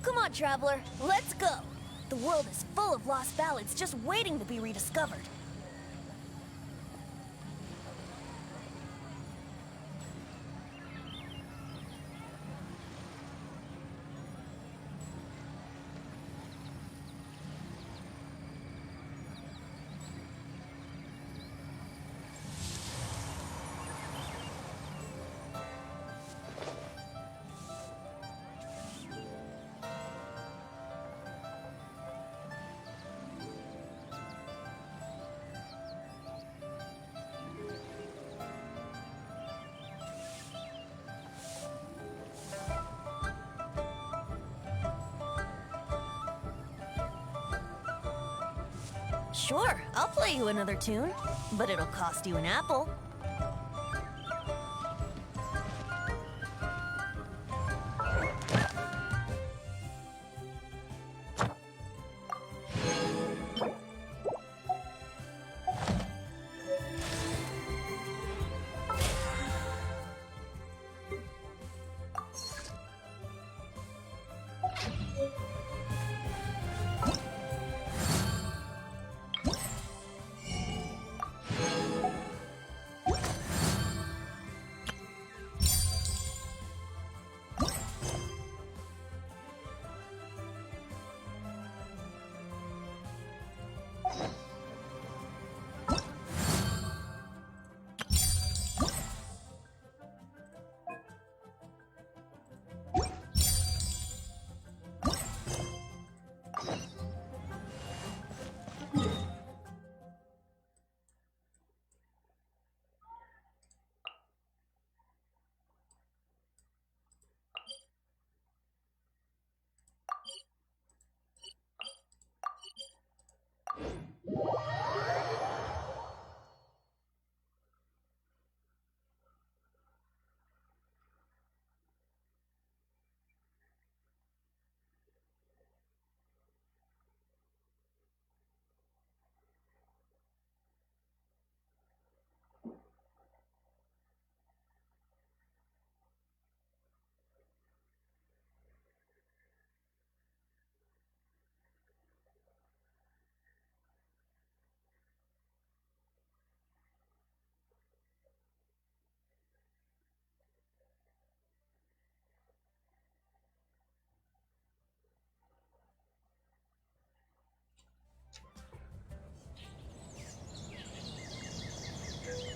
Come on, traveler, let's go. The world is full of lost ballads just waiting to be rediscovered. Sure, I'll play you another tune, but it'll cost you an apple.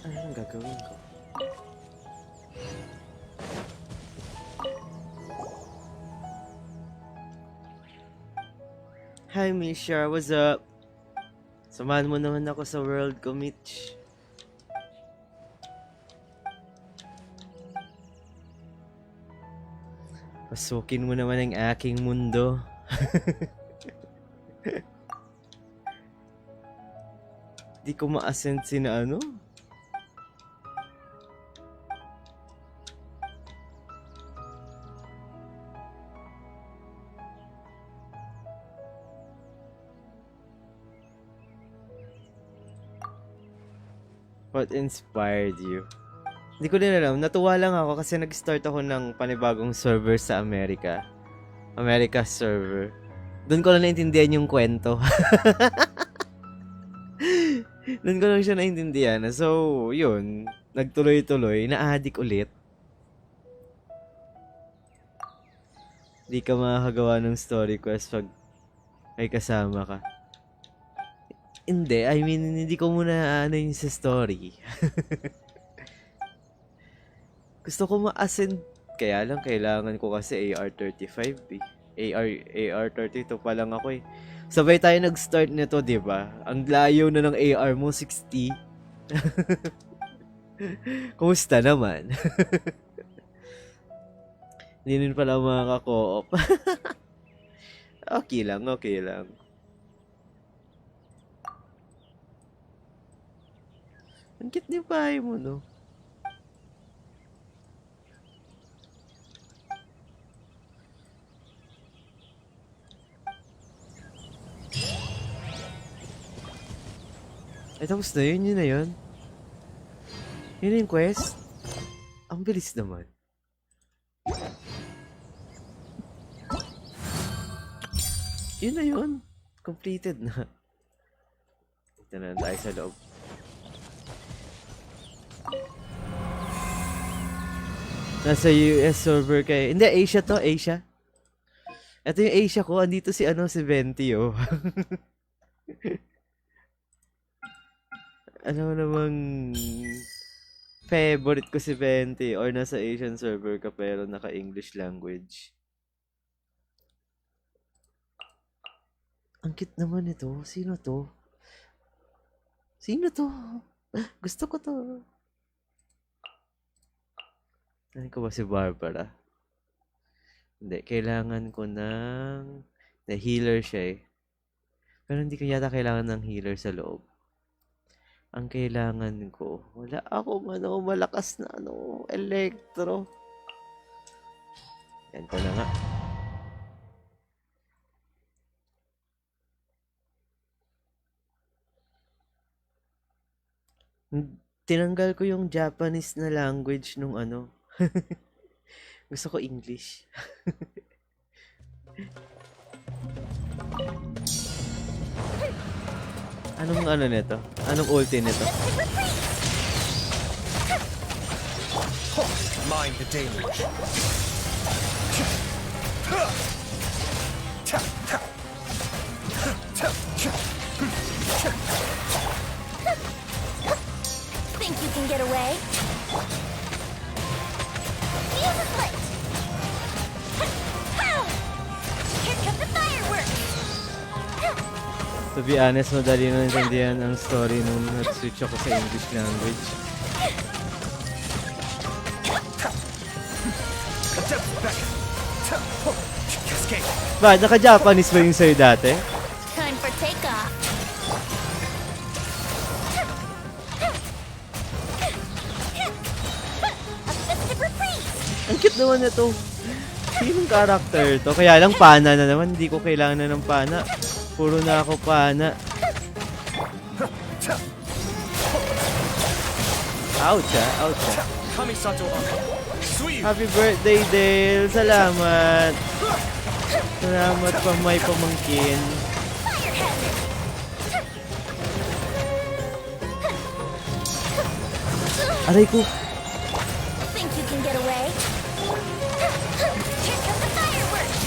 Ano ang gagawin ko? Hi Misha, what's up? Samahan mo naman ako sa world ko, Mitch. Pasukin mo naman ang aking mundo. Di ko ma-ascend sina ano? What inspired you? Hindi ko din alam. Natuwa lang ako kasi nag-start ako ng panibagong server sa Amerika. America server. Doon ko lang naintindihan yung kwento. Doon ko lang siya naintindihan. So, yun. Nagtuloy-tuloy. Na-addict ulit. Di ka makakagawa ng story quest pag may kasama ka. Hindi. I mean, hindi ko muna ano yung sa story. Gusto ko ma-ascend. Kaya lang, kailangan ko kasi AR-35 eh. AR-32 pa lang ako eh. Sabay tayo nag-start nito, di ba? Ang layo na ng AR mo, 60. Kumusta naman? Hindi rin pala makaka-co-op. Okay lang, okay lang. Ang cute ni bahay mo, no? Ay, tapos na yun, yun na yun. Yun na yung quest. Ang bilis naman. Yun na yun. Completed na. Dito na tayo sa loob. Nasa US server kayo. Hindi, Asia to, Asia. Ito yung Asia ko. Andito si si Venti, oh. Ano namang favorite ko si Venti or nasa Asian server ka pero naka-English language. Ang cute naman ito. Sino to? Sino to? Gusto ko to. Ano ko ba si Barbara? Hindi, kailangan ko ng... Na healer siya eh. Pero hindi ko yata kailangan ng healer sa loob. Ang kailangan ko, wala akong malakas na electro. Yan ko na nga. Tinanggal ko yung Japanese na language nung Gusto ko English. Anong nito? Anong ulti nito? Mind the damage. Think you can get away? Use a split! Here come the fireworks! To be honest, madali na naintindihan ang story nung nag-switch ako sa English language. Ba, naka-Japanese ba yung sa'yo dati? Time for takeoff. A festive reprise! Ang cute naman ito. Sinong character to? Kaya lang pana na naman. Hindi ko kailangan na ng pana. Puro na ako pana. Ouch ah, ouch ah. Happy birthday, Dale. Salamat. Salamat pa may pamangkin. Aray ko. Think you can get away? Here come the fireworks!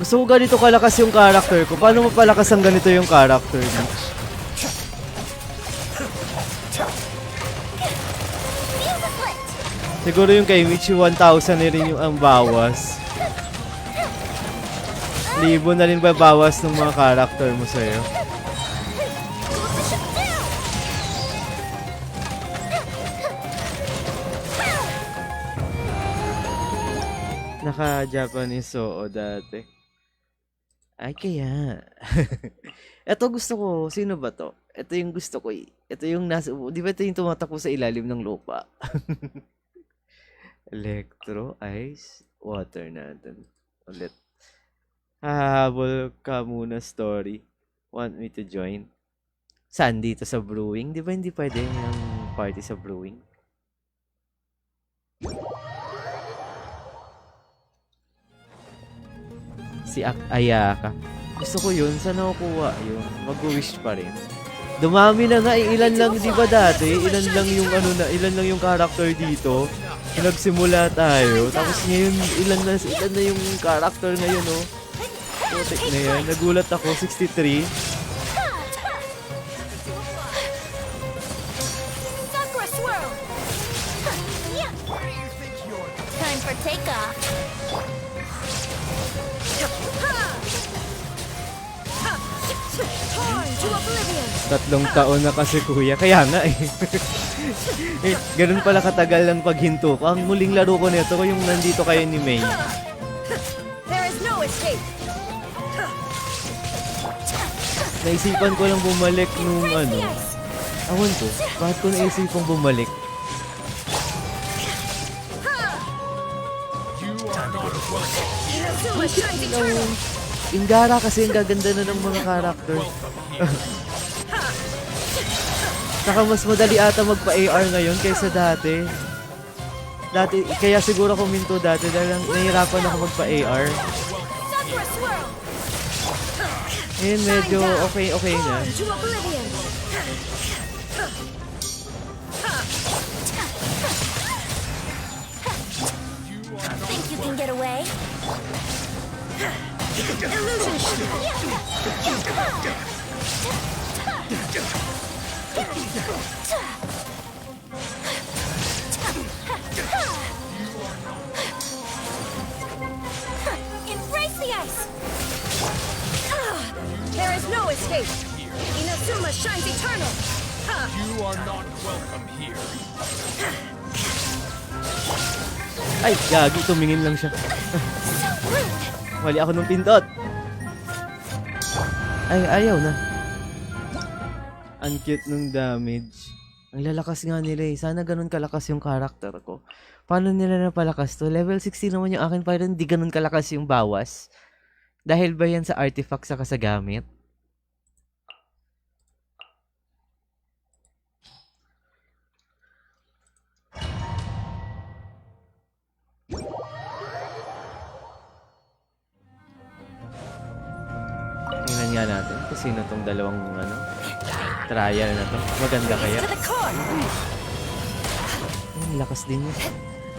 Gusto ko ganito kalakas yung character ko. Paano mapalakas ang ganito yung character mo? Siguro yung kay Michi 1,000 na rin yung ang bawas. Libo na rin ba bawas ng mga character mo sa'yo? Naka-Japanese oo dati. Ay kaya. Ito gusto ko. Sino ba to? Ito yung gusto ko eh. Ito yung nasa... Di ba ito yung tumatakbo sa ilalim ng lupa? Electro, ice, water natin. Ulit. Hahabol ka muna story. Want me to join? Saan dito sa brewing? Di ba hindi pwede yung party sa brewing? Si Ayaka. Gusto ko yun. Saan nakukuha yun? Mag-wish pa rin. Dumami na nga. Ilan lang, di ba dati? Ilan lang yung ilan lang yung character dito. Nagsimula tayo. Tapos ngayon, ilan na yung character ngayon, oh. Putik na yan. Nagulat ako. 63. Time for takeoff. 3 taon na kasi kuya. Kaya nga eh. Ganun pala katagal lang paghinto ko. Ang muling laro ko nito ko yung nandito kayo ni May. There is no escape. Naisipan ko lang bumalik nung Awan ko. Bakit ko naisipang bumalik? Ingara kasi ang gaganda na ng mga character. Saka mas madali ata magpa-AR ngayon kaysa dati. Kaya siguro kuminto dati dahil nahihirapan ako magpa-AR. Sakura swirl. Ngayon medyo okay na. To oblivion. Think you can get away? Illusion Embrace the ice! There is no escape! Inazuma shines eternal! You are not welcome here. Ay, gagi, tumingin lang siya. So rude! Mali ako nung pindot. Ay, ayaw na. Ang cute nung damage. Ang lalakas nga nila eh. Sana ganun kalakas yung karakter ko. Paano nila napalakas to? Level 60 naman yung akin, pero hindi ganun kalakas yung bawas. Dahil ba yan sa artifact saka sa gamit? Tingnan nga natin kung sino tong dalawang trial na to. Maganda kaya? To the core! Ay, lakas din niya.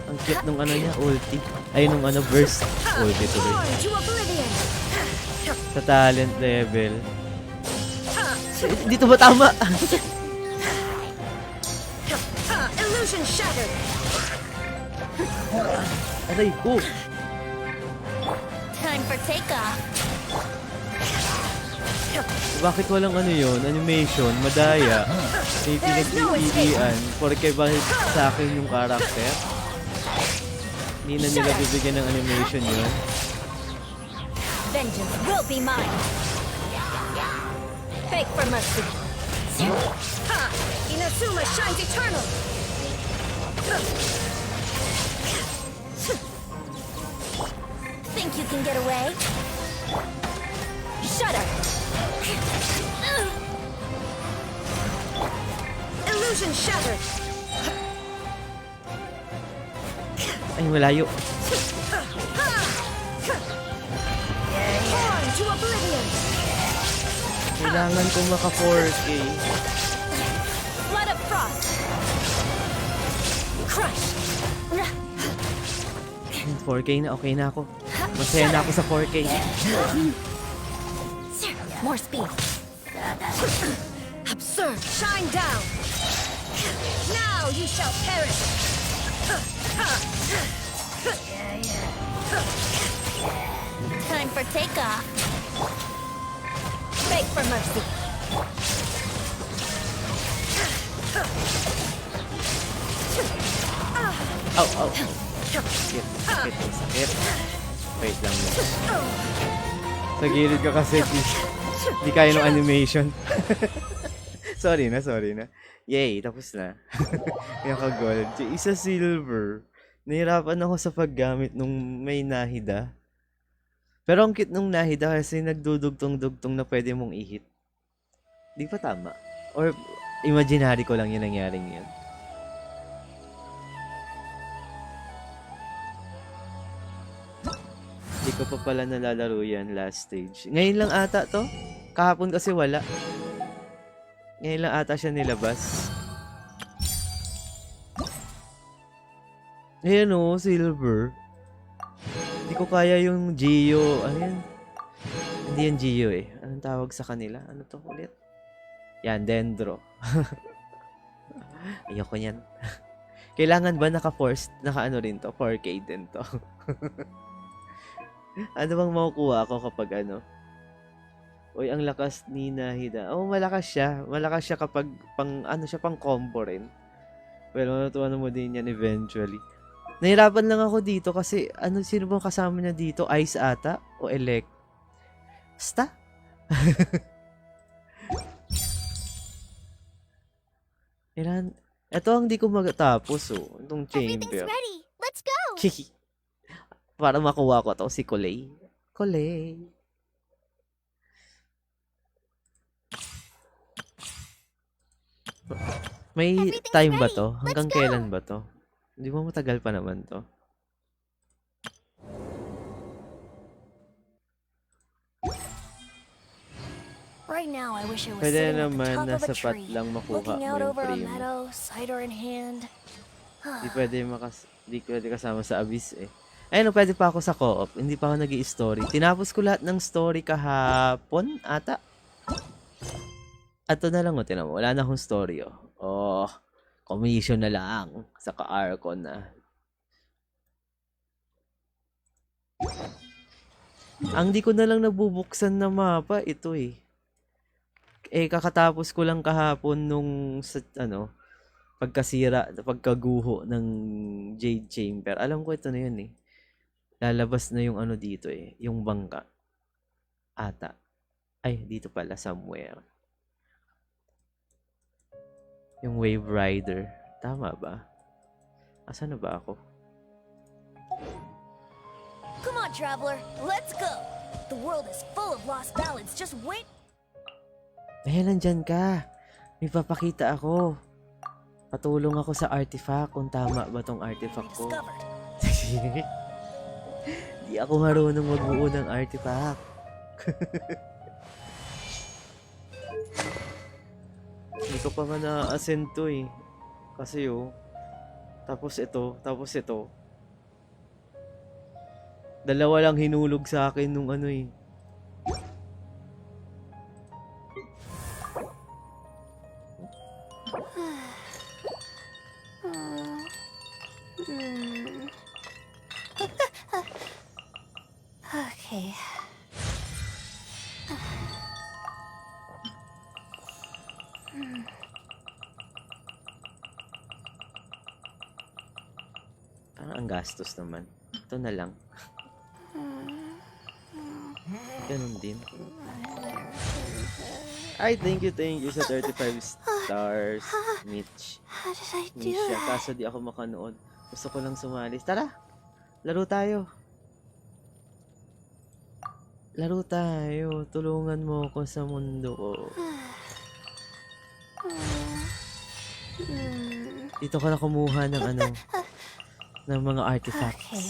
Ang cute nung niya, ulti. Ay, nung burst. Ulti tuloy. Born to oblivion! Sa talent level. Dito ba tama? Illusion shattered! Aray ko. Time for takeoff! Bakit walang yun? Animation, madaya. May pinag-iian. Porque bakit sa akin yung karakter? Hindi na nila bibigyan ng animation yun. Vengeance will be mine! Beg for mercy! Inazuma shines eternal! Think you can get away? Shudder! Illusion shattered! Ay, malayo. Born to oblivion! Kailangan ko maka 4K. Flood of frost! Crush! 4K na, okay na ako. Masaya na ako sa 4K. More speed! Absurd! Shine down! Now you shall perish! Time for takeoff! Beg for mercy! Ow, ow. Sakit, sakit, sakit. Wait lang mo. Sa gilid ka kasi, di kaya ng animation. Sorry na. Yay, tapos na. Yung ka-gold. Isa silver. Nahirapan ako sa paggamit nung may nahida. Pero ang cute nung nahida kasi nagdudugtong-dugtong na pwede mong i-hit. Di pa tama? Or imaginary ko lang yung nangyaring yun. Di ko pa pala nalalaro yan last stage. Ngayon lang ata to. Kahapon kasi wala. Ngayon lang ata siya nilabas. Ayan o, silver. Hindi ko kaya yung Geo. Ano yan? Hindi yan Geo eh. Anong tawag sa kanila? Ano to ulit? Yan, Dendro. Ayoko yan. Kailangan ba naka-ano rin to? 4K din to. Ano bang makukuha ako kapag Uy, ang lakas ni Nahida. Oh, malakas siya. Malakas siya kapag pang combo rin. Pero matutuwa mo din yan eventually. Nahirapan lang ako dito kasi sino bang kasama niya dito? Ice ata? O Elect? Basta? Ito ang di ko magatapos itong chamber. Everything's ready! Let's go! Para makuha ko to si Coley. Coley. May Everything's time ba ready. to? Let's Hanggang go. kailan ba to? Hindi mo matagal pa naman to. Right now, I wish I was Pwede sitting at the naman top na of a sapat tree, lang makuha looking mo out yung over a frame. meadow, cider in hand. Di pwede kasama sa Abyss eh. Ayun, pwede pa ako sa co-op. Hindi pa ako nag-i-story. Tinapos ko lahat ng story kahapon ata. At ito na lang, tinan mo. Wala na akong story, oh. Oh, commission na lang. Saka Arcon na. Ang di ko na lang nabubuksan na mapa, ito eh. Kakatapos ko lang kahapon nung, pagkaguho ng Jade Chamber. Alam ko ito na yun eh. Lalabas na yung dito eh. Yung bangka. Ata. Ay, dito pala, somewhere. Yung Wave Rider. Tama ba? Asan na ba ako? Come on, traveler, let's go. The world is full of lost ballads. Just wait. Nandyan ka. May papakita ako. Patulong ako sa artifact kung tama ba tong artifact ko. Rediscovered. Di ako marunong magbuo ng artifact. Hindi ko pa nga na-ascend to eh. Kasi tapos ito. Dalawa lang hinulog sa akin nung eh. Okay. Parang ang gastos naman. Ito na lang. Ganun din. Ay, thank you sa 35 stars, Mitch. How did I do Misha, that? kaso di ako makanood. Gusto ko lang sumali. Tara! Laro tayo! Laro tayo. Tulungan mo ako sa mundo ko. Dito ko na kumuha ng ng mga artifacts. Okay.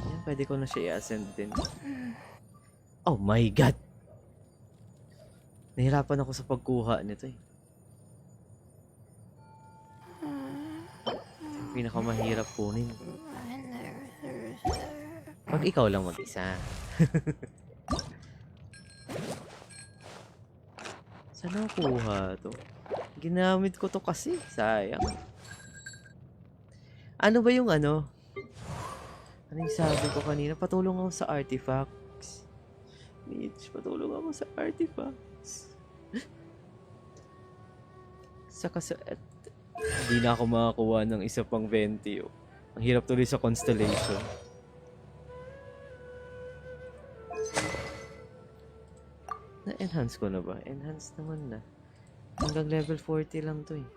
Yan, pwede ko na siya i-ascend din. Oh my God! Nahirapan ako sa pagkuha nito eh. Pinakamahirap kunin. Pag ikaw lang mag-isa. Saan nakuha to? Ginamit ko to kasi. Sayang. Ano ba yung Ano yung sabi ko kanina? Patulong ako sa artifacts. Mitch, patulong ako sa artifacts. Saka hindi na ako makakuha ng isa pang 20. Ang hirap tuloy sa constellation. Na-enhance ko na ba? Enhance naman na. Hanggang level 40 lang to eh.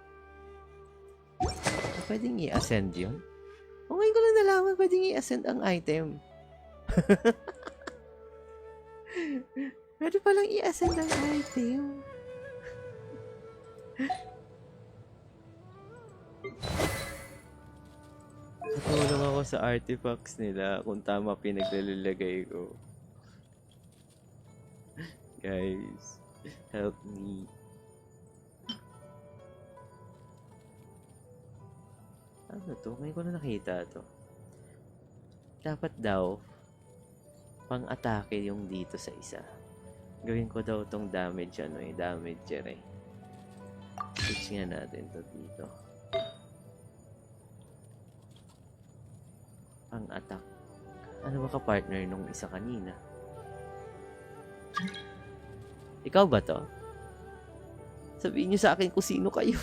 Pwedeng i-ascend yun? O ngayon ko lang nalaman, pwedeng i-ascend ang item. Pwede palang i-ascend ang item. Natulong ako sa artifacts nila kung tama pinaglalagay ko. Guys, help me. Ano to? Ngayon ko na nakita to. Dapat daw pang-atake yung dito sa isa. Gawin ko daw tong damage damager eh. Switch nga natin to dito. Pang-attack. Ano ba ka-partner nung isa kanina? Ikaw ba to? Sabihin niyo sa akin kung sino kayo.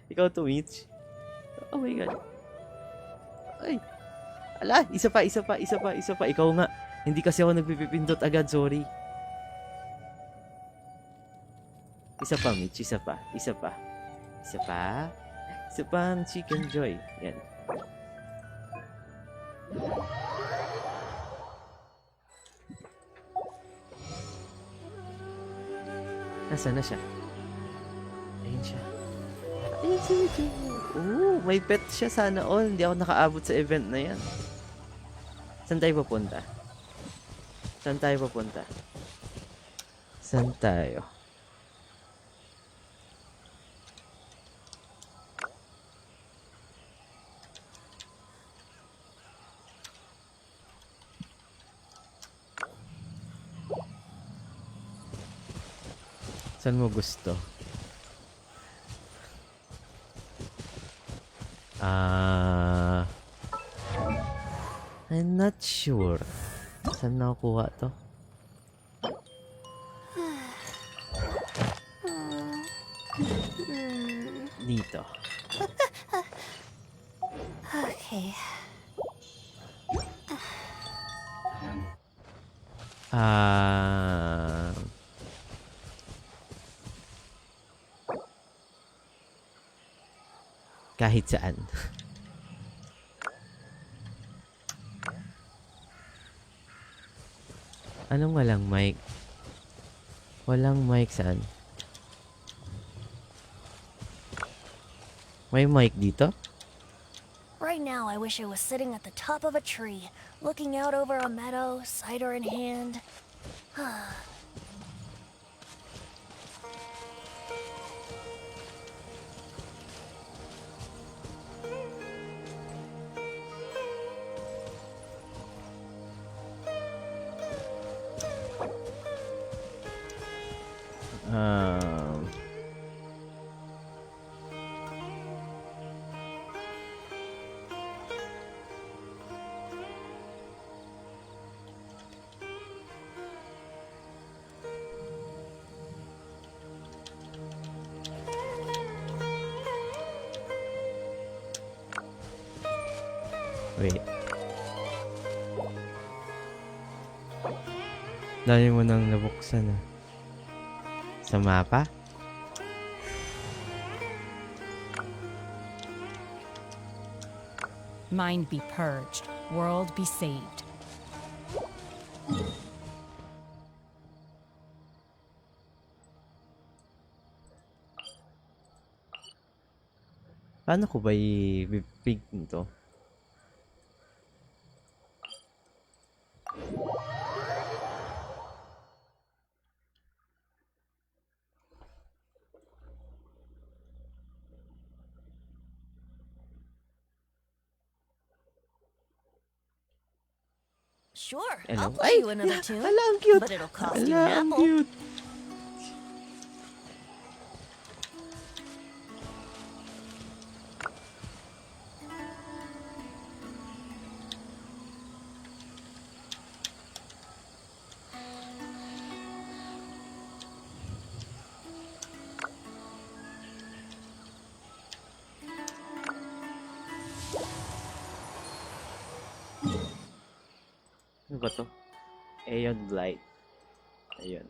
Ikaw to, Mitch. Oh my God. Ay. Ala, isa pa. Ikaw nga. Hindi kasi ako nagpipindot agad, sorry. Isa pa, Mitch. Isa pa ang Chicken Joy. Yan. Nasaan na siya? Ayun siya. Ayun siya. Oh, may pet siya. Sana all. Hindi ako nakaabot sa event na yan. Saan tayo papunta? Saan tayo papunta? Saan tayo? Saan mo gusto? I'm not sure. Saan nakukuha to? Dito. Okay. Kahit saan. Anong walang mic? Walang mic saan? May mic dito? Right now, I wish I was sitting at the top of a tree, looking out over a meadow, cider in hand. Wait. Dami mo nang nabuksan ah. Sa mapa? Mind be purged, world be saved. Paano ko ba i-pig nito? Sure, Hello? I'll play you another tune. Ala, ang cute! But it'll cost you Ala, an ang apple. cute! Ano ba to? Aeon Blight. Ayun.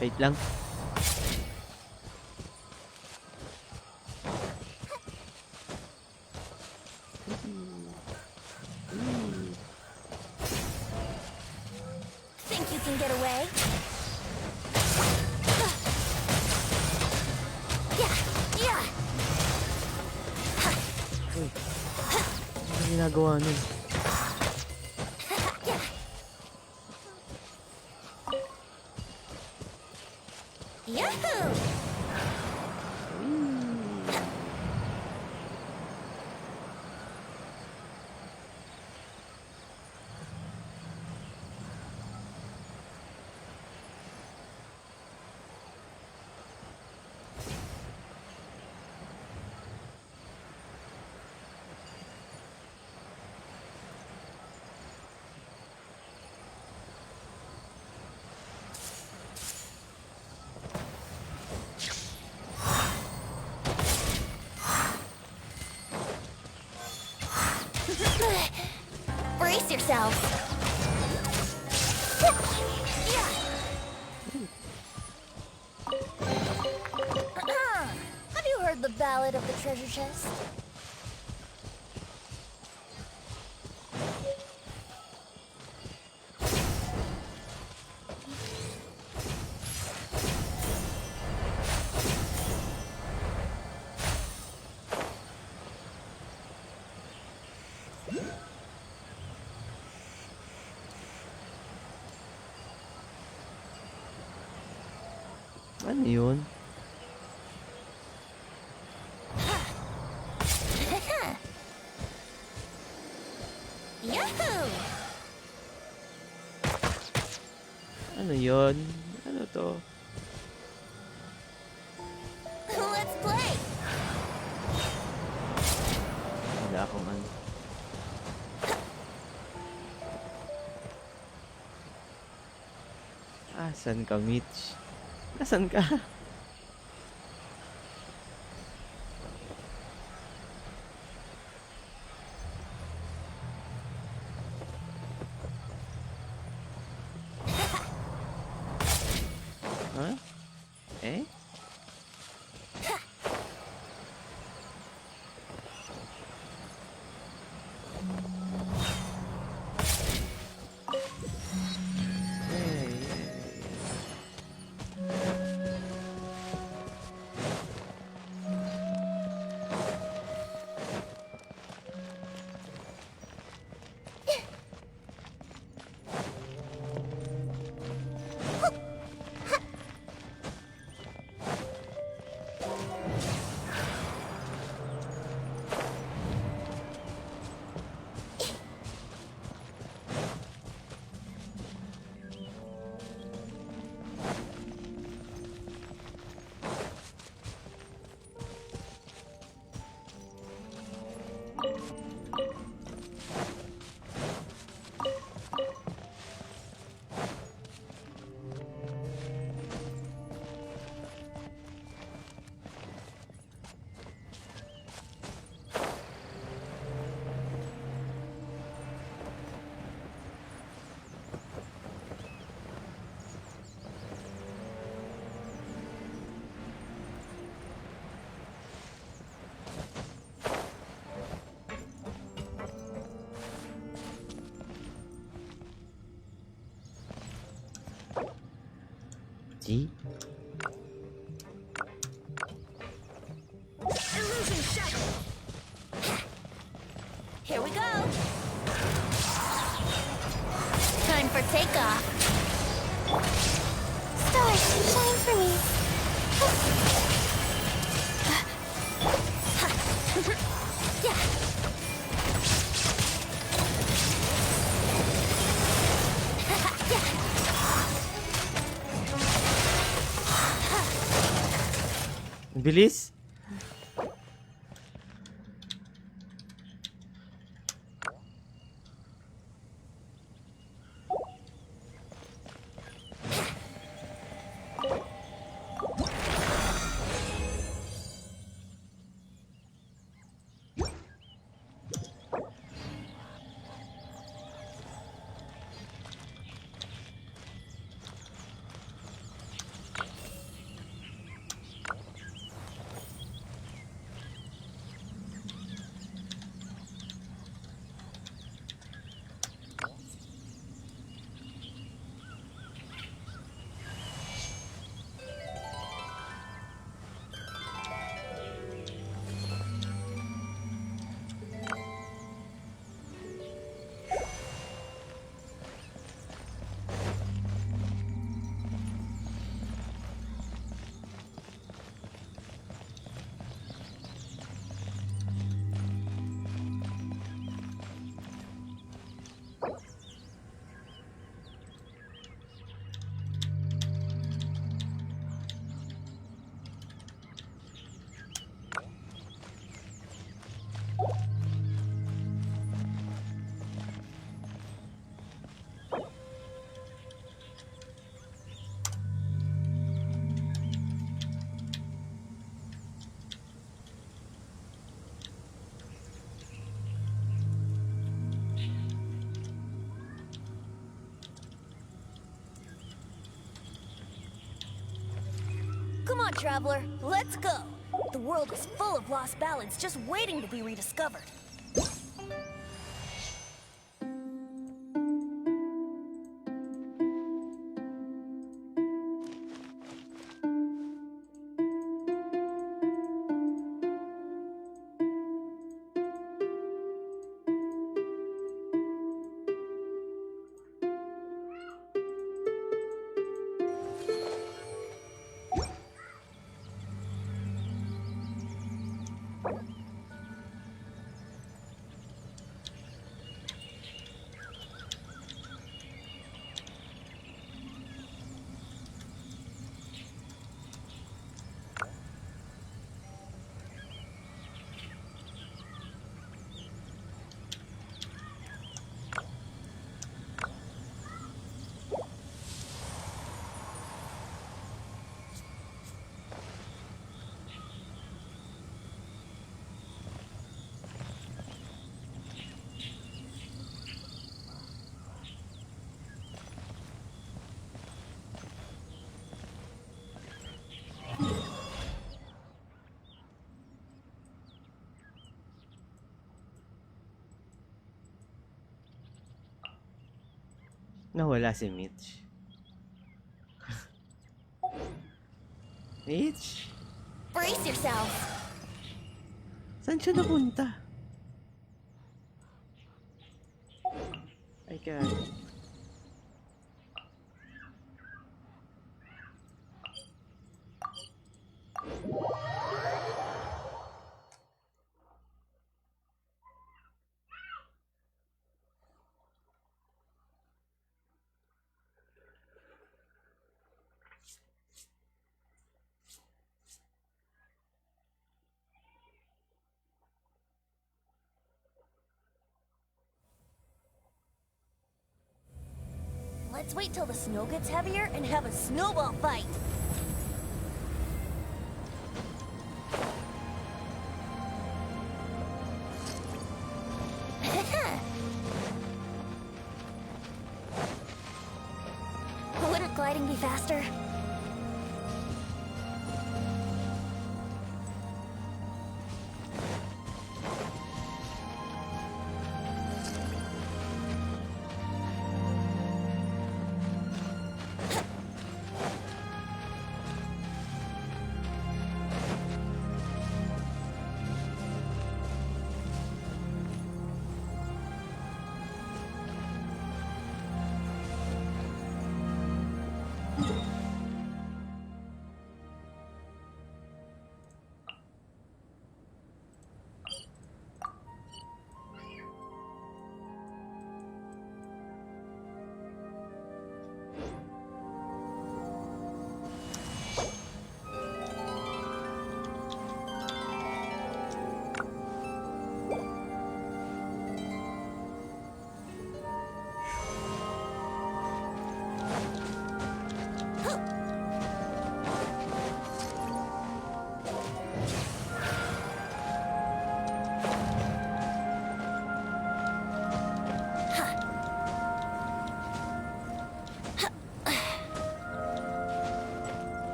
Wait lang. Think you can get away? Yeah, yeah. Ano ginagawa nun? Yahoo! Brace yourself. Have you heard the ballad of the treasure chest? Ano yun? Yahoo! Ano yun? Ano to? Let's play! Wala akong ano. Asan ka, Mitch? Asan ka? Huh? Eh? See? Illusion shattered! Here we go! Time for takeoff! Stars, shine for me! Yeah! Ang bilis. Come on, traveler, let's go. The world is full of lost ballads just waiting to be rediscovered. Nawala si Mitch. Mitch? Brace yourself. Saan siya napunta? Ay, God. Let's wait till the snow gets heavier and have a snowball fight. Wouldn't gliding be faster?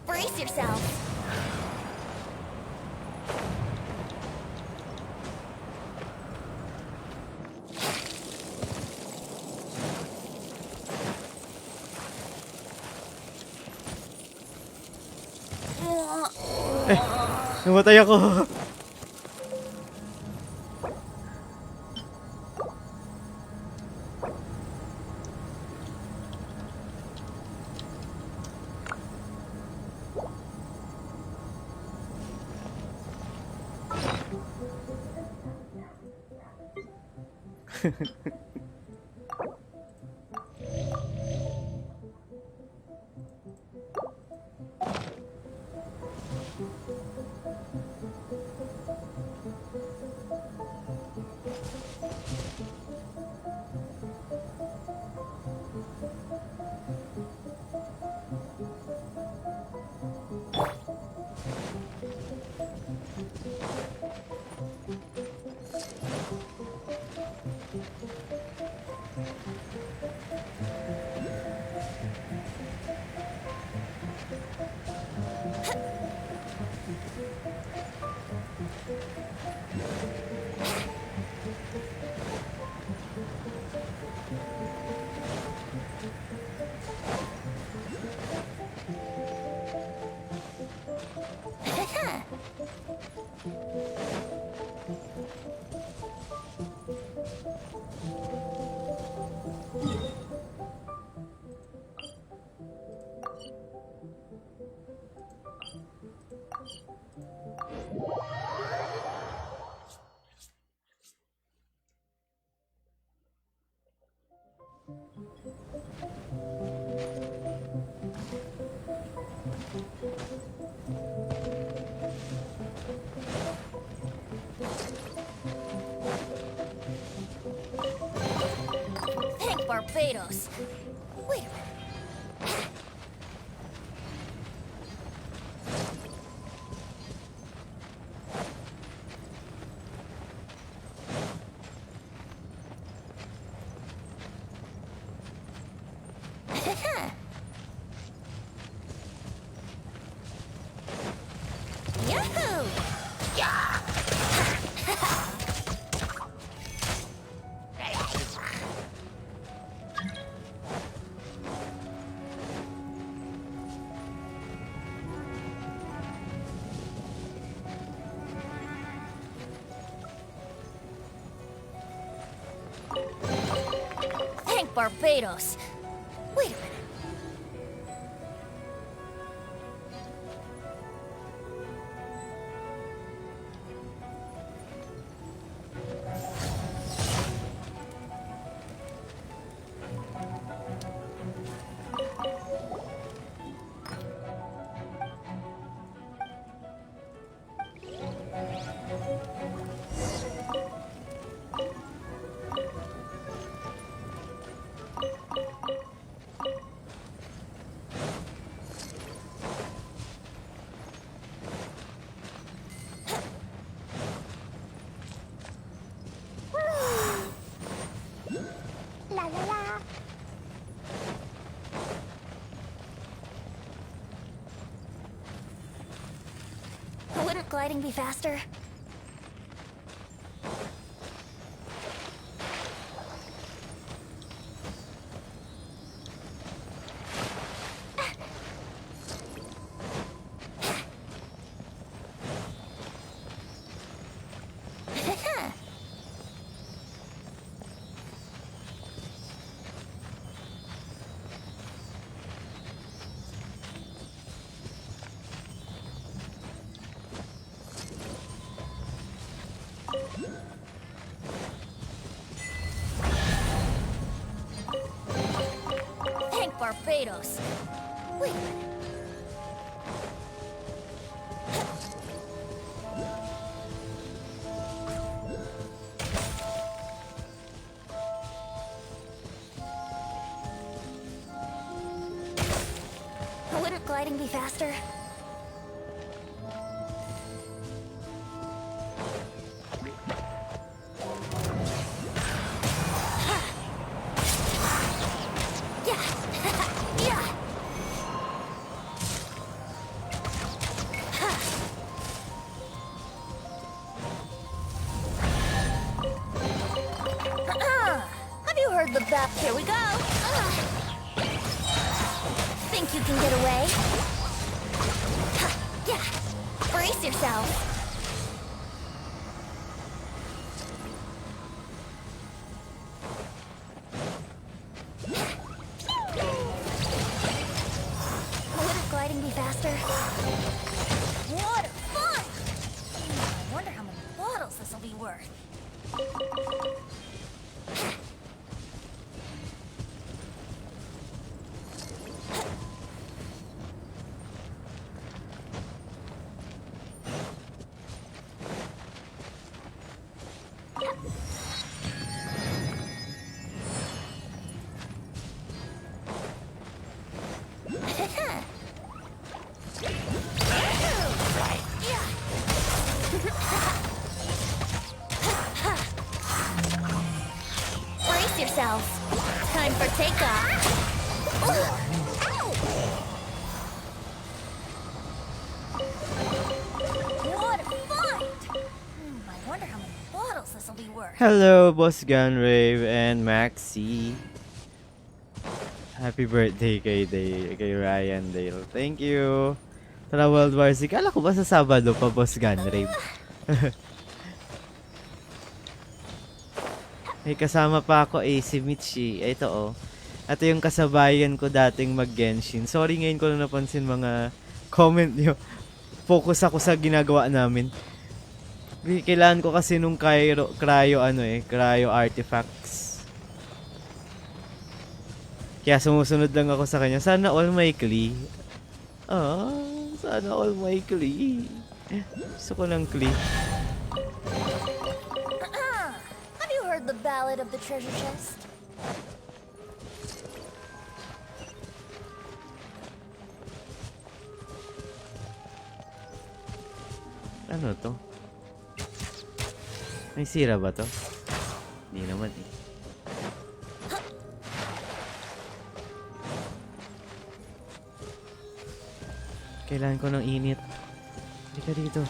Brace yourself. Namatay ako. Thank Barbados. Wait a minute. Yahoo! Thank Barbados. Wait a minute. La la la. Wouldn't gliding be faster? Thank Barbados. Wait a minute. Wouldn't gliding be faster? Have you heard the bap? Here we go. Think you can get away? Yeah. Brace yourself. Wouldn't gliding be faster? What fun! I wonder how many bottles this will be worth. Brace yourselves. Time for takeoff. What a fight! I wonder how many bottles this will be worth. Hello, Boss Gunrave and Maxi. Happy birthday kay Ryan Dale. Thank you. Tara, World War Z. Kala ko ba sa Sabado pa, Boss Gunrave? May kasama pa ako, si Michi. Ito oh. Ito yung kasabayan ko dating mag-Genshin. Sorry, ngayon ko lang napansin mga comment nyo. Focus ako sa ginagawa namin. Kailangan ko kasi nung cryo artifacts. Kaya sumusunod lang ako sa kanya. Sana all maikli. Oh. Sana all may Klee. Gusto ko ng Klee. Have you heard the ballad of the treasure chest? Ano to? May sira ba to? Hindi naman eh. Kailangan ko ng init. Hindi ka dito.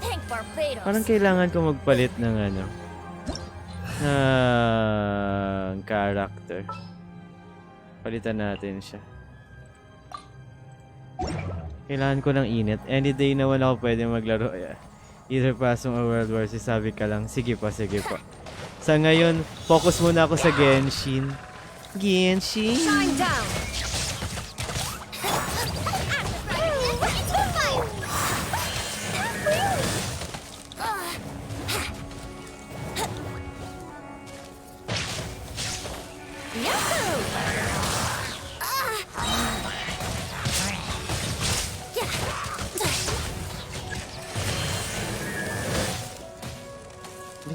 Thank Barbados. Parang kailangan ko magpalit ng ano. Ng character. Palitan natin siya. Kailangan ko ng init. Any day naman ako pwede maglaro. Either pasong o World War C. Sabi ka lang. Sige pa, sige pa. Sa ngayon, focus muna ako sa Genshin. Genshin! Shine down!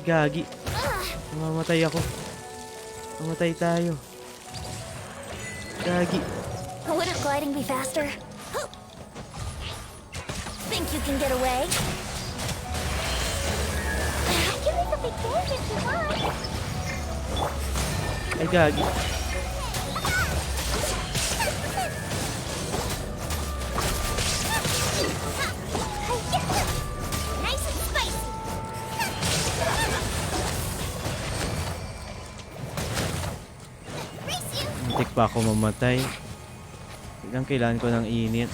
Gagi. Mamamatay ako. Mamatay tayo. Gagi. Wouldn't gliding be faster? Think you can get away? I can make a big dance if you want. Ay, gagi. Nice and spicy. Race you. Muntik pa ako mamatay. Kailangan ko ng init.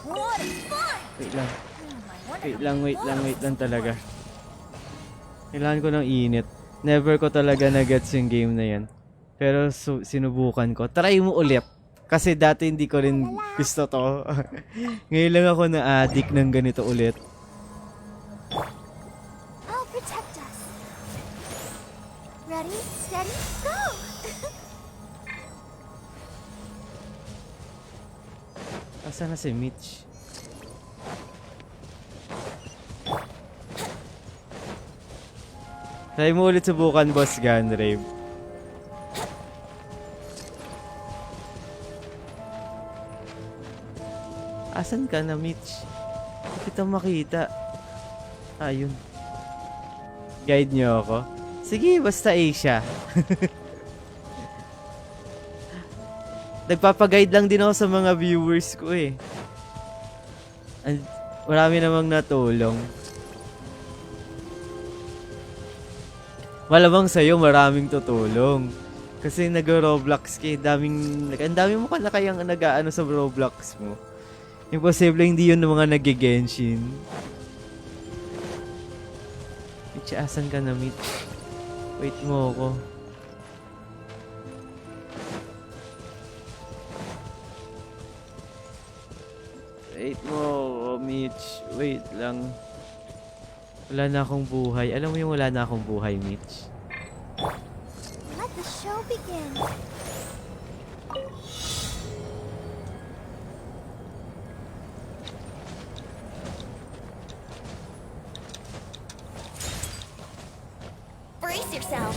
What fun! Wait lang. I wonder Wait lang talaga. Kailangan ko ng init. Never ko talaga na-gets yung game na yan. Pero sinubukan ko. Try mo ulit. Kasi dati hindi ko rin gusto to. Ngayon lang ako na-addict ng ganito ulit. I'll protect us. Ready, steady, go! Asan na si Mitch? Try mo ulit subukan, Boss Gunrave. Asan ka na, Mitch? Hindi kita makita. Ayun. Guide niyo ako? Sige, basta Asia. Nagpapaguide lang din ako sa mga viewers ko eh. And marami namang natulong. Malamang sa'yo maraming tutulong. Kasi nag-Roblox ka eh. Ang dami mo ka na kayang nag-ano sa Roblox mo. Imposible hindi yun ng mga nag-Genshin. Mitch, asan ka na, Mitch? Wait mo ako. Wait mo ako, Mitch. Wait lang. Wala na akong buhay. Alam mo yung wala na akong buhay, Mitch? Let the show begin. Brace yourself.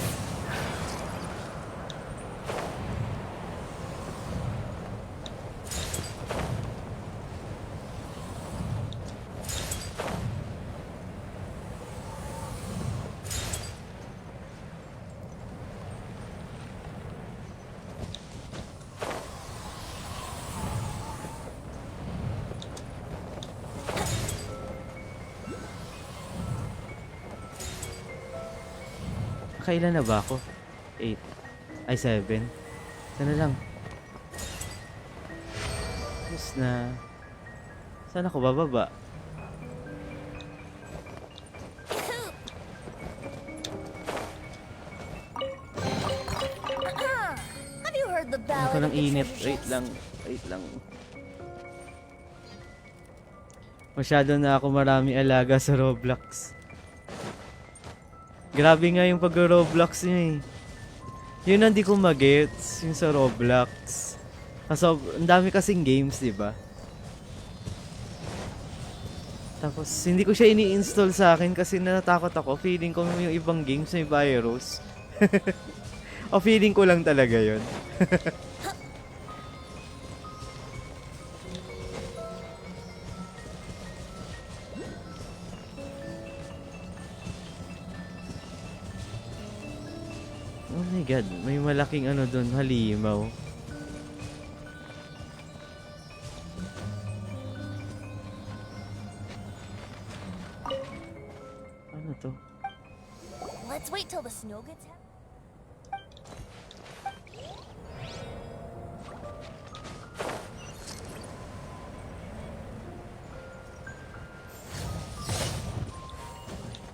Kailan na ba ako? 8. Ay, 7. Sana lang. Tapos na. Saan ako bababa? ako ng init. Wait lang. Wait lang. Masyado na ako marami alaga sa Roblox. Grabe nga yung pag-Roblox niya eh. Yun ang di ko magets, yung sa Roblox. Kasi ang dami kasing games, di ba? Tapos hindi ko siya ini-install sa akin kasi natatakot ako. Feeling ko yung ibang games may virus. O feeling ko lang talaga yun. Oh my god, may malaking ano doon, halimaw. Ano to? Let's wait till the snow gets out.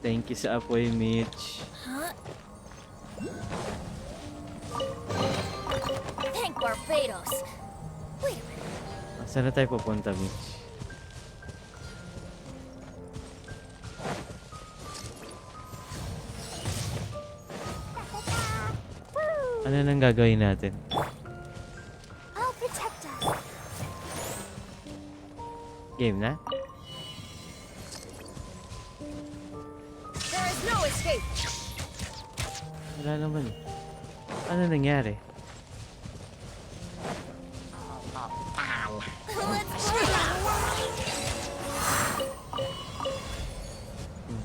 Thank you sa apoy, Mitch. Huh? Thank Barbados. Wait a minute. Saan na tayo pupunta, Mitch? Ano nang gagawin natin? I'll protect us. Game na? There is no escape. Wala naman eh. Ano nangyari? Let's play.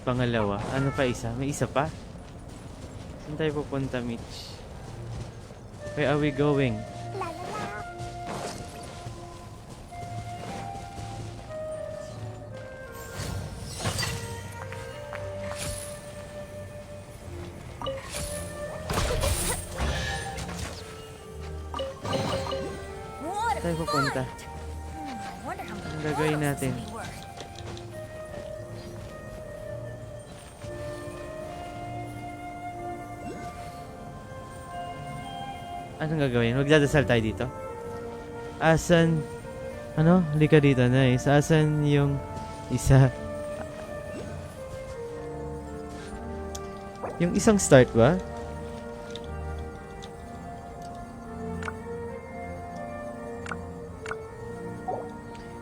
Pangalawa. Ano pa isa? May isa pa? Saan tayo pupunta, Mitch? Where are we going? La la la. What a Tayo pupunta. fight! I wonder how many Ang gagawin bottles natin? this will be worth. Anong gagawin? Magdadasal tayo dito? Asan? Ano? Halika dito, nice. Asan yung isa? Yung isang start ba?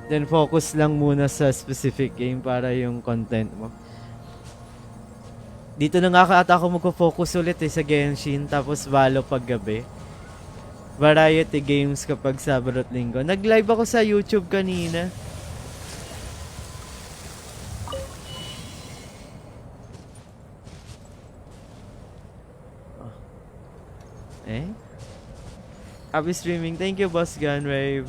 Then focus lang muna sa specific game para yung content mo. Dito na nga ata ako magpo-focus ulit sa Genshin tapos Valo pag gabi. Variety games kapag Sabado at Linggo. Nag-live ako sa YouTube kanina. Eh? Happy streaming. Thank you, Boss Gunrave.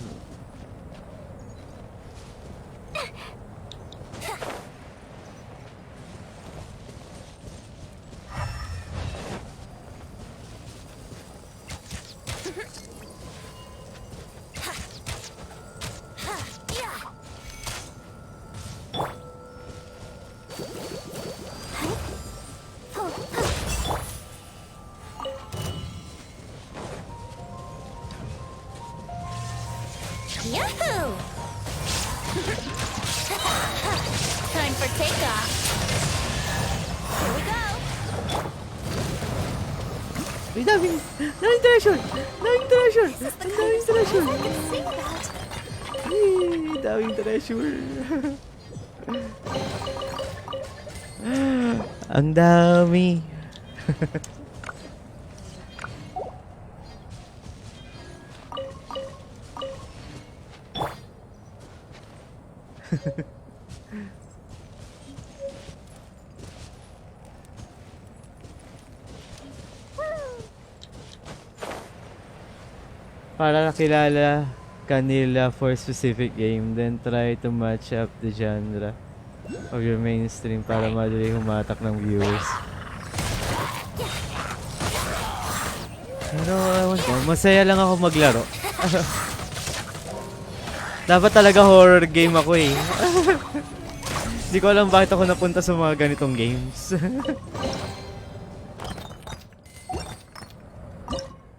Yahoo! Time for takeoff. Here we go. Uy, daming treasure! Daming treasure! Ang daming treasure! I can sing about. Yay! Daming treasure! Ang dami! Para nakilala kanila for specific game, then try to match up the genre of your mainstream para madali humatak ng viewers. Pero ewan ko, masaya lang ako maglaro. Dapat talaga horror game ako eh. Hindi ko alam bakit ako napunta sa mga ganitong games.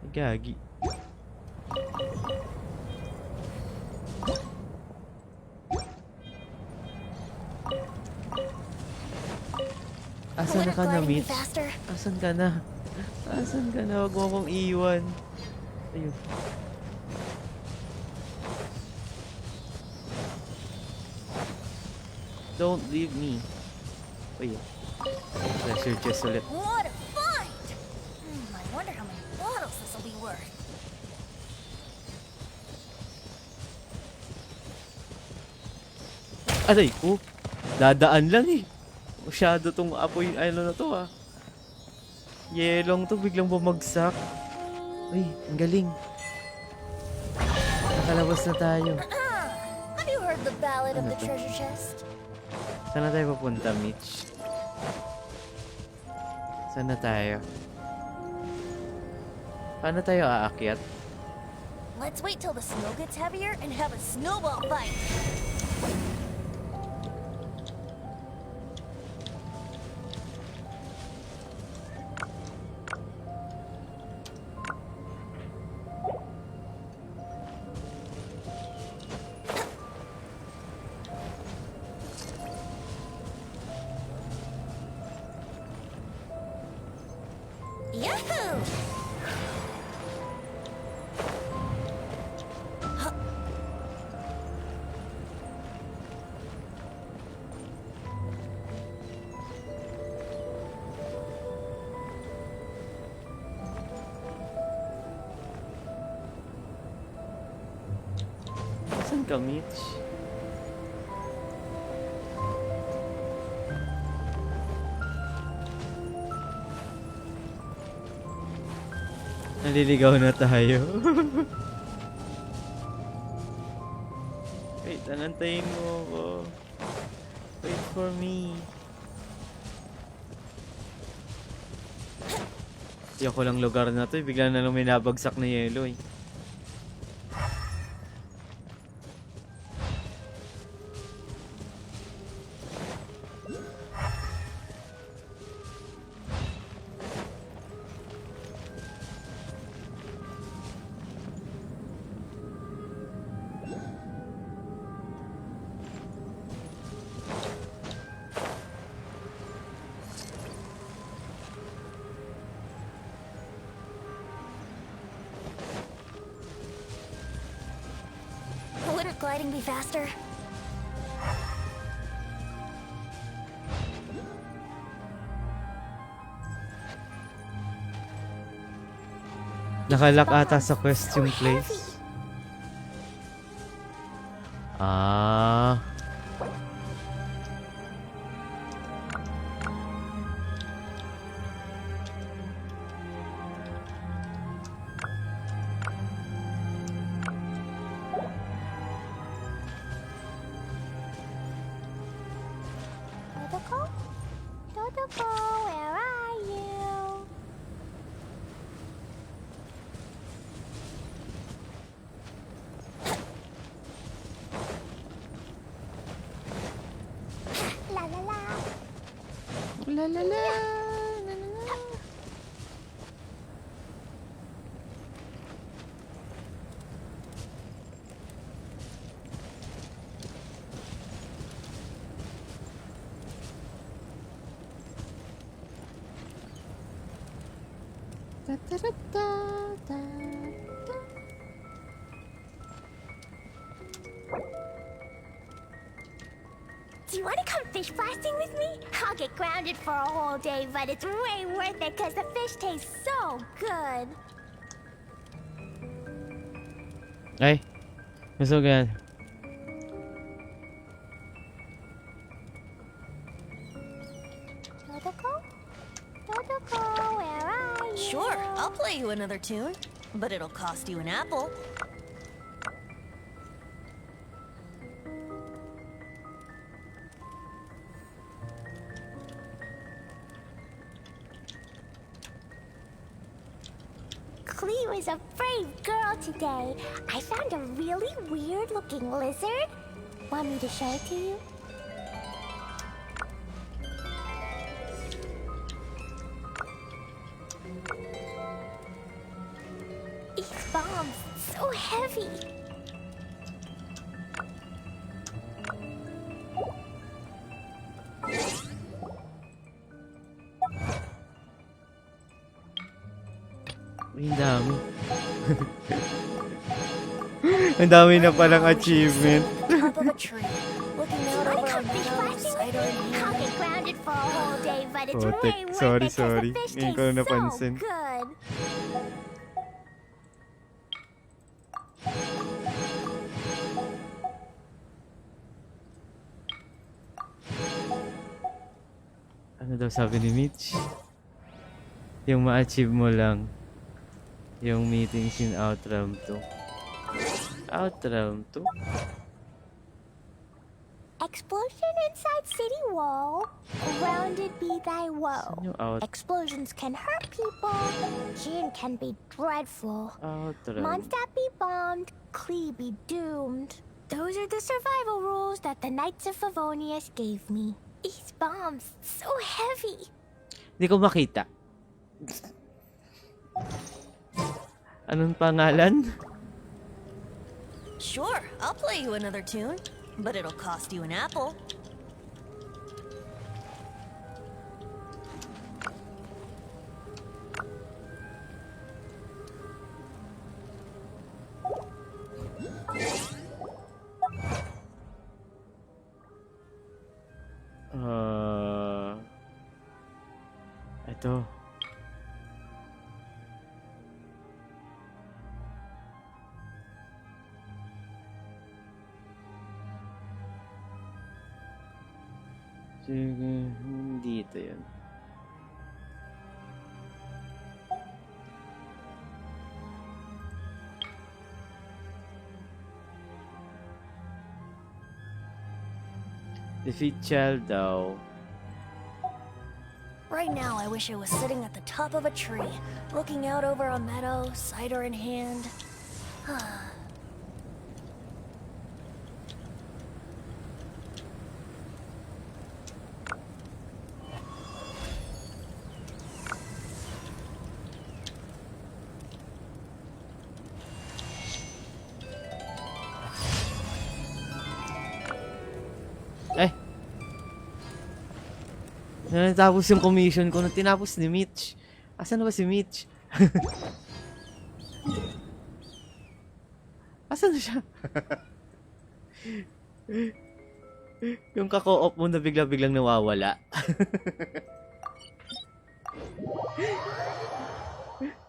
Gagi. gliding be Mitch? faster? Asan ka na? Asan ka na? Huwag mo akong iwan. Ayun. Don't leave me. Ayun. Treasure chest ulit. What a find! I wonder how many bottles this will be worth. Aray ko. Dadaan lang eh. Masyado tong apoy. Ano na to ah. Yelong to. Biglang bumagsak. Ay, ang galing. Nakalabas na tayo. Have you heard the ballad of Ano the to? treasure chest? Saan na tayo papunta, Mitch? Saan na tayo? Paano tayo aakyat? Let's wait till the snow gets heavier and have a snowball fight. Yahoo! Saan ka, Mitch? Naliligaw na tayo. Wait, anantayin mo ako. Wait for me. Di ako lang lugar na to. Bigla na lang may nabagsak na yelo eh. Wouldn't gliding be faster? Nakalak ata sa quest yung place. Ah. Totoko? Totoko, where are you? La la la. La la la. Do you want to come fish blasting with me? I'll get grounded for a whole day, but it's way worth it because the fish taste so good. Ay. Gusto ko yan. Totoko? Totoko, where are you? Sure, I'll play you another tune, but it'll cost you an apple. Cleo is a brave girl today. I found a really weird-looking lizard. Want me to show it to you? These bombs, so heavy. Uy, ang dami. Ang dami na palang Right now, I wish I was sitting achievement. at the top of a tree, looking out Wanna over a come fish meadow, flashing with cider in me? I'll hand. get grounded for a whole day, but it's Kotek. way worth Sorry, it 'cause sorry. the fish Ngayon ko na taste so napansin. good. Ano daw sabi ni Mitch? Yung ma-achieve mo lang. Yung meetings in Outram 2. Outram 2? Explosion inside city wall. Grounded be thy woe. Saan yung Explosions can hurt people. Gin can be dreadful. Outram? Mondstadt be bombed. Klee be doomed. Those are the survival rules that the Knights of Favonius gave me. These bombs, so heavy. Hindi ko makita. Anong pangalan? Sure, I'll play you another tune, but it'll cost you an apple. Ito. Sige, hindi ito yan. Defeat child daw. Right now, I wish I was sitting at the top of a tree, looking out over a meadow, cider in hand. Eh! Natapos yung commission ko nung tinapos ni Mitch. Asan na ba si Mitch? Asan na siya? Yung kako-op mo na bigla-biglang nawawala.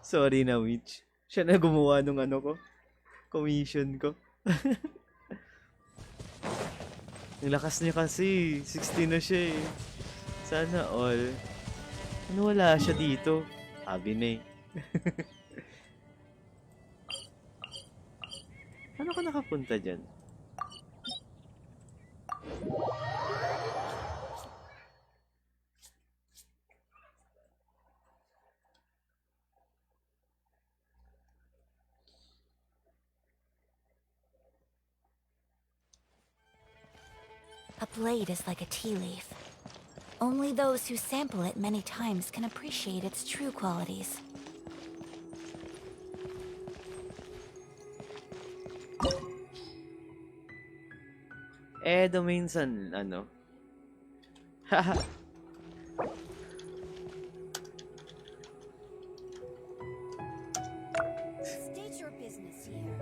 Sorry na, Mitch. Siya na gumawa nung ano ko. Commission ko. Ang lakas niya kasi. 16 na siya eh. Sana all. Ano wala siya dito? Sabi na eh. Ano ka nakapunta dyan? A blade is like a tea leaf. Only those who sample it many times can appreciate its true qualities. Minsan, ano? Haha. State your business here.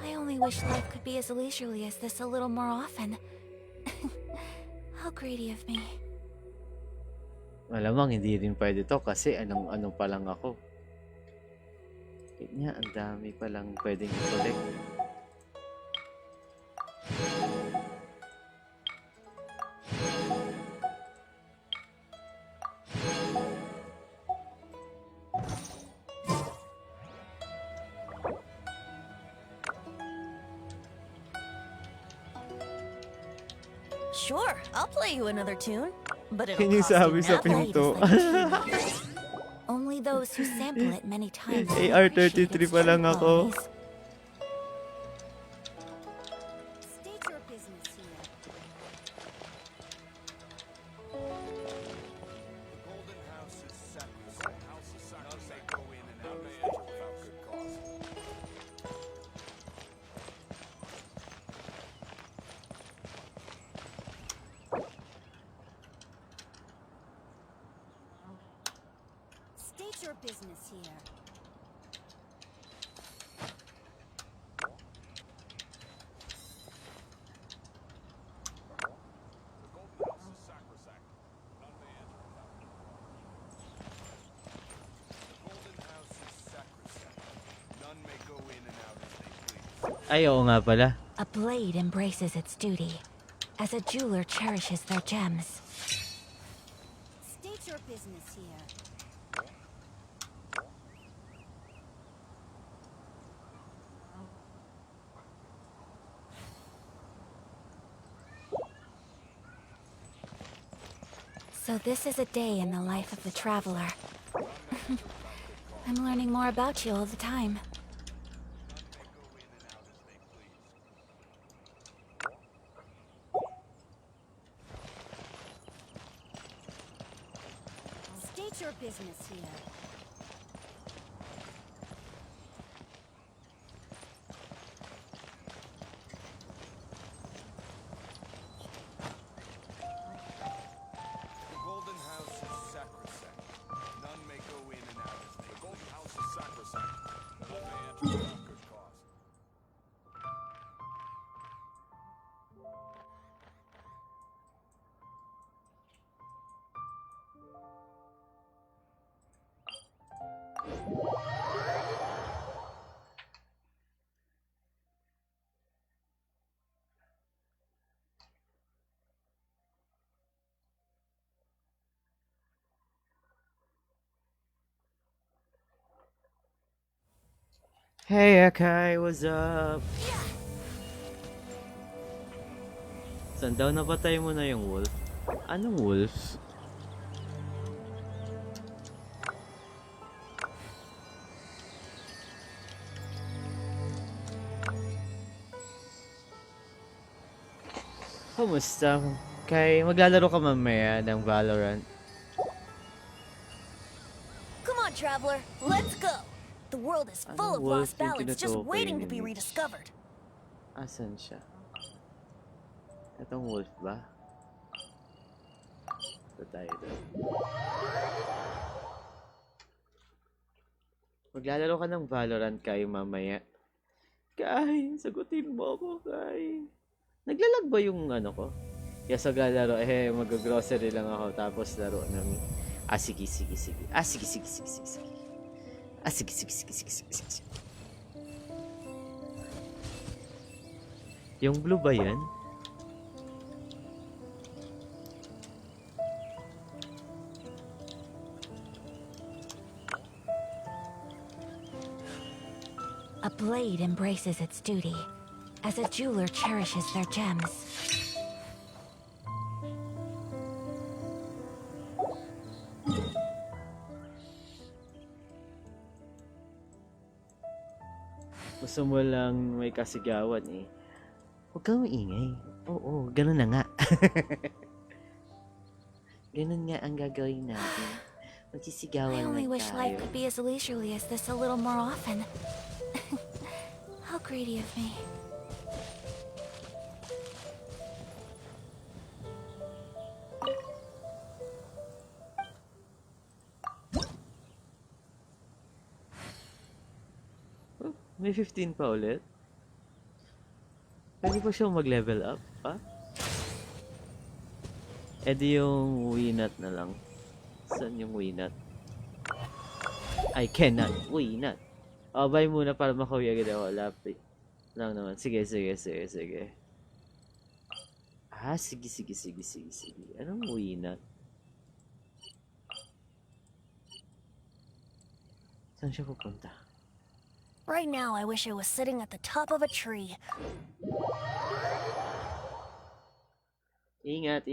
I only wish life could be as leisurely as this a little more often. How greedy of me. Malamang hindi rin pwede to kasi anong pa lang ako. Kanya, ang dami pa lang pwedeng i-collect. Sure, I'll play you another tune, but it'll Yun yung cost you sabi an sa apple. pinto. Only those who sample it many times can AR-33 appreciate its pa lang true ako. qualities. State your business here. Golden House is set. The House of Sacrifice. None may go in and out may enter without good cause. State your business here. The golden house is sacrosanct. None may enter without it. The golden house is sacrosanct. None may go in and out as they please. Ay, oo nga pala. A blade embraces its duty, as a jeweler cherishes their gems. State your business here. So this is a day in the life of the traveler. I'm learning more about you all the time. State your business here. The golden house is sacrosanct. None may go in and out as they. The golden house is sacrosanct. None may enter without good cause. Hey, Akai, what's up? Saan daw napatay mo na yung wolf? Anong wolf? Kamusta? Kay maglalaro ka mamaya ng Valorant. Come on, traveler, let's go. The world is full of Anong wolf lost yung ballads just tinutukoy waiting ni to be Mitch? rediscovered. Asan siya? Itong wolf ba? Ito tayo doon. Maglalaro ka ng Valorant kayo mamaya. Kay, sagutin mo ako, Kay. Naglalag ba yung ano ko? Yes, maglalaro. Mag-grocery lang ako tapos laro ng... sige. Sige. Sige. Yung blue ba yan? A blade embraces its duty, as a jeweler cherishes their gems. Gusto mo lang may kasigawan eh. Huwag kang maingay. Oo, ganun na nga. Ganun nga ang gagawin natin. Magsisigawan I only lang wish life tayo. could be as leisurely as this a little more often. How greedy of me. Oh, may 15 pa ulit. Pwede pa siya mag-level up, pa? Eh di yung winat na lang. Saan yung winat? I cannot winat. Oh, buy muna para makauwi agad ako. Lapis. Lang naman. Sige. Sige. Anong winat? Saan siya pupunta? Right now, I wish I was sitting at the top of a tree. Ingat.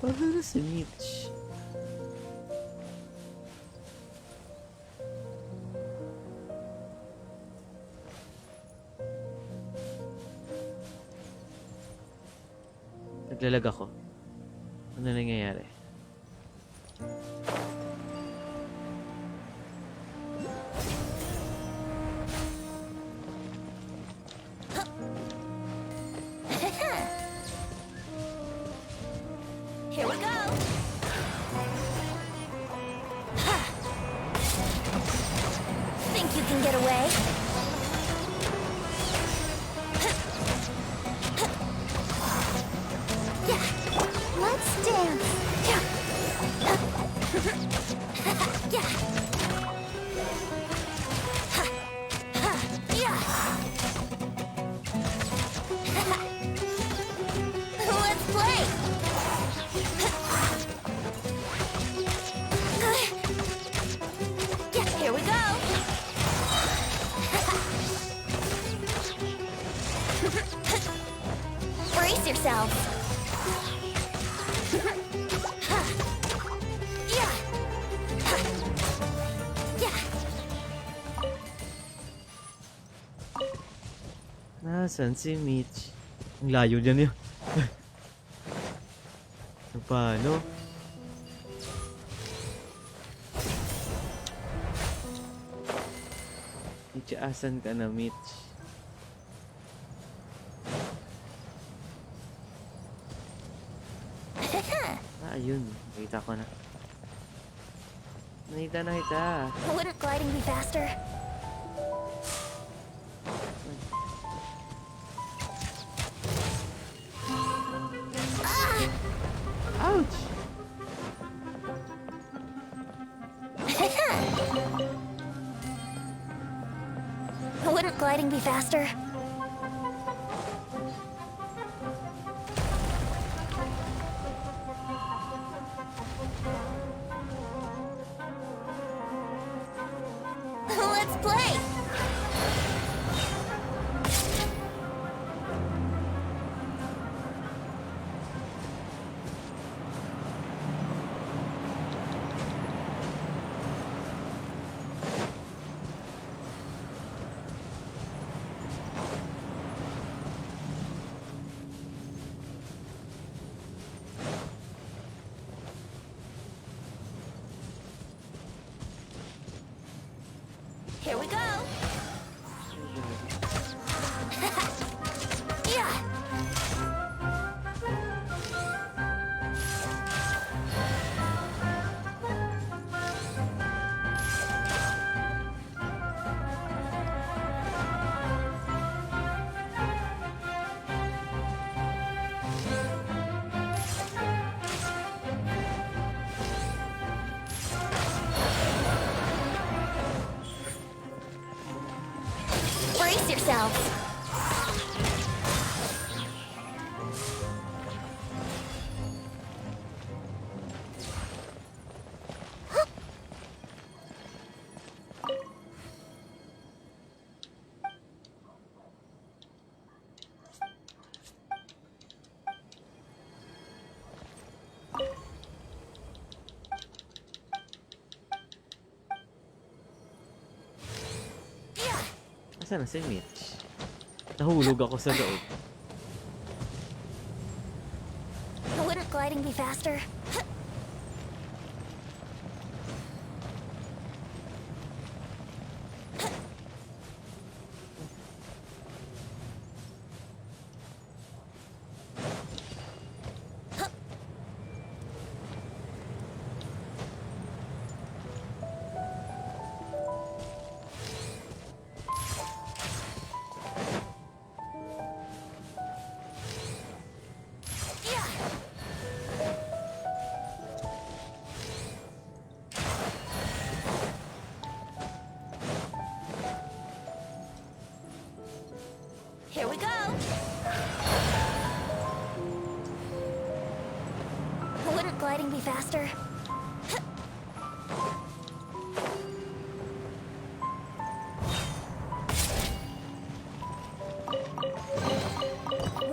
Para si Mitch. Naglalag ako. Ano nangyayari? Here we go. Think you can get away? Yeah. Let's dance. Yeah. Yeah. Yeah. Let's play. Yeah, here we go. Brace yourselves. Yeah. Yeah. Nasaan si Mitch? Ang layo dyan yun. Paano? Mitch, asan ka na, Mitch? Ayun. Nakita ko na. Nakita na kita. Wouldn't gliding be faster? Ouch! Wouldn't gliding be faster? Let's play! Here we go. Yeah. Brace yourselves. Asan na si Mitch? Nahulog ako sa loob. Wouldn't gliding be faster? Here we go. Wouldn't gliding be faster?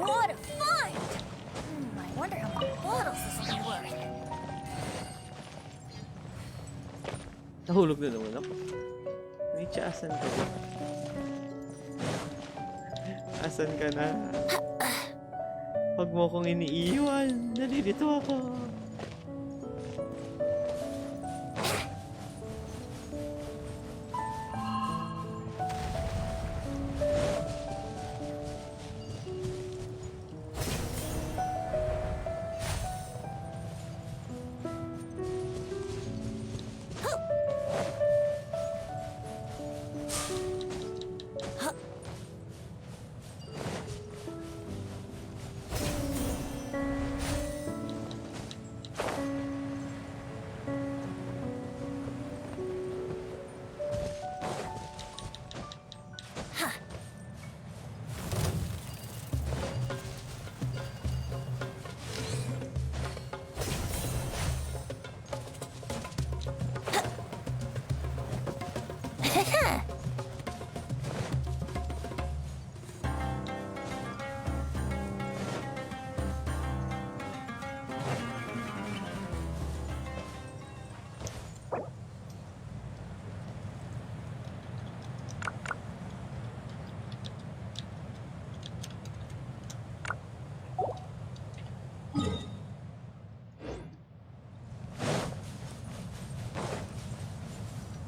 What a find! I wonder how many bottles this will be worth. Nahulog na naman ako. Mitch, asan ka ba? Asan ka na? Huwag mo akong iniiwan. Nalilito ako.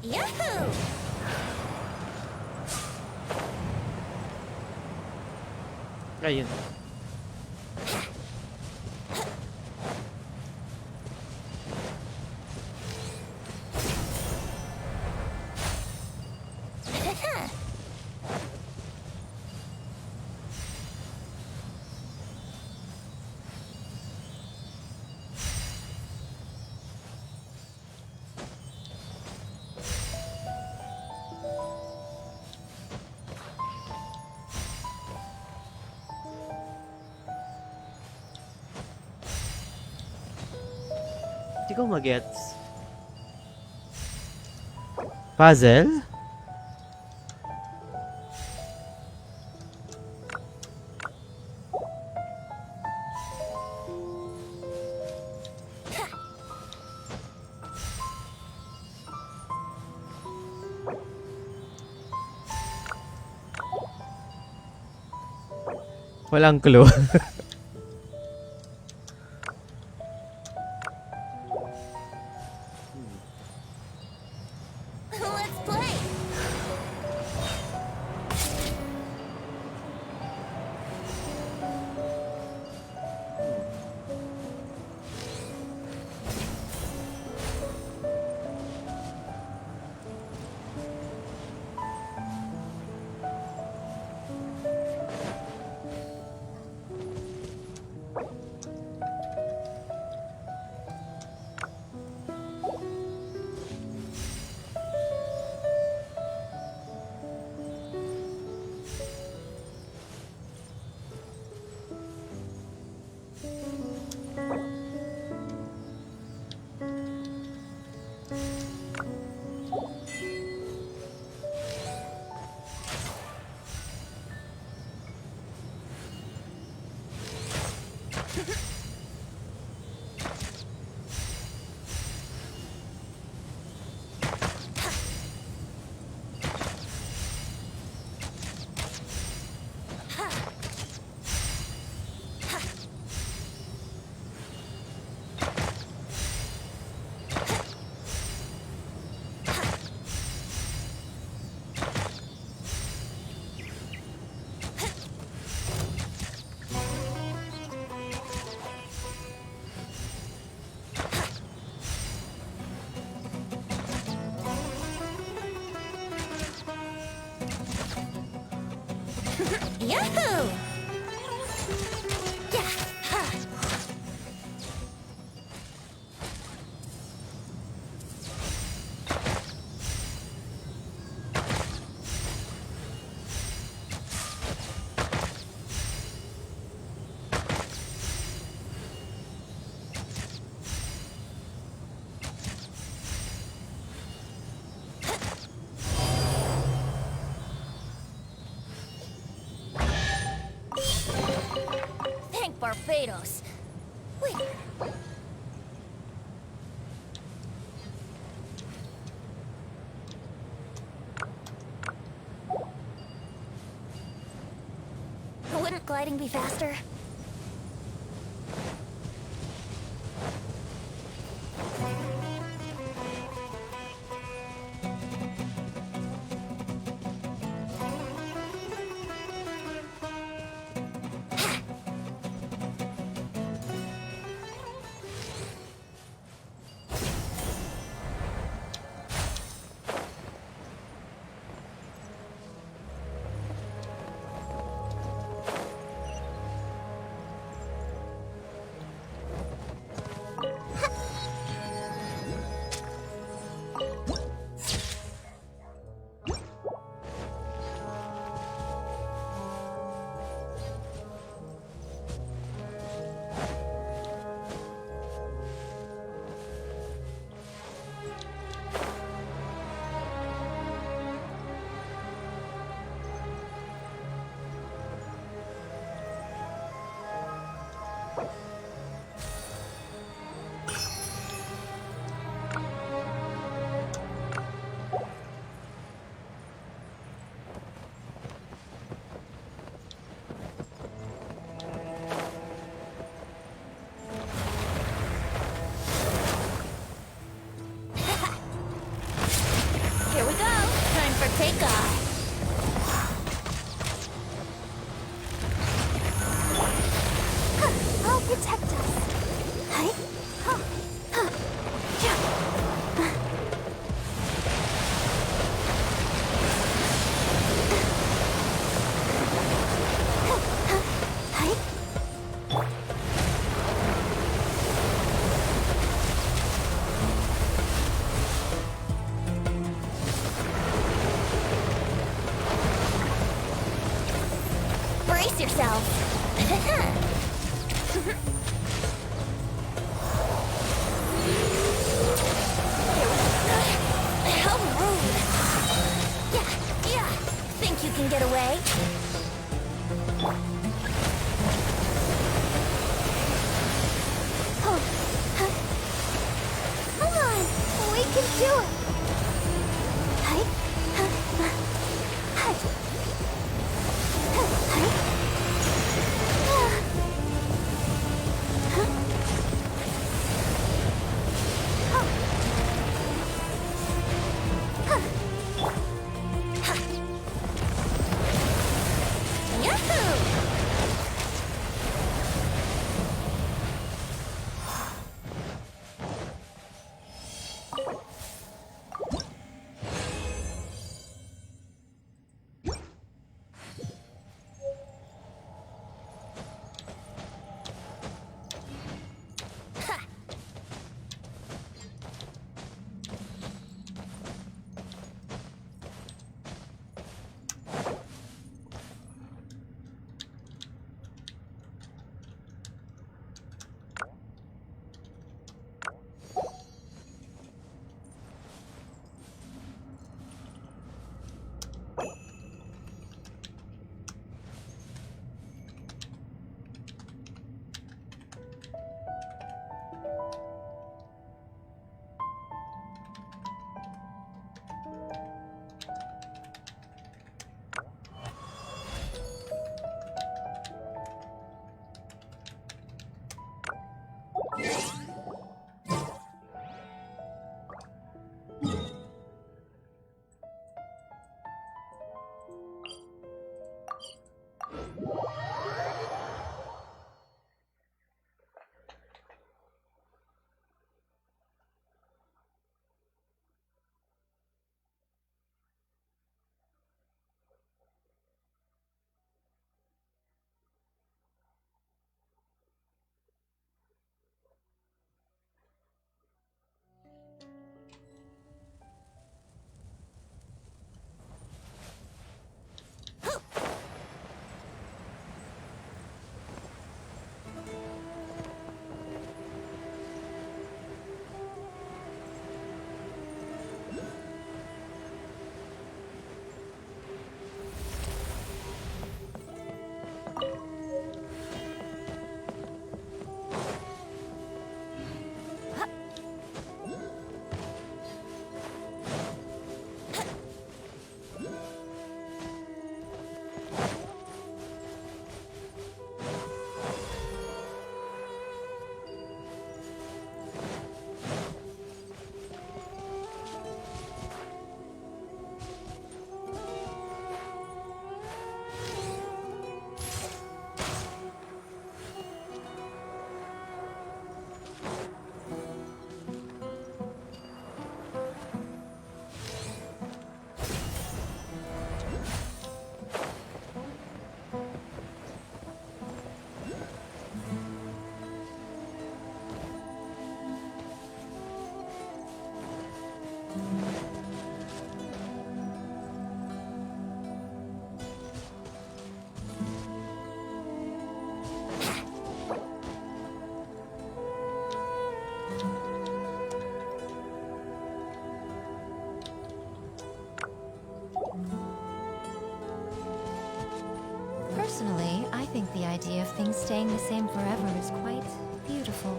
Yahoo! Ayun. Hindi ko magets. Puzzle? Walang clue. Let's play! Yahoo! Yeah! Ha! Thank Barbados. Wait. Wouldn't gliding be faster? take off. Huh, I'll protect us. Hi. Huh. Huh. Yeah. Hi. Brace yourself. How rude. Yeah. Think you can get away? Oh. Huh. Come on, we can do it. Hi. Hi. Hi. Personally, I think the idea of things staying the same forever is quite beautiful.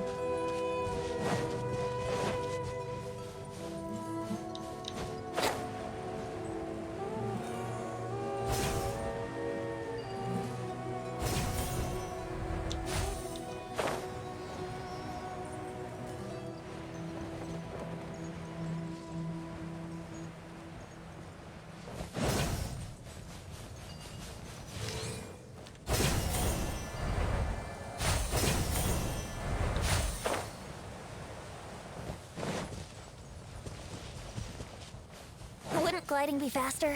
gliding be faster?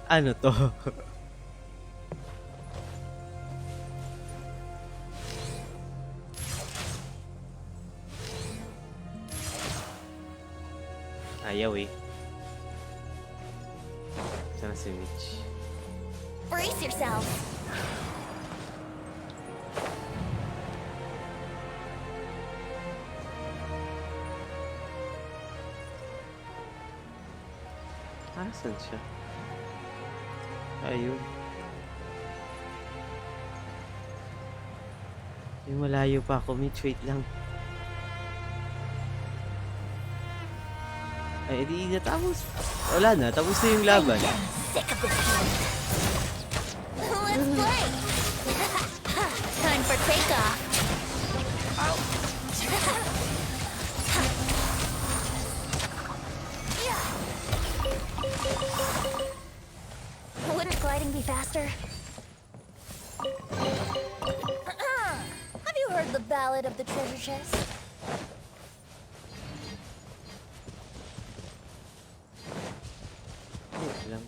Ano to? Ayaw eh. Sana si Mitch. Brace yourself. Asan siya? Ayun. Ay, malayo pa ako, Mitch. Wait lang. Ay, di natapos. Wala na. Tapos na yung laban. Sick of this game. Let's play. Time for takeoff. Wouldn't gliding be faster? Have you heard the ballad of the treasure chest? Wait lang.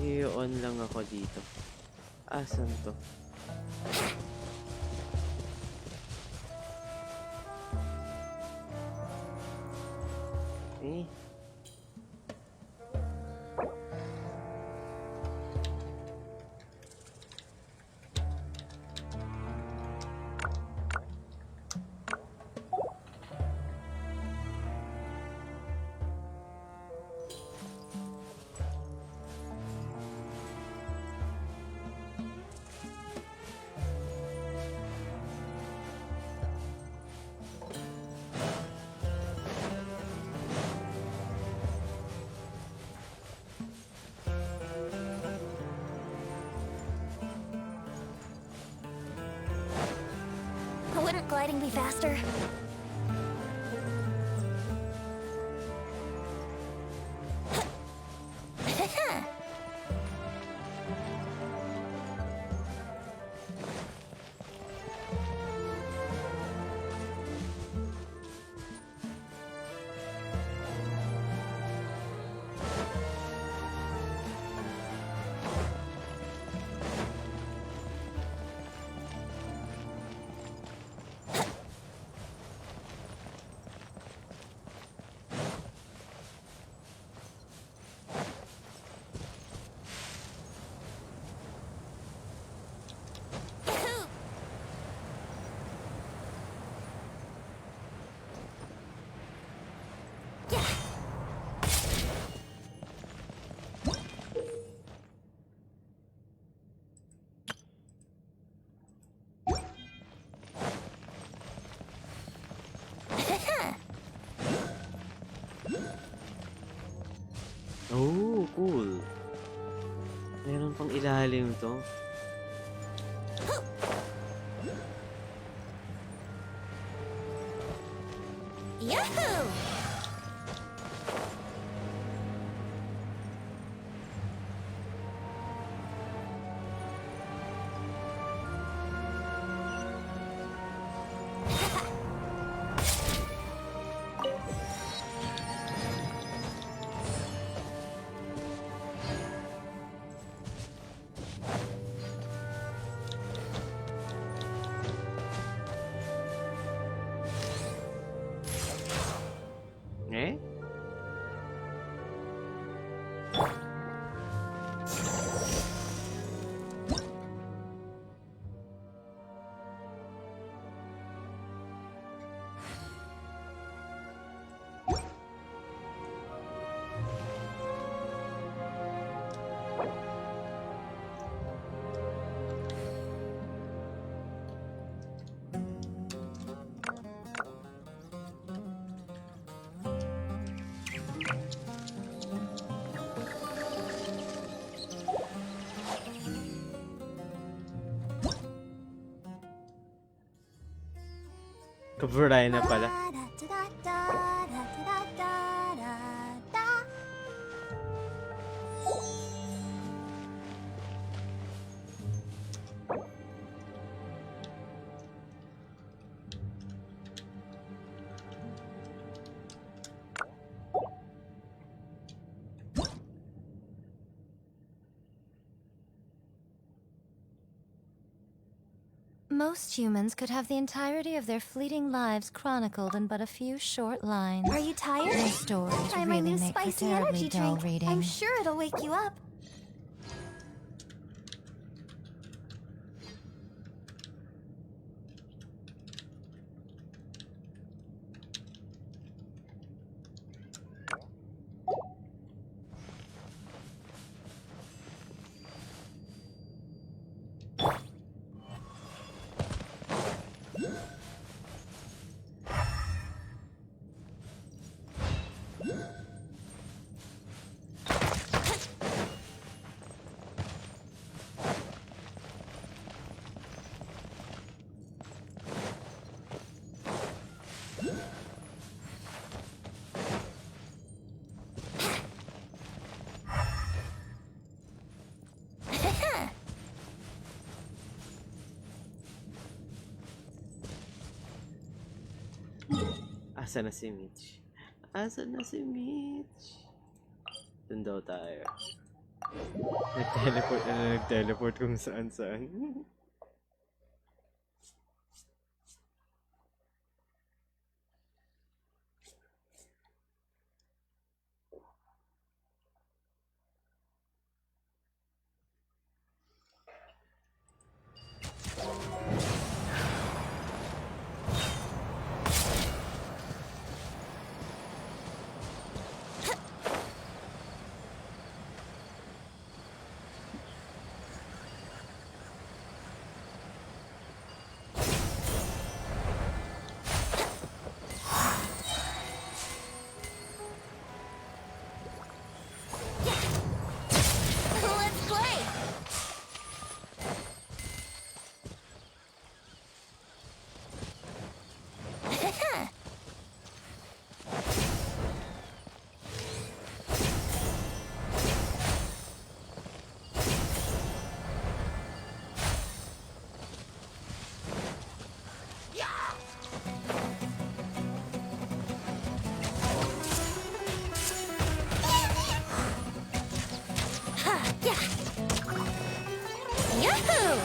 I-on lang ako dito. Asan to? Eh? Wouldn't gliding be faster? Oh, cool. Meron pang ilalim to. Yahoo! Eh? Kaburay na pala. Da-da-da-da-da-da-da-da-da. Most humans could have the entirety of their fleeting lives chronicled in but a few short lines. Are you tired? Their stories Try my really new make for spicy terribly energy dull drink. reading. I'm sure it'll wake you up. Asa na si Mitch? Asa na si Mitch? Doon daw tayo. Nag-teleport kung saan-saan. Let's play! Yahoo!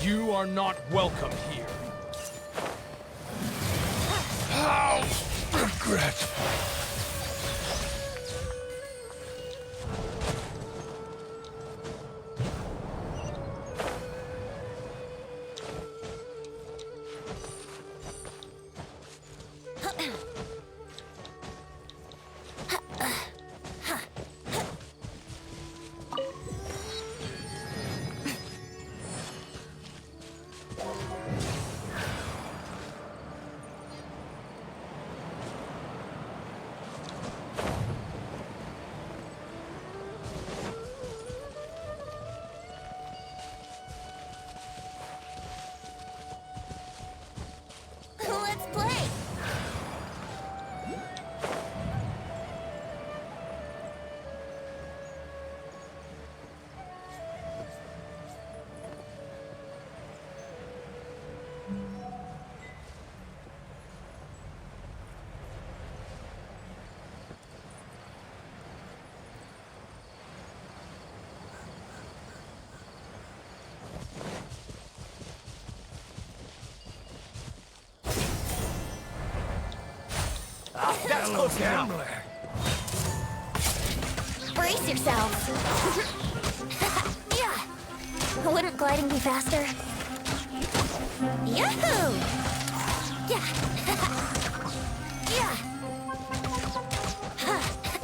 You are not welcome here. How regret. fellow gambler. Brace yourselves. Yeah. Wouldn't gliding be faster? Yahoo! Yeah. Yeah.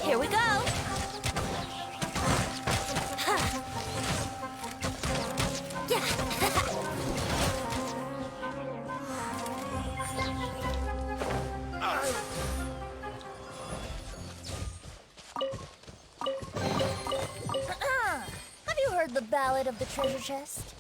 Here we go. Yeah. Have you heard the ballad of the treasure chest?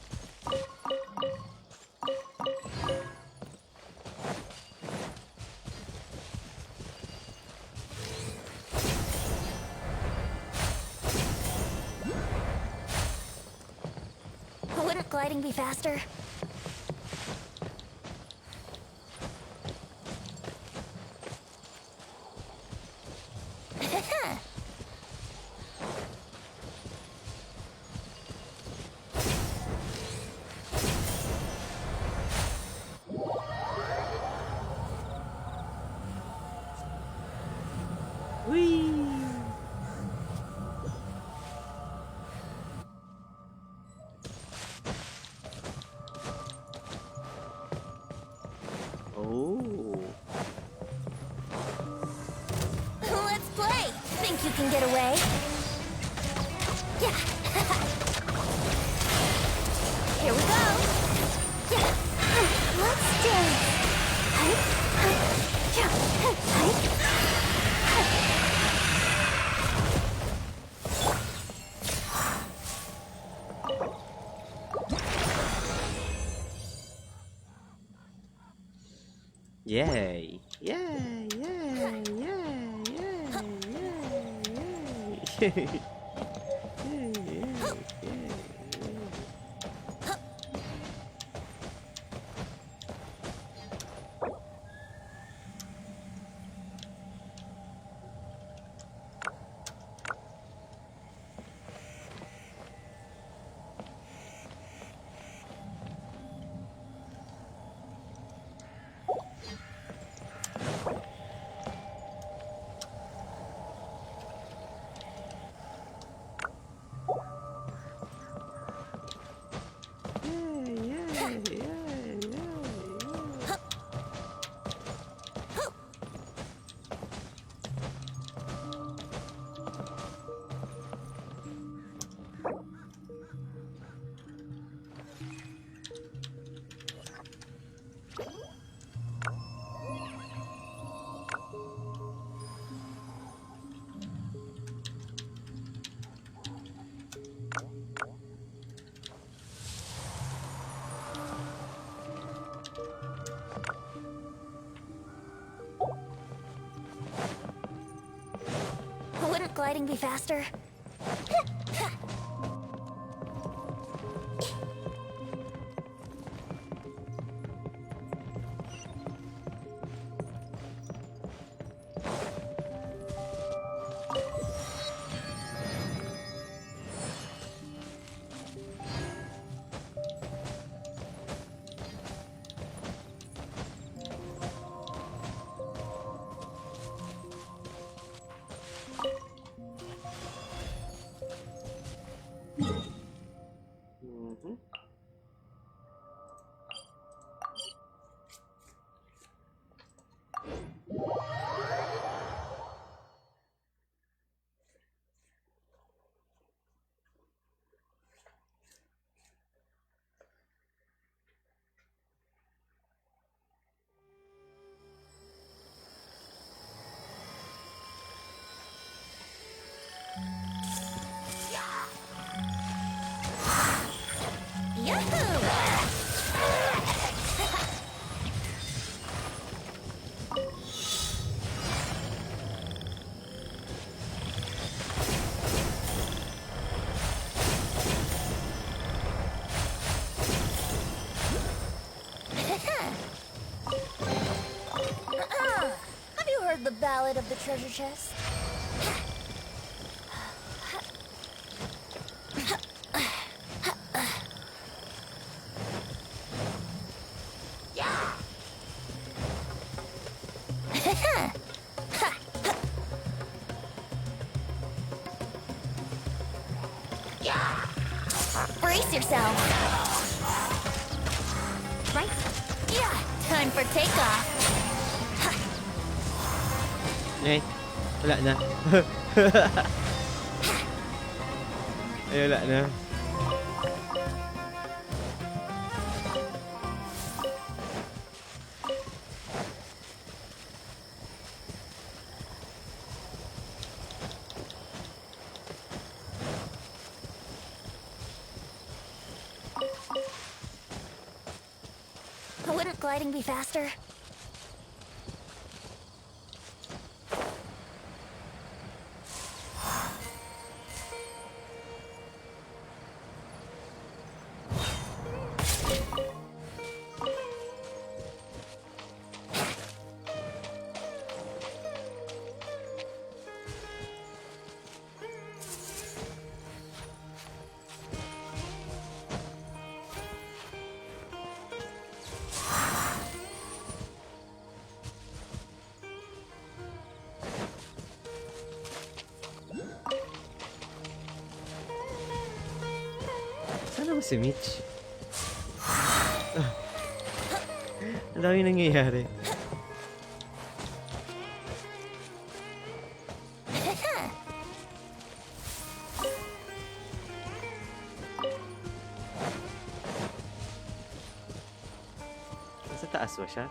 Wouldn't gliding be faster? Whee! Oh. Let's play. Think you can get away? Yeah. Here we go. Yeah. Let's dance. Yay! Yay! Yay! Yay! Yay! Yay! Wouldn't gliding be faster? Mhm. Have you heard the ballad of the treasure chest? yourself. Right? Yeah, time for takeoff. Eh, wala na. Ay, wala na. Wouldn't gliding be faster? Sana ba si Mitch? Ang dami nangyayari. Nasa taas ba siya?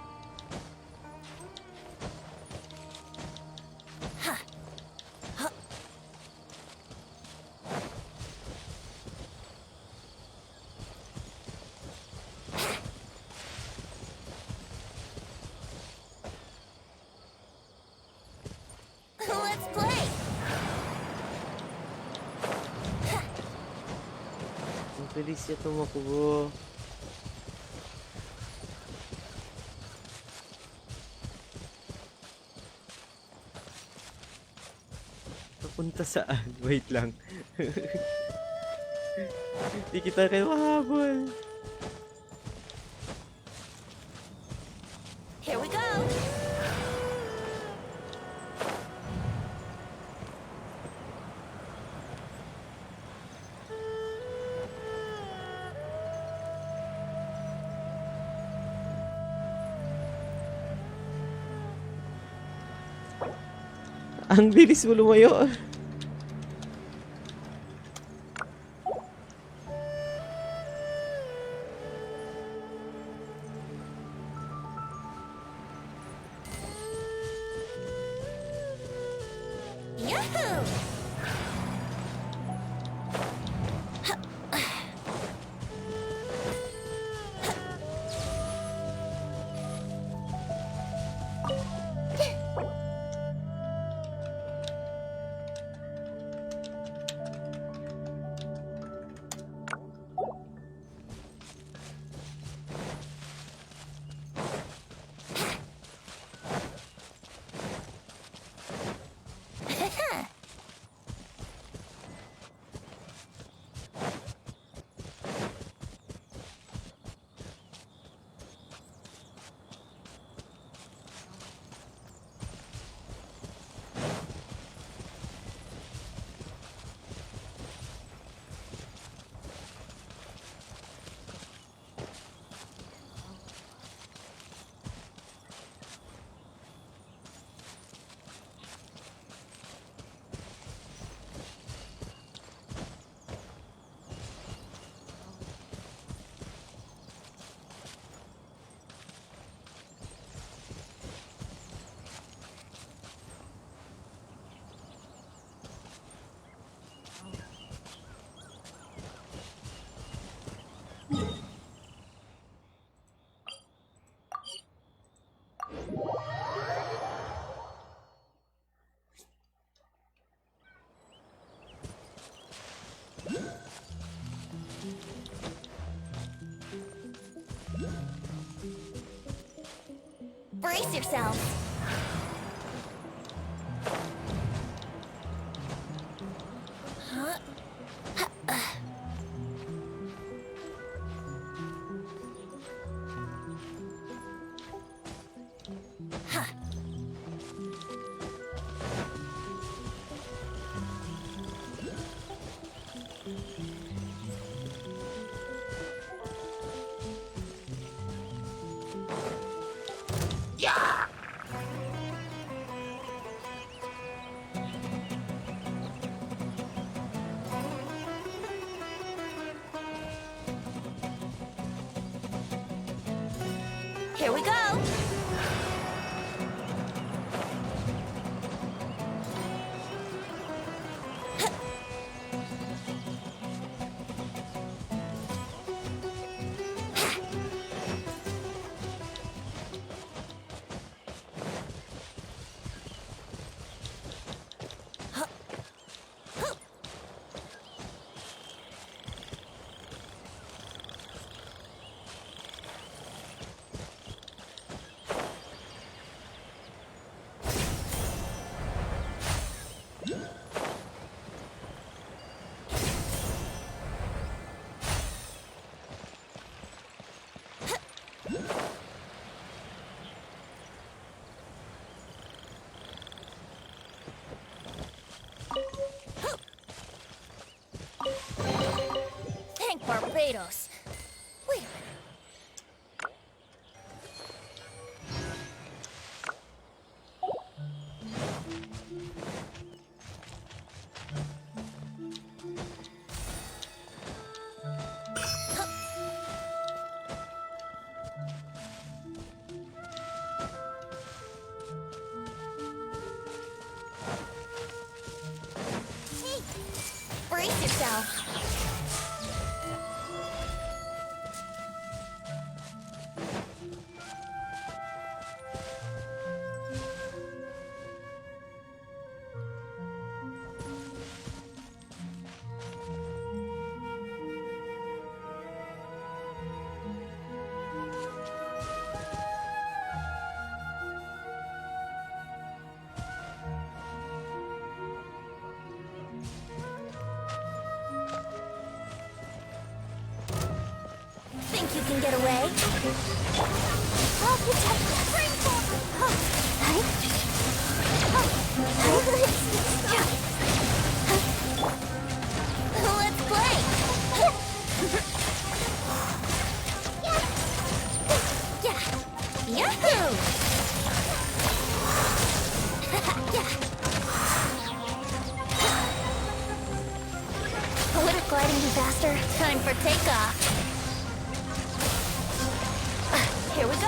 Let's play! Ang bilis niya tumakbo. Papunta saan? Wait lang. Di kita kayo mahabol. Here we go! Ang bilis mo lumayo. Yahoo! Brace yourself. Huh? Here we go! Thank Barbados. Wait a minute. Hey, brace yourself. Think you can get away? I'll protect you. Bring forward. Let's play. Yeah. Yahoo! Wouldn't gliding be faster? Time for takeoff. Here we go!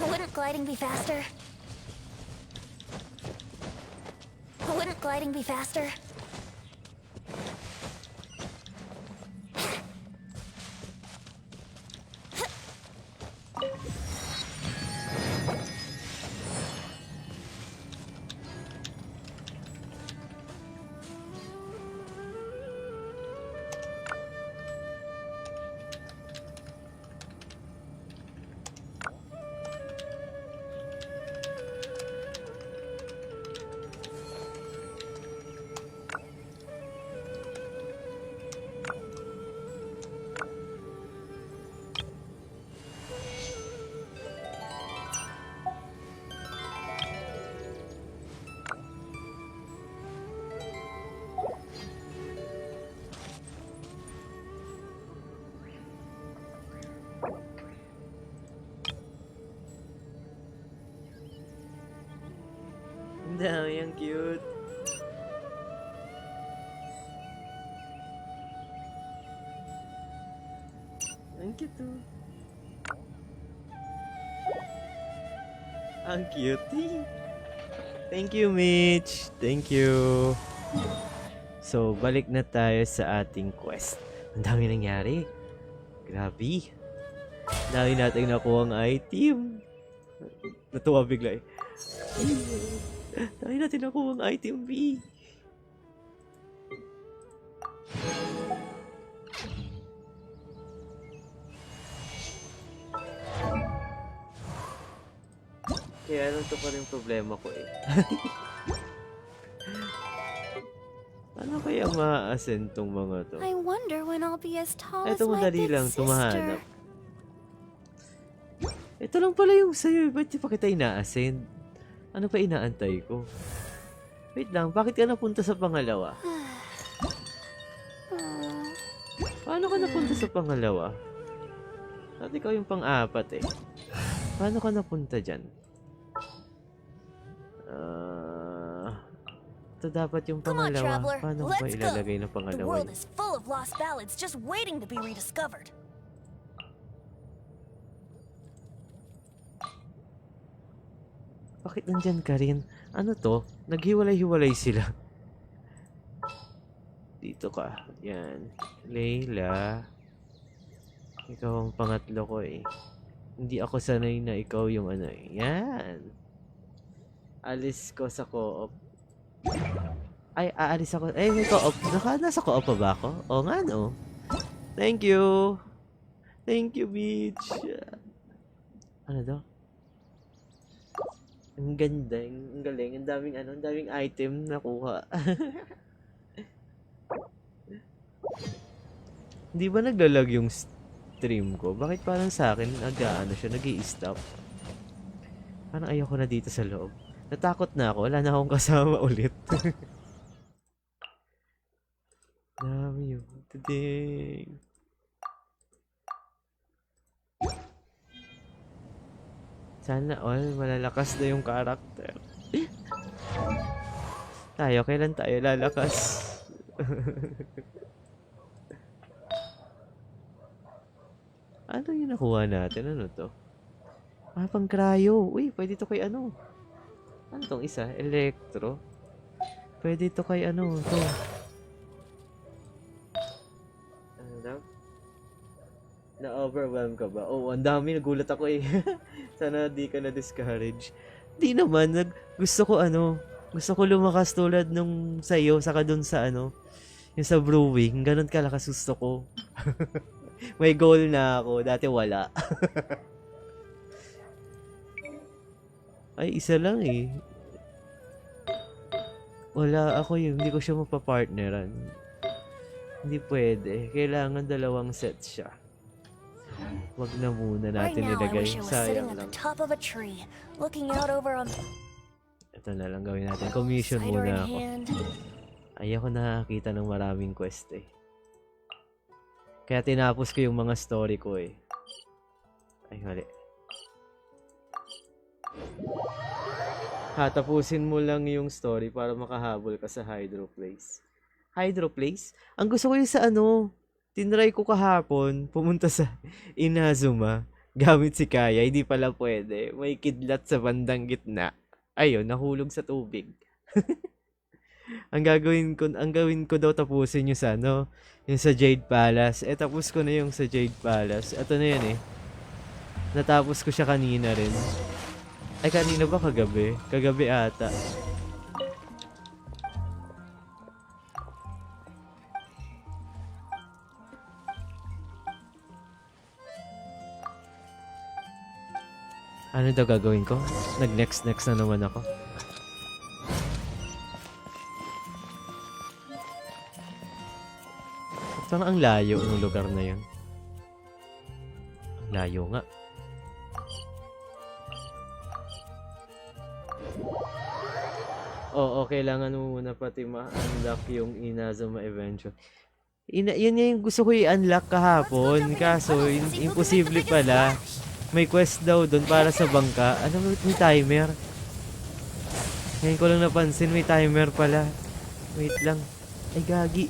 Wouldn't gliding be faster? Wouldn't gliding be faster? Ang dami, ang cute. Ang cute oh. Ang cute. Thank you, Mitch. Thank you. So, balik na tayo sa ating quest. Ang dami nangyari. Grabe. Dami natin nakuha ang item. Natuwa bigla eh. Dami natin nakuha ang item, B. Kaya ano to pa rin problema ko eh. Ano kaya ma-ascend tong mga to? I wonder when I'll be as tall as Ito my madali big lang sister. tumahanap. Ito lang pala yung sa'yo. Ba't di pa kita ina-ascend? Ano pa inaantay ko? Wait lang, bakit ka napunta sa pangalawa? Paano ka napunta sa pangalawa? At ikaw yung pang-apat eh. Paano ka napunta dyan? Ito dapat yung Come on, pangalawa. traveler. Paano ko ba Let's go. ilalagay na The pangalawa world yun? is full of lost ballads just waiting to be rediscovered. Bakit nandyan ka rin? Ano to? Naghiwalay-hiwalay sila. Dito ka. Yan. Layla. Ikaw ang pangatlo ko eh. Hindi ako sanay na ikaw yung ano eh. Yan. Alis ko sa co-op. Ay, aalis ako. Eh, may co-op. Nasa co-op pa ba ako? Oo nga no. Thank you. Thank you, bitch. Ano daw? Ang ganda, ang galing, ang daming item nakuha. Hindi ba naglalag yung stream ko? Bakit parang sa akin, siya, nag-i-stop? Parang ayoko na dito sa loob. Natakot na ako, wala na akong kasama ulit. Dami yung tiding. Sana all malalakas na yung karakter. Tayo, kailan tayo lalakas? Ano yung nakuha natin? Ano to? Pang cryo. Uy, pwede to kay ano? Ano tong isa? Electro? Pwede to kay ano? To. Ano daw? Na-overwhelm ka ba? Oo, ang dami. Nagulat ako eh. Sana di ka na-discourage. Di naman. Gusto ko lumakas tulad nung sa'yo, saka dun sa yung sa brewing. Ganun kalakas gusto ko. May goal na ako. Dati wala. Ay, isa lang eh. Wala ako yun. Hindi ko siya mapapartneran. Hindi pwede. Kailangan 2 sets siya. Wag na muna Right natin now, I ilagay. wish I was sitting Sayang at the lang. top of a tree, looking out over on Ito na lang gawin natin. Commission cider in muna ako. hand. Ayoko nakakita ng maraming quest eh. Kaya tinapos ko yung mga story ko eh. Ay, mali. Tapusin mo lang yung story para makahabol ka sa Hydro Place. Hydro Place? Ang gusto ko yung sa tinry ko kahapon, pumunta sa Inazuma, gamit si Kaya, hindi pala pwede. May kidlat sa bandang gitna. Ayun, nahulog sa tubig. ang gawin ko daw tapusin yung sa yung sa Jade Palace. Eh, tapos ko na yung sa Jade Palace. Ito na yan eh. Natapos ko siya kanina rin. Ay, kanina ba kagabi? Kagabi ata. Ano daw gagawin ko? Nag-next na naman ako. Parang ang layo ng lugar na yun. Ang layo nga. Oo, kailangan mo muna pati ma-unlock yung Inazuma Adventure. Yun nga yung gusto ko i-unlock kahapon. Kaso, imposible pala. May quest daw doon para sa bangka. Ano, may timer. Ngayon ko lang napansin, may timer pala. Wait lang. Ay, gagi.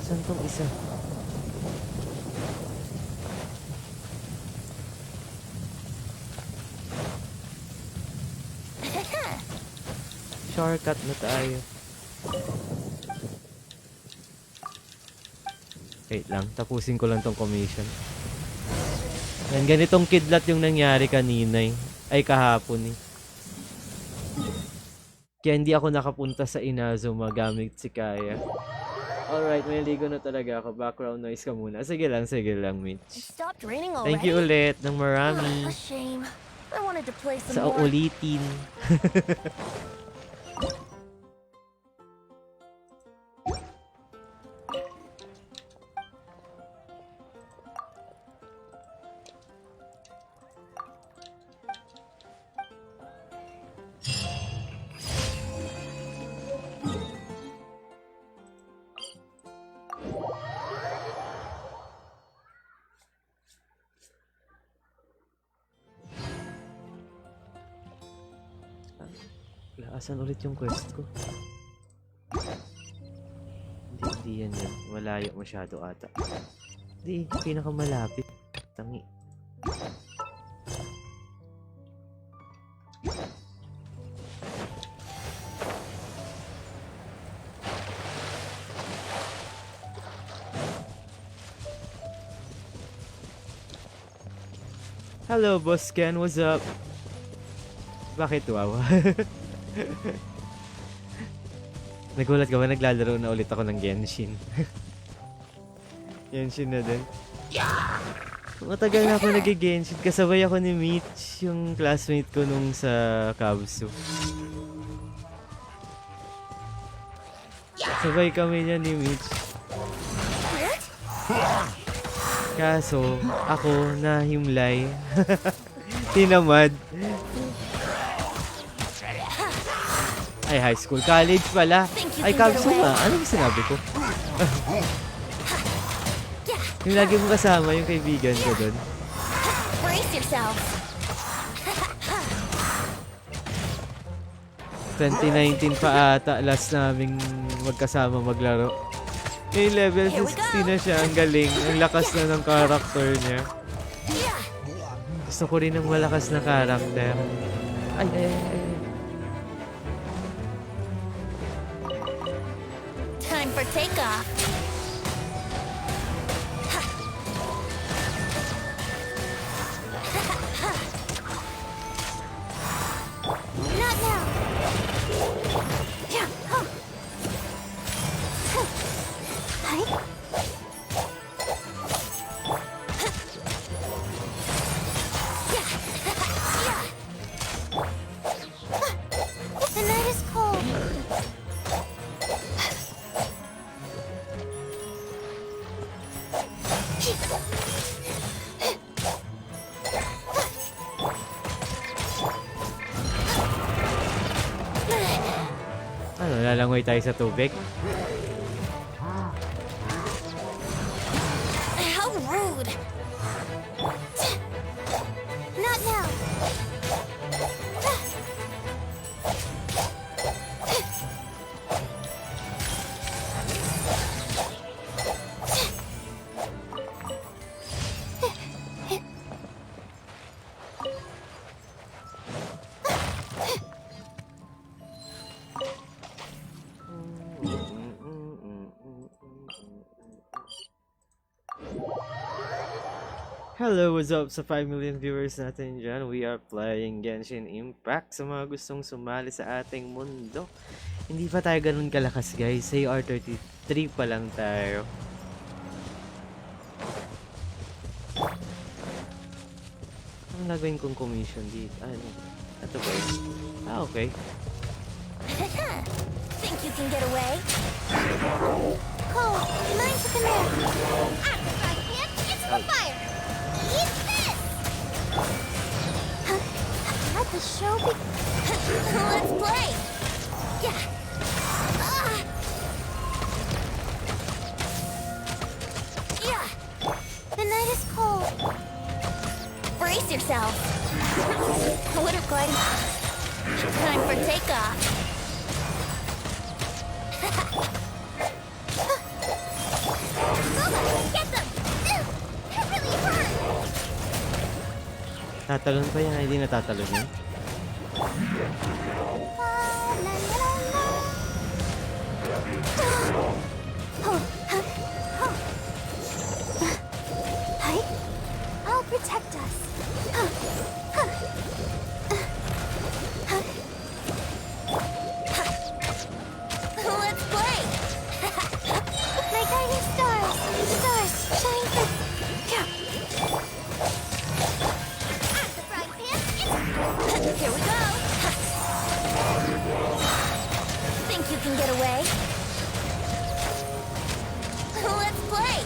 Saan tong isa? Shortcut na tayo. Wait lang, tapusin ko lang tong commission. Yan, ganitong kidlat yung nangyari kanina eh. Ay, kahapon eh. Kaya hindi ako nakapunta sa Inazuma gamit si Kaya. Alright, may ligo na talaga ako. Background noise ka muna. Sige lang, Mitch. Stopped raining already. Thank you ulit ng marami A shame. I wanted to play some sa more. ulitin. Asan ulit yung quest ko? Hindi yan. Malayo masyado ata. Hindi, pinakamalapit. Tangi. Hello, Boss Ken. What's up? Bakit wow? Nagulat ka ba? Naglalaro na ulit ako ng Genshin. Genshin na din. Matagal na ako nag-Genshin. Kasabay ako ni Mitch, yung classmate ko nung sa Kabsu. Sabay kami niya ni Mitch. Kaso, ako nahimlay. Tinamad. Ay, high school. College pala. Ay, Kabsu nga. Ano yung sinabi ko? Yung lagi mo kasama, yung kaibigan ko doon. Brace yourself. 2019 pa ata, last naming magkasama maglaro. Yung level 60 na siya. Ang galing. Ang lakas na ng character niya. Gusto ko rin ng malakas na character. Ay. Time for takeoff. Not now. Yeah. Hi. The night is cold. Ano, lalangoy tayo sa tubig? How rude. Not now. Hello, what's up sa 5 million viewers natin dyan? We are playing Genshin Impact. Sa mga gustong sumali sa ating mundo, hindi pa tayo ganun kalakas guys. AR33 pa lang tayo. Ang gagawin kong commission dito? Ano? Ito ba yun? Ah, okay. Think you can get away? Cole, mine's the command. After I can't into the fire. Eat this! Let the show be... Let's play! Yeah! Yeah! The night is cold. Brace yourself. What a gliding... Time for takeoff. Get them! That really hurt! Tatalon pa yan? Hindi natatalon yun? I'll protect us. Let's play! My guiding stars! Stars, shine for... Out of the frying pan! Here we go! Think you can get away? Let's play!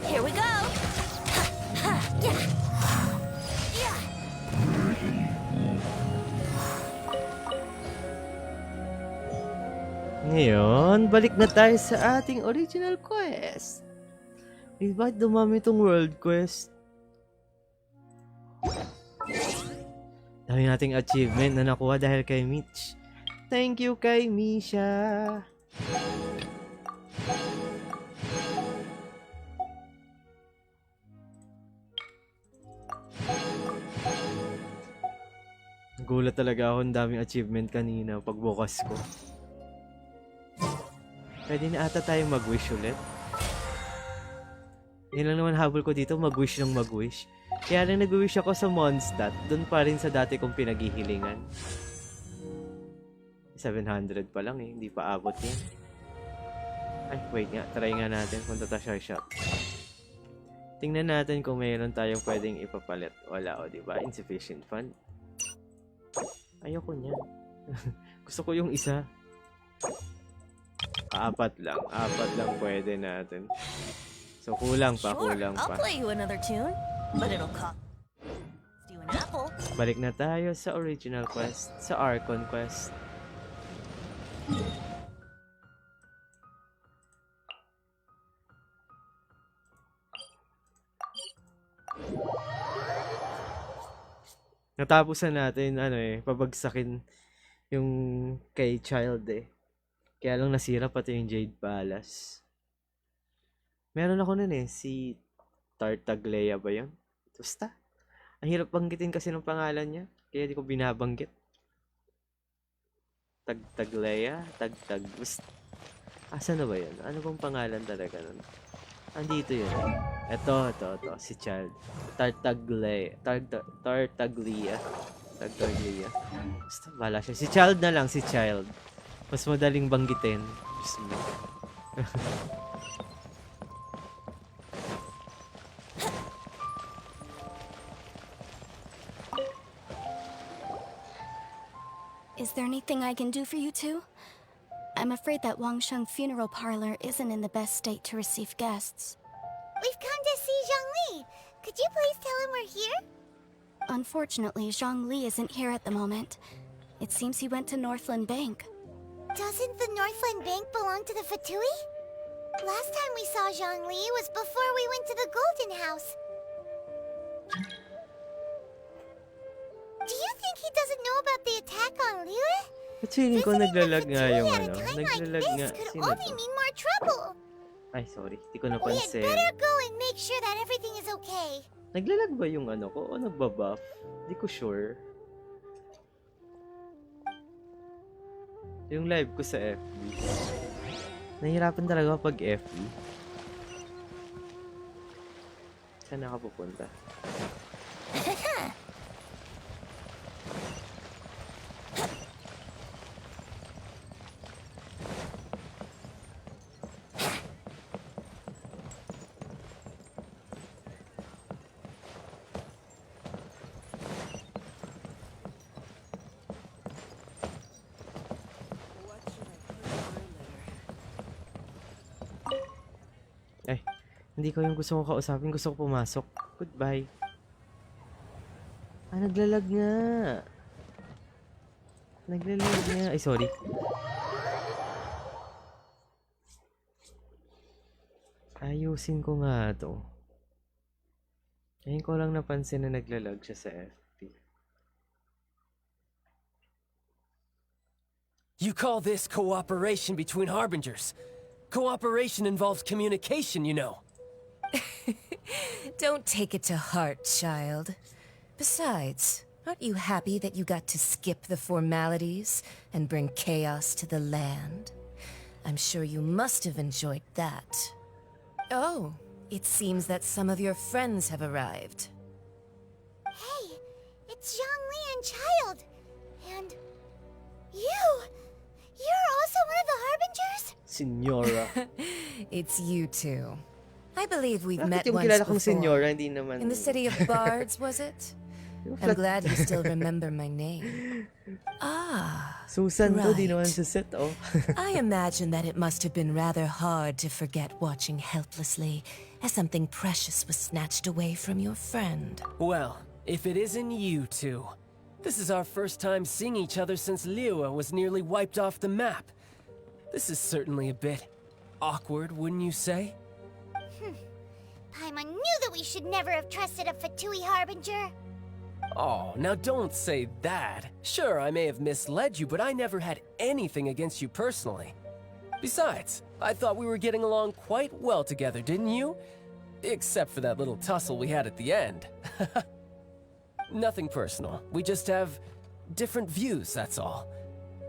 Here we go! Yeah. Yeah. Ngayon, balik na tayo sa ating original quest. Wait, bakit dumami itong world quest? Dami nating achievement na nakuha dahil kay Mitch. Thank you kay Misha. Gulat talaga ako, ang daming achievement kanina pagbukas ko. Pwede na ata tayong mag-wish ulit. Yun lang naman habol ko dito, mag-wish ng mag-wish. Kaya lang nag-wish ako sa Mondstadt, dun pa rin sa dati kong pinaghihilingan. 700 pa lang eh, hindi pa abot yan. Ay, wait nga, try nga natin, punta tayo sa shop. Tingnan natin kung mayroon tayong pwedeng ipapalit. Wala o, diba? Insufficient fund. Ayoko niyan. Gusto ko yung isa. Apat lang pwede natin. So kulang pa. I'll play you another tune, but it'll cost you an apple. Balik na tayo sa original quest, sa Archon quest. Natapos na natin, pabagsakin yung kay Child eh. Kaya lang nasira pati yung Jade Palace. Meron ako nun eh, si Tartaglia ba yun? Basta. Ang hirap banggitin kasi ng pangalan niya, kaya di ko binabanggit. Tagtaglia? Basta. Asa na ba yun? Ano bang pangalan talaga nun? Andito yun. Ito, si Child. Tartaglia. Basta, bala siya. Si Child na lang, si Child. Mas madaling banggitin. Diyos mo. Is there anything I can do for you two? I'm afraid that Wangsheng funeral parlor isn't in the best state to receive guests. We've come to see Zhongli. Could you please tell him we're here? Unfortunately, Zhongli isn't here at the moment. It seems he went to Northland Bank. Doesn't the Northland Bank belong to the Fatui? Last time we saw Zhongli was before we went to the Golden House. Do you think he doesn't know about the attack on Liyue? Ba't feeling ko naglalag nga yung At a time like Naglalag nga. this could Sino only to? mean more trouble. Ay, sorry. Di ko We had napansin. better go and make sure that everything is okay. Naglalag ba yung ko o nagbabuff? Di ko sure. Yung live ko sa FB. Nahihirapan talaga ako pag FB. Saan ako pupunta? Ay, hindi ko yung gusto ko kausapin. Gusto ko pumasok. Goodbye. Ah, naglalag nga. Naglalag nga. Ay, sorry. Ayusin ko nga to. Ngayon ko lang napansin na naglalag siya sa FB. You call this cooperation between harbingers? Cooperation involves communication, you know. Don't take it to heart, child. Besides, aren't you happy that you got to skip the formalities and bring chaos to the land? I'm sure you must have enjoyed that. Oh, it seems that some of your friends have arrived. Hey, it's Zhongli child. And you're also one of the Harbingers? Senyora. It's you two. I believe we've Bakit met yung once kilala kong before. senyora, hindi naman... In the city of Bards, was it? I'm glad you still remember my name. Ah, Susan to, di naman right. sa set, oh. I imagine that it must have been rather hard to forget watching helplessly as something precious was snatched away from your friend. Well, if it isn't you two. This is our first time seeing each other since Liyue was nearly wiped off the map. This is certainly a bit awkward, wouldn't you say? Paimon knew that we should never have trusted a Fatui Harbinger. Oh, now don't say that. Sure, I may have misled you, but I never had anything against you personally. Besides, I thought we were getting along quite well together, didn't you? Except for that little tussle we had at the end. Nothing personal. We just have different views, that's all.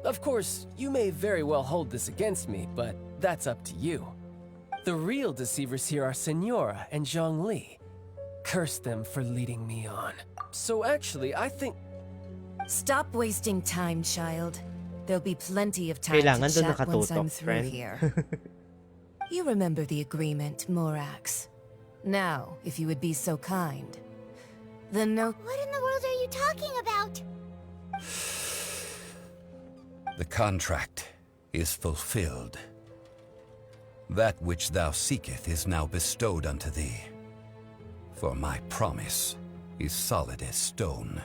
Of course, you may very well hold this against me, but that's up to you. The real deceivers here are Senora and Zhongli. Curse them for leading me on. So actually, I think... Stop wasting time, child. There'll be plenty of time Kailangan to doon chat once I'm nakatutok, through friend. here. You remember the agreement, Morax. Now, if you would be so kind. The note... What in the world are you talking about? The contract is fulfilled. That which thou seeketh is now bestowed unto thee. For my promise is solid as stone.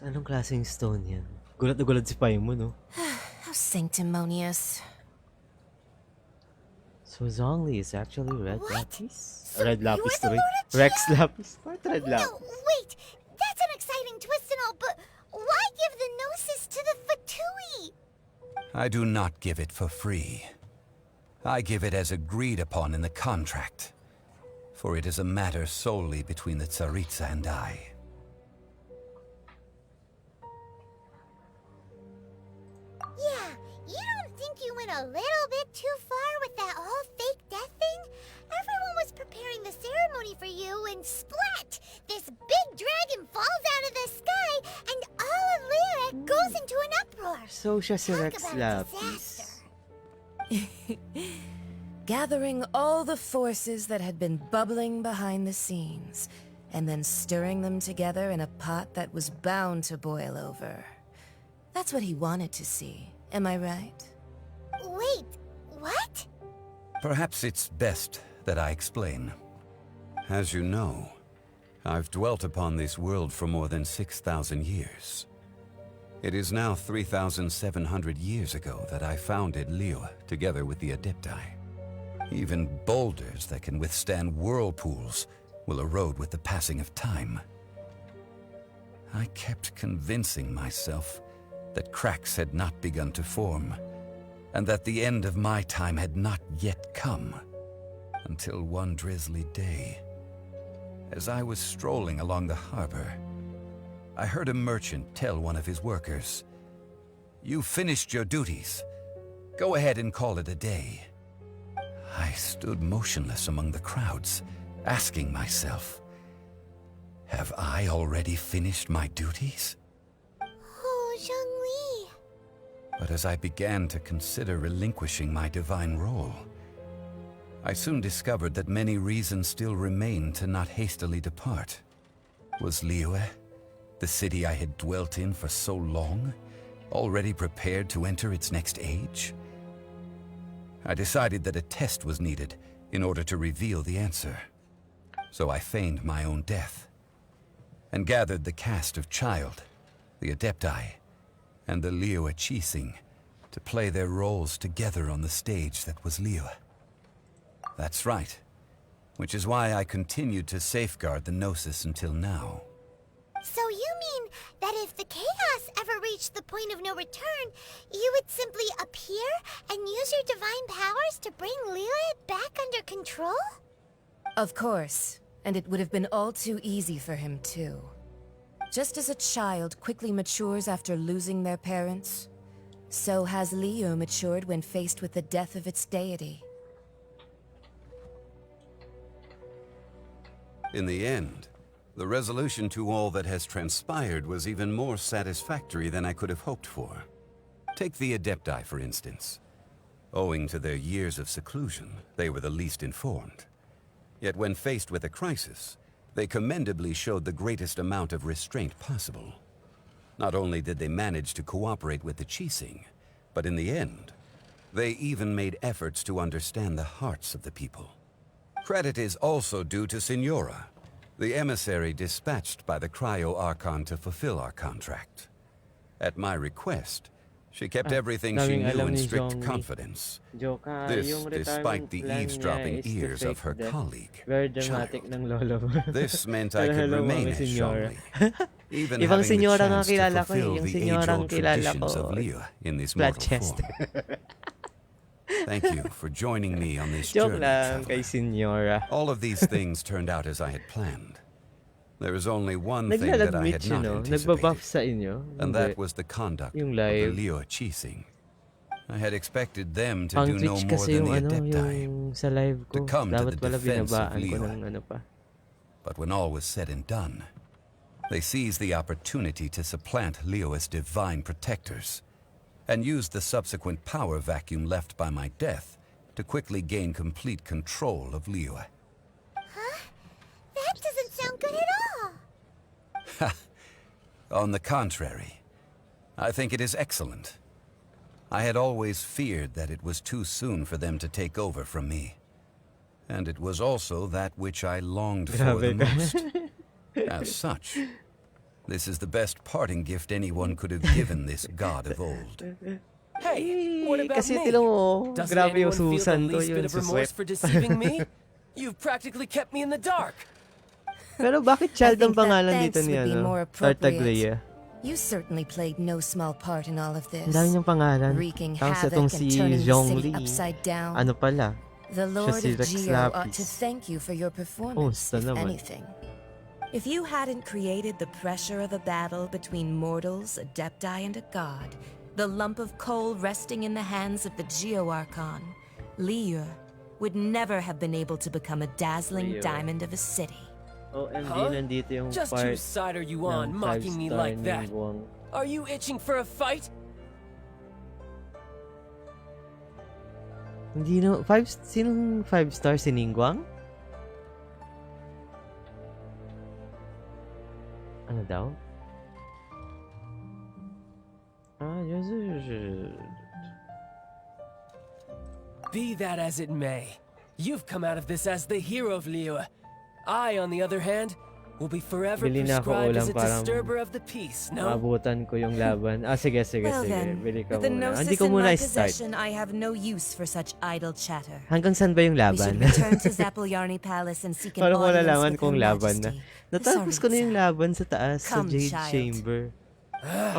Anong klaseng stone yan? Gulat na gulat si Paimon, no? How sanctimonious. So Zhongli is actually Red What? Lapis? So Red you're Lapis the 3. Lord of Rex Chaos? Lapis. What Red No, Lapis? wait! That's an exciting twist and all, but why give the Gnosis to the Fatui? I do not give it for free. I give it as agreed upon in the contract. For it is a matter solely between the Tsaritsa and I. Yeah, you don't think you went a little bit too far with that whole fake death thing? Everyone was preparing the ceremony for you and splat! This big dragon falls out of the sky and all of Lyric goes into an uproar. So siya si Talk Rex about a Lapis. disaster. Gathering all the forces that had been bubbling behind the scenes, and then stirring them together in a pot that was bound to boil over. That's what he wanted to see, am I right? Wait, what? Perhaps it's best that I explain. As you know, I've dwelt upon this world for more than 6,000 years. It is now 3,700 years ago that I founded Liyue together with the Adepti. Even boulders that can withstand whirlpools will erode with the passing of time. I kept convincing myself that cracks had not begun to form, and that the end of my time had not yet come. Until one drizzly day, as I was strolling along the harbor, I heard a merchant tell one of his workers, "You finished your duties. Go ahead and call it a day." I stood motionless among the crowds, asking myself, have I already finished my duties? Oh, Zhongli. But as I began to consider relinquishing my divine role, I soon discovered that many reasons still remained to not hastily depart. Was Liyue, the city I had dwelt in for so long, already prepared to enter its next age? I decided that a test was needed in order to reveal the answer. So I feigned my own death, and gathered the cast of Child, the Adepti, and the Liyue Chising to play their roles together on the stage that was Liyue. That's right, which is why I continued to safeguard the Gnosis until now. So you mean that if the chaos ever reached the point of no return, you would simply appear and use your divine powers to bring Liyue back under control? Of course, and it would have been all too easy for him too. Just as a child quickly matures after losing their parents, so has Liyue matured when faced with the death of its deity. In the end, the resolution to all that has transpired was even more satisfactory than I could have hoped for. Take the Adepti, for instance. Owing to their years of seclusion, they were the least informed. Yet when faced with a crisis, they commendably showed the greatest amount of restraint possible. Not only did they manage to cooperate with the Qixing, but in the end, they even made efforts to understand the hearts of the people. Credit is also due to Signora, the emissary dispatched by the Cryo Archon to fulfill our contract. At my request, she kept everything she knew in strict confidence. This despite the eavesdropping ears of her colleague, Child. This meant I could remain at Zhongli, even Ibang having the senyora nga chance to kilala ko eh. fulfill Yung the senyorang age-old kilala traditions ko, of Liyue in this flat mortal chest. form. Thank you for joining me on this Joke journey, lang kay traveler. senyora. All of these things turned out as I had planned. There is only one thing that I Naglalag had Mitch, not no? Nagbabuff anticipated, sa inyo? and Hindi. that was the conduct Yung of the live. Liyue Qixing. I had expected them to Pang do no Twitch more kasi than yung the ano, Adepti, yung sa live to ko. come to Dapat the pala defense of binabaan ko Liyue. ng ano pa. But when all was said and done, they seized the opportunity to supplant Liyue's divine protectors, and used the subsequent power vacuum left by my death to quickly gain complete control of Liyue. Huh? That doesn't sound good at all. On the contrary, I think it is excellent. I had always feared that it was too soon for them to take over from me. And it was also that which I longed for the Grabe ka. most. As such, this is the best parting gift anyone could have given this god of old. Hey, what about Kasi me? tilo mo, Doesn't grabe yung anyone feel the Susan to least yun, bit of remorse suswep. for deceiving me? You've practically kept me in the dark. Pero bakit child ang I think that pangalan thanks dito ni would be ano? more appropriate. Tartaglia. You certainly played no small part in all of this. Ang dami niyang pangalan. Wreaking Tapos havoc itong and si turning the Zhongli. city upside down. Ano pala? The Lord si of Rex Geo ought to Lapis. thank you for your performance, sta if naman. anything. If you hadn't created the pressure of a battle between mortals, Adepti, and a god, the lump of coal resting in the hands of the Geo Archon, Liyue, would never have been able to become a dazzling Liyue. diamond of a city. OMG, Huh? nandito yung Just part whose side are you on, ng mocking me 5-star like that? Ningguang. Are you itching for a fight? Hindi no, sinong 5-star si Ningguang? Ano daw? Be that as it may, you've come out of this as the hero of Liyue. I, on the other hand, will be forever Bili na ako prescribed as ulam a para disturber of the peace, no? Maabutan ko yung laban. Sige. Well then, Bili ka with the muna. gnosis Hindi ko in muna my start. possession, I have no use for such idle chatter. Hanggang saan ba yung We should laban? return to Zapolyarny Palace and seek an Paano ko audience nalaman with kung Her laban na? Majesty. Natapos ko na yung Tsaritsa. laban sa taas, sa Come, Jade child. Chamber.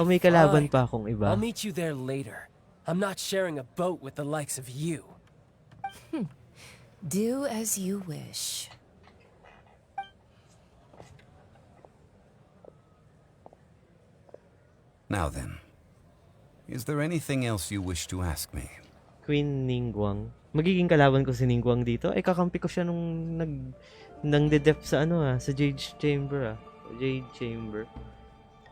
O may kalaban Fine. pa akong iba. I'll meet you there later. I'm not sharing a boat with the likes of you. Do as you wish. Now then, is there anything else you wish to ask me? Queen Ningguang. Magiging kalaban ko si Ningguang dito. Eh, kakampi ko siya nung nang dedep sa sa Jade Chamber Jade Chamber.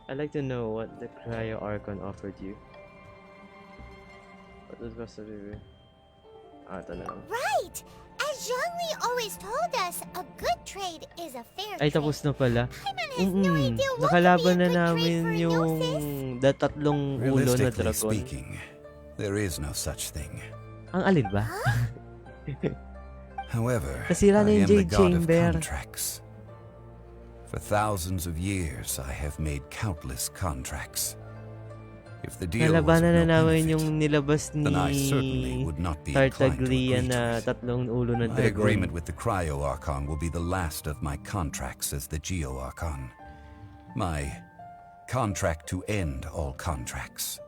I'd like to know what the Cryo Archon offered you. What was the review? Ito na lang. Right! As Zhongli always told us, a good trade is a fair Ay, trade. tapos na pala. Paimon has no idea what Nakalaban would be na a good trade namin for yung Gnosis. tatlong ulo na Realistically dragon. speaking, there is no such thing. Ang alin ba? However, Nasira na I yung am the Jade god of Chamber. contracts. For thousands of years, I have made countless contracts. If the deal was of Nalabanan na no namin benefit, yung nilabas then I certainly ni would not be inclined to Tartaglia agree to na it. tatlong ulo na My dragon. agreement with the Cryo Archon will be the last of my contracts as the Geo Archon. My contract to end all contracts.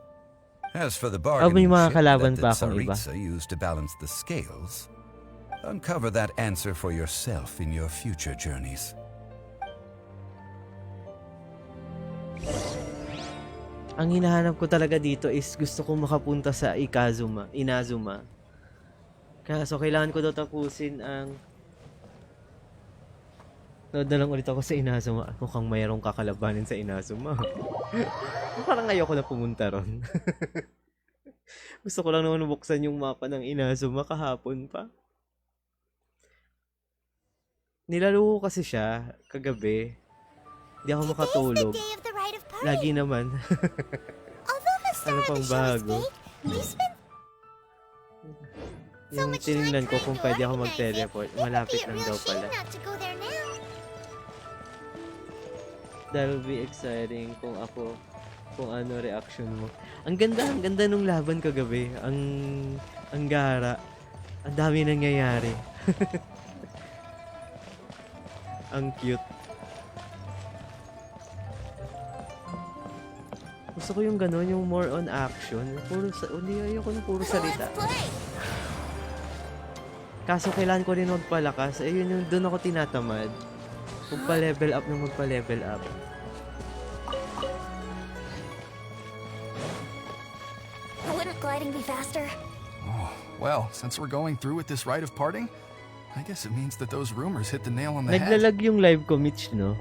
As for the may bargaining mga chip kalaban that the pa akong iba. Tsaritsa used to balance the scales, uncover that answer for yourself in your future journeys. Ang hinahanap ko talaga dito is gusto kong makapunta sa Inazuma. Kaso kailangan ko daw tapusin ang Nood na lang ulit ako sa Inazuma. Mukhang mayroong kakalabanin sa Inazuma. Parang ayoko na pumunta ron. Gusto ko lang naman buksan yung mapa ng Inazuma kahapon pa. Nilaro ko kasi siya kagabi. Hindi ako makatulog. Day of the rite of parting. Lagi naman. Although the star Ano of pang the show is bago? fake, we spent so Yung much tinignan time ko trying kung to pwede ako organize it. mag-teleport. It would Malapit be a lang real daw shame pala. not to go there now. That'll be exciting kung ano reaction mo. Ang ganda nung laban kagabi. Ang gara. Ang dami nangyayari. Ang cute. Gusto ko yung gano'n, yung more on action. Hindi ayoko na puro salita. Kaso kailangan ko rin magpalakas. Yun yung doon ako tinatamad. Magpa-level up ng magpa-level up. Wouldn't gliding be faster? Oh, well, since we're going through with this rite of parting, I guess it means that those rumors hit the nail on the head. Naglalag yung live ko, Mitch, no?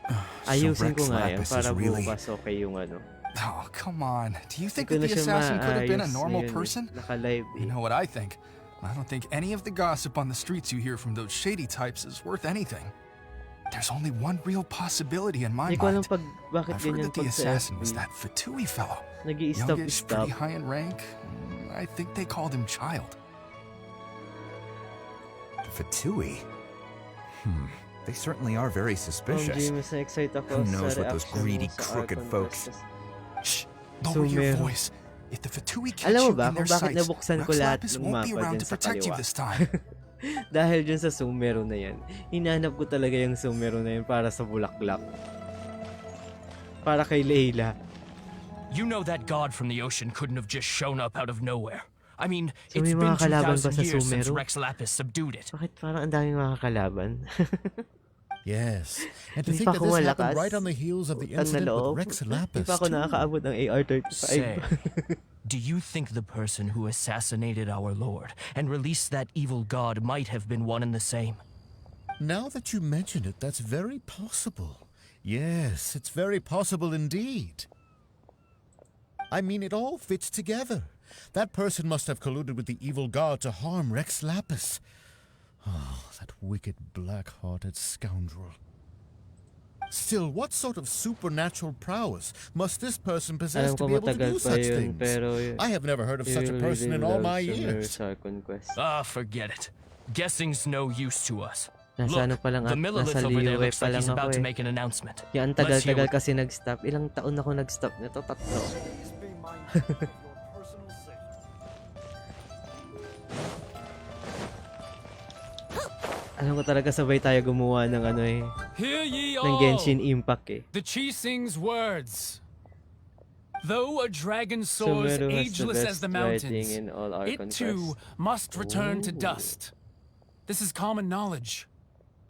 So Ayusin ko Rex nga yan Lapis para is really... bukas okay yung ano. Oh, come on. Do you think Hindi that ko na the siya assassin could have been a maayos normal ngayon, person? Naka-live You know what I think? I don't think any of the gossip on the streets you hear from those shady types is worth anything. There's only one real possibility in my Hindi ko alam mind. bakit I've heard ganyan that the pag sa assassin FB. was that Fatui fellow. Nag-i-stop. Youngish, pretty high in rank. I think they called him Child. Fatui? They certainly are very suspicious. James, na-excite ako Who knows sa what those reaction greedy, mo sa crooked Archon folks... Quest. Shh! Lower your Sumero. voice. If the Fatui catch Alam mo you ba in kung their bakit sights, nabuksan ko Rex lahat Lapis ng won't be mapa around dyan to sa protect you kaliwa? this time. Dahil dyan sa Sumero na yan, hinanap ko talaga yung Sumero na yan para sa bulaklak. Para kay Layla. You know that god from the ocean couldn't have just shown up out of nowhere. I mean, So it's may been mga kalaban ba 2,000 sa years since Sumero? Rex Lapis subdued it. Bakit parang ang daming mga kalaban? Yes, and to Hindi think pa that ako this malakas. happened right on the heels of the Utang na incident loob. with Rex Lapis. Hindi pa ako too. nakakaabot ng AR-35. Say, do you think the person who assassinated our lord and released that evil god might have been one and the same? Now that you mention it, that's very possible. Yes, it's very possible indeed. I mean, it all fits together. That person must have colluded with the evil god to harm Rex Lapis. Oh, that wicked, black-hearted scoundrel. Still, what sort of supernatural prowess must this person possess Alam to ko be able to matagal do pa such yun, things? pero I have never heard of such a you person in really all love my Sumero years. sa Archon Quest. Forget it. Guessing's no use to us. Nasa ano Look, pa lang the Millelith nasa over there Liyue looks pa like lang he's about ako to eh. make an announcement. Yan, Let's hear tagal-tagal what- kasi nag-stop. Ilang taon ako nag-stop nito? 3. Please be mindful of your personal safety. Alam ko talaga sabay tayo gumawa ng ano eh. Hear ye Ng all Genshin Impact eh. the Chising's words. Though a dragon soars Sumero has the ageless as best the writing mountains, in all it Archon too Quests. must return to Ooh. dust. This is common knowledge.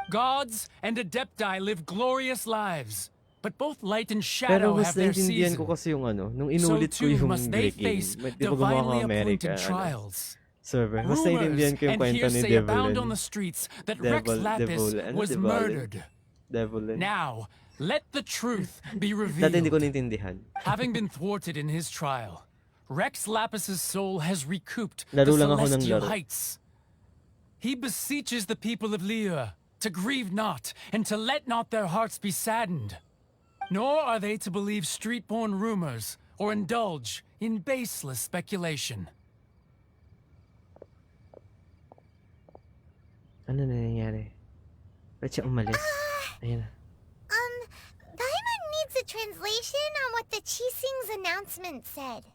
Gods and Adepti live glorious lives, but both light and Pero shadow mas have their naintindihan season. ko kasi yung ano, nung So inulit ko too yung must they Greek face game. Di ba gumawa ko divinely America, appointed trials. server. Mas Rumors naintindihan ko yung and kwento ni hearsay abound on Devil. the streets that Rex Lapis was Devil. murdered. Devil. Now, let the truth be Dati hindi ko revealed. naintindihan. Having been thwarted in his trial, Rex Lapis's soul has recouped Laro the lang ako ng celestial laro. heights. He beseeches the people of Liyue to grieve not and to let not their hearts be saddened. Nor are they to believe street-born rumors or indulge in baseless speculation. Ano na nangyari? Ba't siya umalis? Ayan na. Paimon needs a translation on what the Chising's announcement said.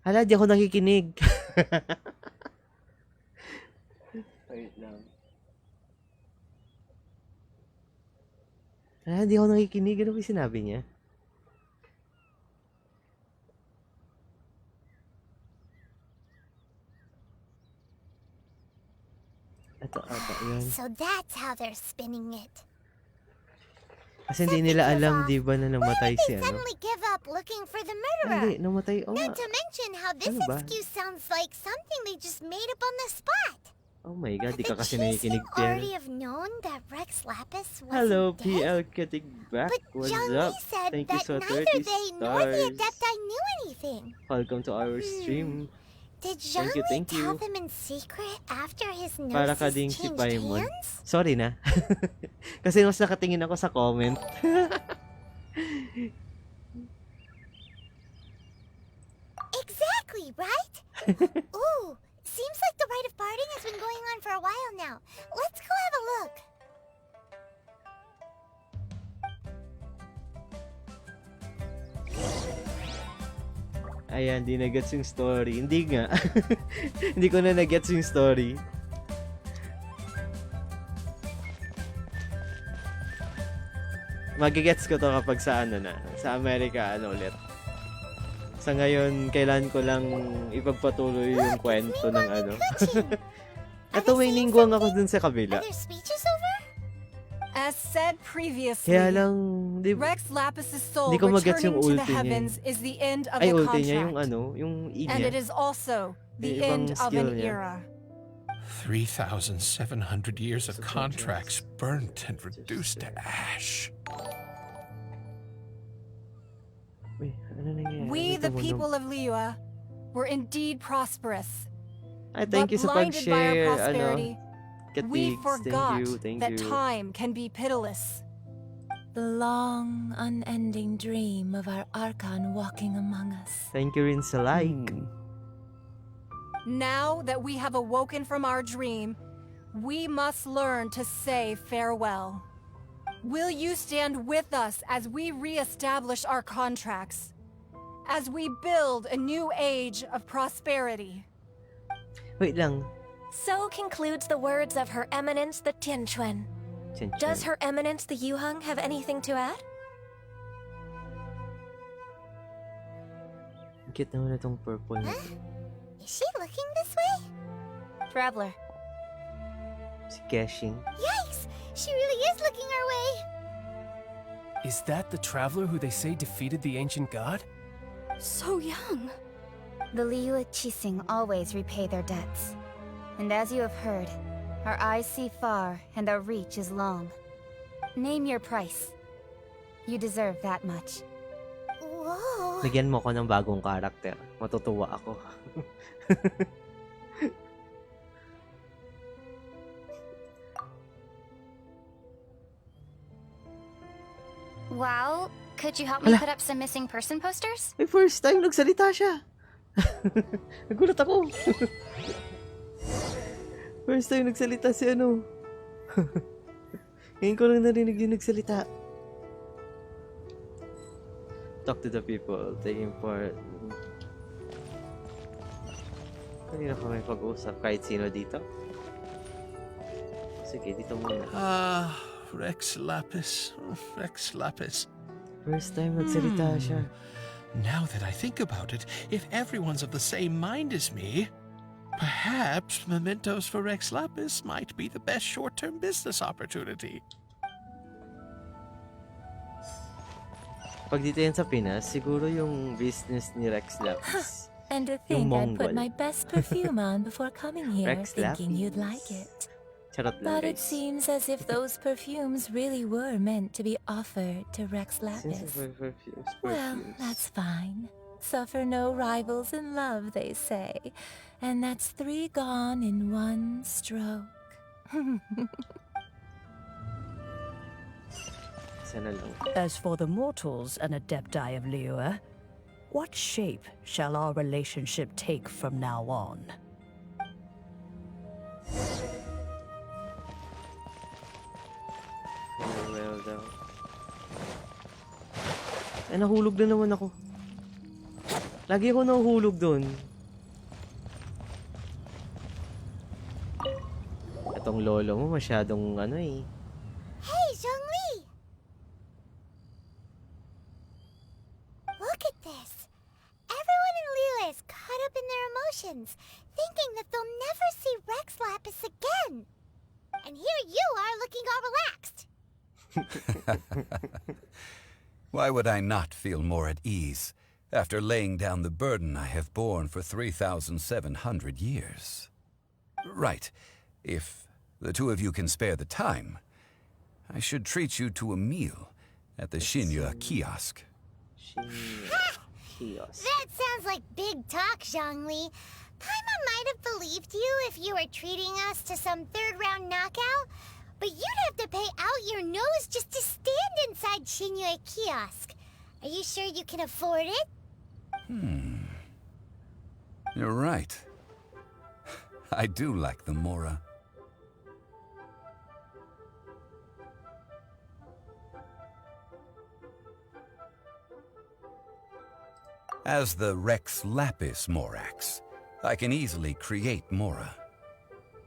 Hala, di ako nakikinig. Wait lang. Hala, di ako nakikinig. Ano ba yung sinabi niya? Ito ata yun. So that's how they're spinning it. Kasi hindi nila alam, di ba, na namatay They si ano? suddenly give up looking for the Hindi, murderer. namatay. Oh, Not to mention how this Ano ba? excuse sounds like something they just made up on the spot. Oh my god, di ka kasi Chase nakikinig, you Pierre. already have known that Rex Lapis wasn't Hello, dead? PL Katigback. But What's Zhongli up? said Thank you that so neither 30 they nor the stars. Adepti knew anything. Welcome to our stream. Did Thank you, Zhongli thank tell you. them in secret after his Para ka noses ding si changed Paimon. hands? Sorry na. Kasi mas nakatingin ako sa comment. Exactly, right? Ooh, seems like the rite of parting has been going on for a while now. Let's go have a look. Ayan, di na-gets yung story. Hindi nga. Hindi ko na na-gets yung story. Magigets ko to kapag sa ano na. Sa Amerika, ano ulit. Sa ngayon, kailan ko lang ipagpatuloy yung kwento ng ano. Ito may ningguang ako dun sa kabila. Are there speeches over? As said previously, Kaya lang, di, Rex Lapis's soul di ko magets returning yung to the ulti niya. heavens is the end of Ay, the ulti niya yung contract. ano, yung E And niya. it is also the Yung ibang end of skill an niya. era. 3,700 years of contracts burnt and reduced to ash. Uy, ano nangyayari? We, Dito the mo people of Liyue, were indeed prosperous. Ay, thank you But sa blinded by our pag-share. prosperity, Katigs, we forgot thank that you. time can be pitiless. The long, unending dream of our Archon walking among us. Thank you rin sa like. Now that we have awoken from our dream, we must learn to say farewell. Will you stand with us as we re-establish our contracts? As we build a new age of prosperity? Wait lang. So concludes the words of Her Eminence the Tianquan. Does Her Eminence the Yuheng have anything to add? Cute naman itong purple na. Is she looking this way? Traveler. Si Genshin. Yikes! She really is looking our way. Is that the traveler who they say defeated the ancient god? So young. The Liyue Qixing always repay their debts. And as you have heard, our eyes see far and our reach is long. Name your price. You deserve that much. Whoa. Bigyan mo ko ng bagong karakter. Matutuwa ako. Well, could you help me put up some missing person posters? Ay, first time nagsalita siya. Nagulat ako. First time nagsalita si ano. Ngayon ko lang narinig yung nagsalita. Talk to the people, taking part. Kanina kami pag-usap kahit sino dito. Sige, dito muna. Rex Lapis. Oh, Rex Lapis. First time nagsalita siya. Now that I think about it, if everyone's of the same mind as me, perhaps mementos for Rex Lapis might be the best short-term business opportunity. Pag dito yan sa Pinas, siguro yung business ni Rex Lapis. And to Yung think I put Mongol. my best perfume on before coming here, Rex thinking you'd Lapis. like it. Charot lang, But it guys. seems as if those perfumes really were meant to be offered to Rex Since Lapis. perfumes. Well, that's fine. Suffer no rivals in love, they say. And that's 3 gone in 1 stroke. Sana lang. As for the mortals and adepti of Liyue, what shape shall our relationship take from now on? Farewell daw. Ay, nahulog na naman ako. Lagi ako nahuhulog doon. Itong lolo mo masyadong ano eh. Hey, Zhongli! Look at this. Everyone in Liyue is caught up in their emotions, thinking that they'll never see Rex Lapis again. And here you are looking all relaxed. Why would I not feel more at ease after laying down the burden I have borne for 3,700 years? Right. If the two of you can spare the time, I should treat you to a meal at the Shinya kiosk. Kiosk. That sounds like big talk, Zhongli. Paimon might have believed you if you were treating us to some third-round knockout, but you'd have to pay out your nose just to stand inside Shinya kiosk. Are you sure you can afford it? You're right. I do like the Mora. As the Rex Lapis Morax, I can easily create Mora.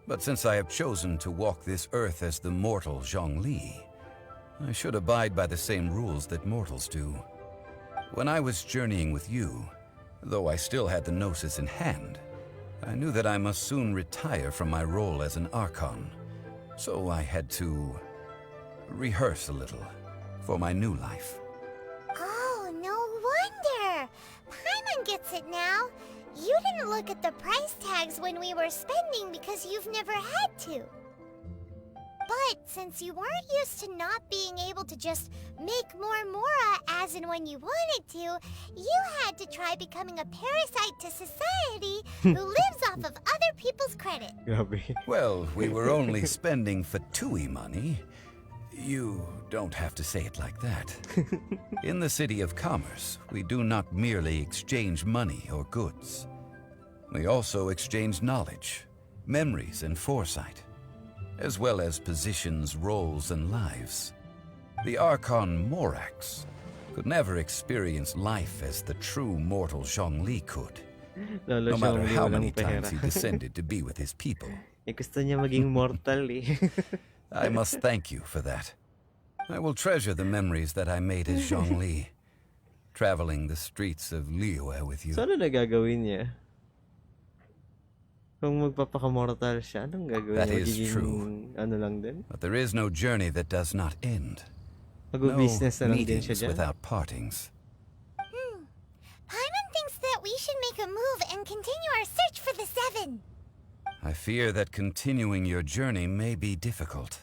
But since I have chosen to walk this earth as the mortal Zhongli, I should abide by the same rules that mortals do. When I was journeying with you, though I still had the Gnosis in hand, I knew that I must soon retire from my role as an Archon, so I had to rehearse a little for my new life. Oh, no wonder! Paimon gets it now. You didn't look at the price tags when we were spending because you've never had to. But since you weren't used to not being able to just make more Mora as and when you wanted to, you had to try becoming a parasite to society who lives off of other people's credit. Well, we were only spending Fatui money. You don't have to say it like that. In the City of Commerce, we do not merely exchange money or goods. We also exchange knowledge, memories, and foresight, as well as positions, roles, and lives. The Archon Morax could never experience life as the true mortal Zhongli could, no matter how many times he descended to be with his people. Gusto niya maging mortal eh. I must thank you for that. I will treasure the memories that I made as Zhongli, traveling the streets of Liyue with you. So ano na gagawin niya? Kung magpapakamortal siya, anong gagawin That niya? is Magiging true. ano lang din? But there is no journey that does not end. Mag-business na lang din meetings siya dyan. without partings. Paimon thinks that we should make a move and continue our search for the Seven. I fear that continuing your journey may be difficult.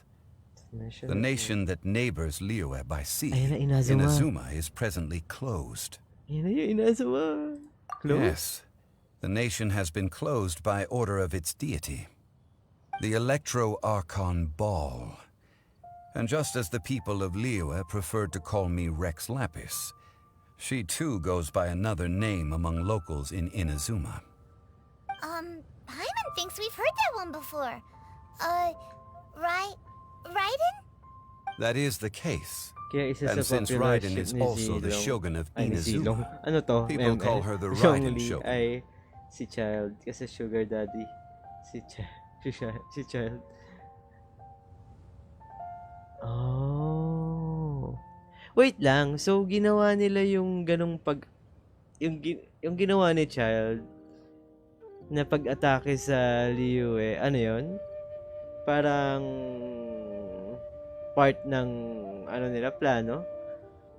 The nation that neighbors Liyue by sea, Ayun na, Inazuma. Inazuma, is presently closed. Ayun na yun, Inazuma. Yes, the nation has been closed by order of its deity, the Electro-Archon Ball. And just as the people of Liyue preferred to call me Rex Lapis, she too goes by another name among locals in Inazuma. Paimon thinks we've heard that one before. Raiden? That is the case. Kaya isa And sa since popular Raiden ship is ni also the Zilong- shogun of ay, ni Zilong. Inazuma, Ano to? people ML. call her the Raiden Zhongli shogun. ay si Child. Kasi sugar daddy. Si Child. Oh. Wait lang. So, ginawa nila yung ganong yung ginawa ni Child na pag-atake sa Liyue. Ano yun? Parang part ng ano nila, plano.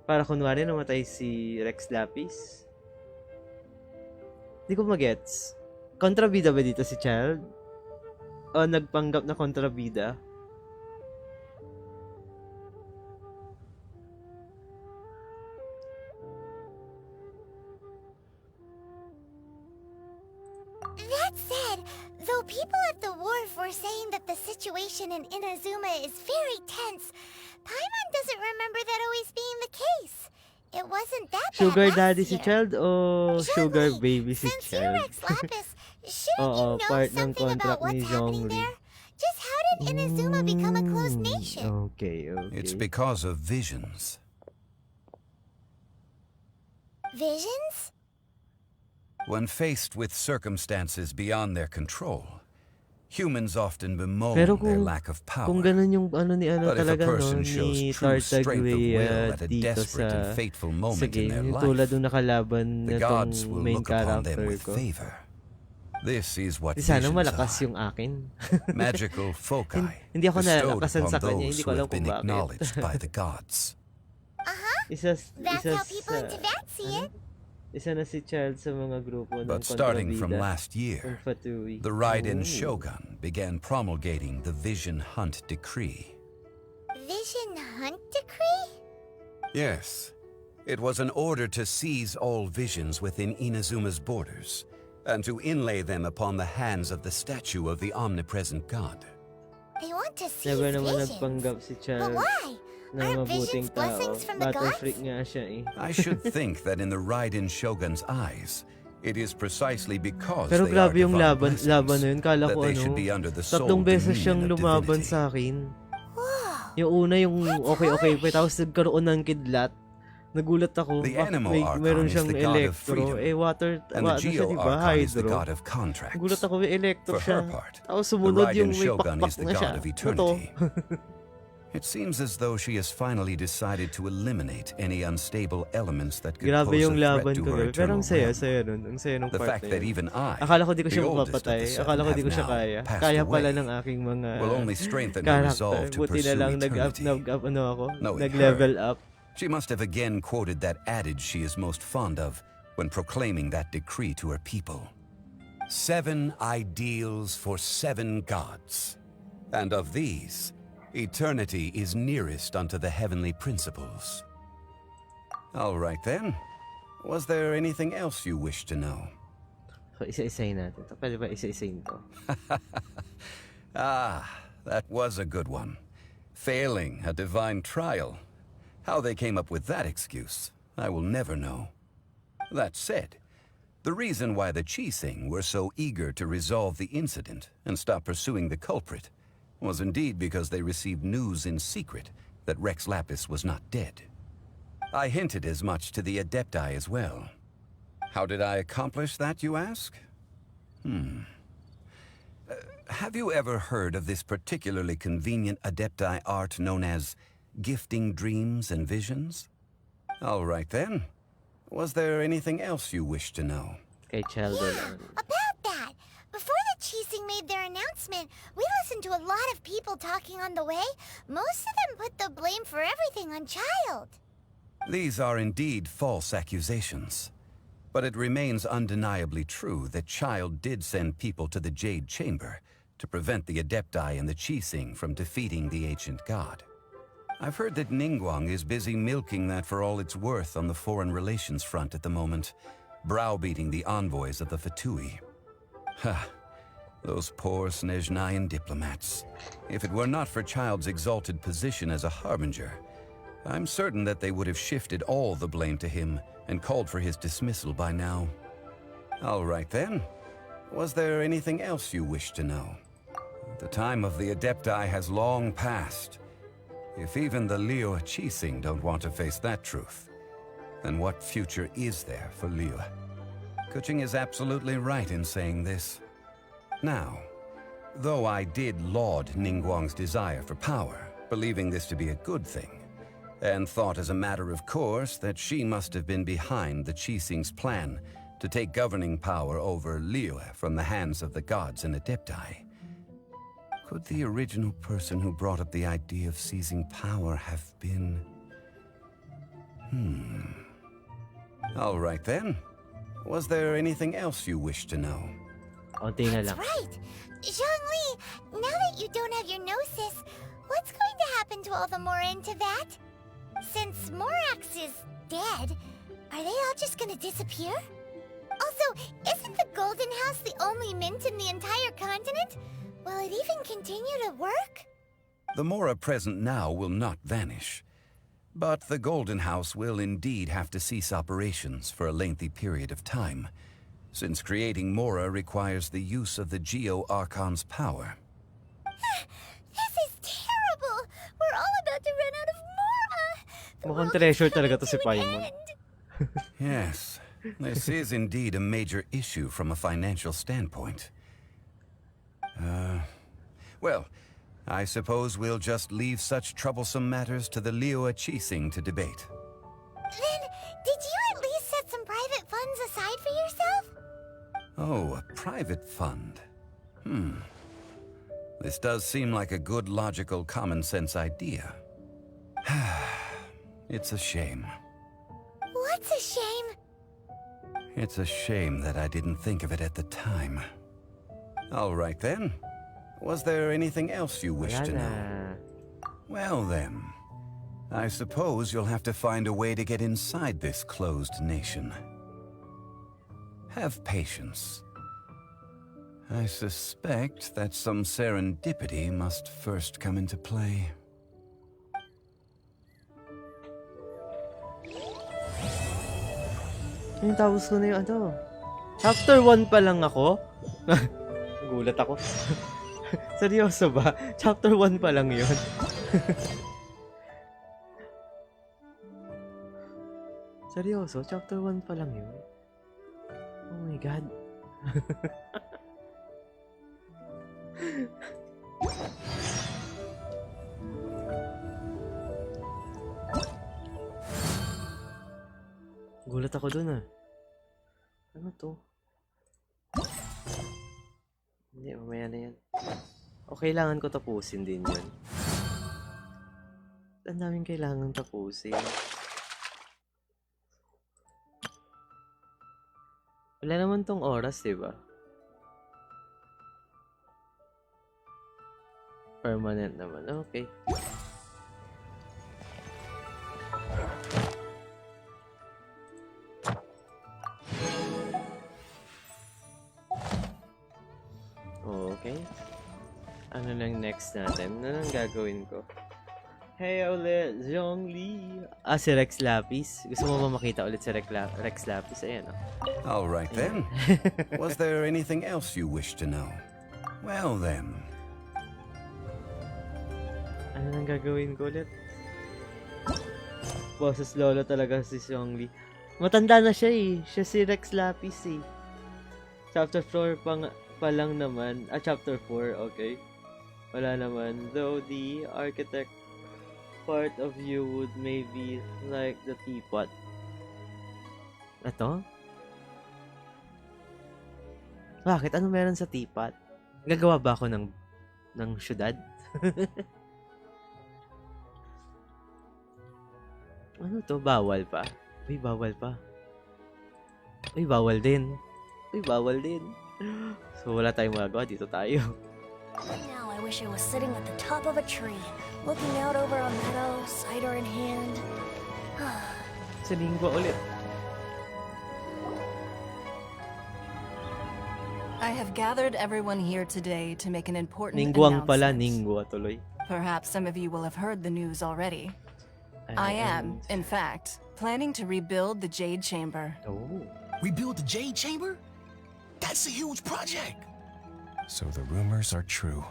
Para kunwari namatay si Rex Lapis. Hindi ko magets. Kontrabida ba dito si Child? O nagpanggap na kontrabida? That said, though people at the wharf were saying that the situation in Inazuma is very tense, Paimon doesn't remember that always being the case. It wasn't that bad Sugar last daddy si year. Child o sugar Zhongli, baby si since you're Child? Rex Lapis, shouldn't Oo, you know part ng something about contract ni what's happening Zhongli. there? Just how did Inazuma become a closed nation? Okay. It's because of visions. Visions? When faced with circumstances beyond their control, humans often bemoan Pero their kung, lack of power. kung ganun yung ano ni ano But if a talaga no, person shows ni true strength of will Tartaglia at a dito desperate and sa, fateful sa moment in game, their yung life, tulad nung nakalaban the na gods tong will main look upon them character with ko. favor. This is what Di sana visions malakas are. yung akin. Magical foci Hindi ako bestowed nalalakasan upon sa kanya, those hindi who ko alam have been kung bakit. acknowledged by the gods. Uh-huh. Isa, That's isa how people sa, in Tibet see it. Isa na si Child sa mga grupo ng But starting from kontrabida. last year, Ang Fatui. the Raiden Oh. Shogun began promulgating the Vision Hunt Decree. Vision Hunt Decree? Yes, it was an order to seize all visions within Inazuma's borders, and to inlay them upon the hands of the statue of the omnipresent god. They want to seize Never naman visions. nagpanggap si But Child why? na Aren't mabuting visions tao. blessings from the Battle gods? freak nga siya eh. I should think that in the Raiden Shogun's eyes, it is precisely because Pero they are grabe yung divine laban na yun. Kala that ko they should ano, be under the sole tatlong beses siyang dominion of lumaban divinity. sa akin. Yung una yung okay pa, tapos nagkaroon ng kidlat. Nagulat ako. The Bakit Anemo meron Archon is siyang the god of electro? freedom, Water, and the ano siya, Geo diba? Archon is the Hydro. god of contracts. Nagulat ako may electro For siya. her part, Tapos the sumunod yung Raiden may Shogun pakpak is the na siya. god of Ito. eternity. It seems as though she has finally decided to eliminate any unstable elements that could Grabe pose a yung threat laban to ko. her Pero eternal ang saya, realm. saya nun. Ang saya nung The part fact na that yun. even I, Akala ko di ko the siya oldest of mapapatay. the seven, Akala ko di ko have siya now kaya. passed Kaya pala away, ng aking mga will only strengthen her character. resolve to Buti na pursue lang eternity. ano ako, Knowing nag-level her, up. She must have again quoted that adage she is most fond of when proclaiming that decree to her people. 7 ideals for 7 gods. And of these, eternity is nearest unto the heavenly principles. All right then. Was there anything else you wish to know? So, isa-isayin natin. Pwede ba isa-isayin to? That was a good one. Failing a divine trial. How they came up with that excuse, I will never know. That said, the reason why the Qixing were so eager to resolve the incident and stop pursuing the culprit was indeed because they received news in secret that Rex Lapis was not dead. I hinted as much to the Adepti as well. How did I accomplish that, you ask? Have you ever heard of this particularly convenient Adepti art known as gifting dreams and visions? All right then. Was there anything else you wish to know? Kay Child Yeah, about that. Before the Qixing made their announcement, we listened to a lot of people talking on the way. Most of them put the blame for everything on Child. These are indeed false accusations. But it remains undeniably true that Child did send people to the Jade Chamber to prevent the Adepti and the Qixing from defeating the ancient god. I've heard that Ningguang is busy milking that for all it's worth on the foreign relations front at the moment, browbeating the envoys of the Fatui. Ha! Those poor Snezhnayan diplomats. If it were not for Child's exalted position as a harbinger, I'm certain that they would have shifted all the blame to him and called for his dismissal by now. All right then. Was there anything else you wish to know? The time of the Adepti has long passed. If even the Liyue Qixing don't want to face that truth, then what future is there for Liyue? Kuching is absolutely right in saying this. Now, though I did laud Ningguang's desire for power, believing this to be a good thing, and thought as a matter of course that she must have been behind the Qixing's plan to take governing power over Liyue from the hands of the gods and Adepti, could the original person who brought up the idea of seizing power have been... All right then. Was there anything else you wish to know? That's right. Zhongli, now that you don't have your gnosis, what's going to happen to all the Mora in Teyvat? Since Morax is dead, are they all just gonna disappear? Also, isn't the Golden House the only mint in the entire continent? Will it even continue to work? The Mora present now will not vanish. But the Golden House will indeed have to cease operations for a lengthy period of time, since creating Mora requires the use of the Geo Archon's power. This is terrible! We're all about to run out of Mora! Mukhang treasure talaga to si Paimon. Yes, this is indeed a major issue from a financial standpoint. Well, I suppose we'll just leave such troublesome matters to the Liyue Qixing to debate. Then, did you at least set some private funds aside for yourself? Oh, a private fund. This does seem like a good, logical, common-sense idea. It's a shame. What's a shame? It's a shame that I didn't think of it at the time. All right then. Was there anything else you wish Wala to na. know? Well then, I suppose you'll have to find a way to get inside this closed nation. Have patience. I suspect that some serendipity must first come into play. Yung tapos ko na yung ano. Chapter 1 pa lang ako. Gulat ako. Seryoso ba? Chapter 1 pa lang yun. Seryoso? Chapter 1 pa lang yun? Oh my God. Gulat ako dun ah. Ano to? Hindi, mamaya na yan. O kailangan ko tapusin din yun. Ang daming kailangan tapusin. Wala naman tong oras, diba? Permanent naman. Okay. Okay. Ano lang next natin? Ano nang gagawin ko? Hey ulit, Zhongli. Ah, si Rex Lapis. Gusto mo ba makita ulit si Rex Lapis? Ayan oh. All right then. Was there anything else you wish to know? Well then. Ano nang gagawin ko ulit? Boses lolo talaga si Zhongli. Matanda na siya eh. Siya si Rex Lapis eh. Chapter 4 pa lang naman. Ah, chapter 4. Okay. Wala naman. Though the architect part of you would maybe like the teapot. Ito? Bakit? Ano meron sa teapot? Gagawa ba ako ng syudad? Ano to? Bawal pa? Uy, bawal pa. Uy, bawal din. Uy, bawal din. So, wala tayong magagawa. Dito tayo. Now I wish I was sitting at the top of a tree, looking out over a meadow, cider in hand. Sa lingwa ulit. I have gathered everyone here today to make an important Ningguang pala, announcement. ningwa tuloy. Perhaps some of you will have heard the news already. I am, in fact, planning to rebuild the Jade Chamber. Oh. Rebuild the Jade Chamber? That's a huge project. So the rumors are true.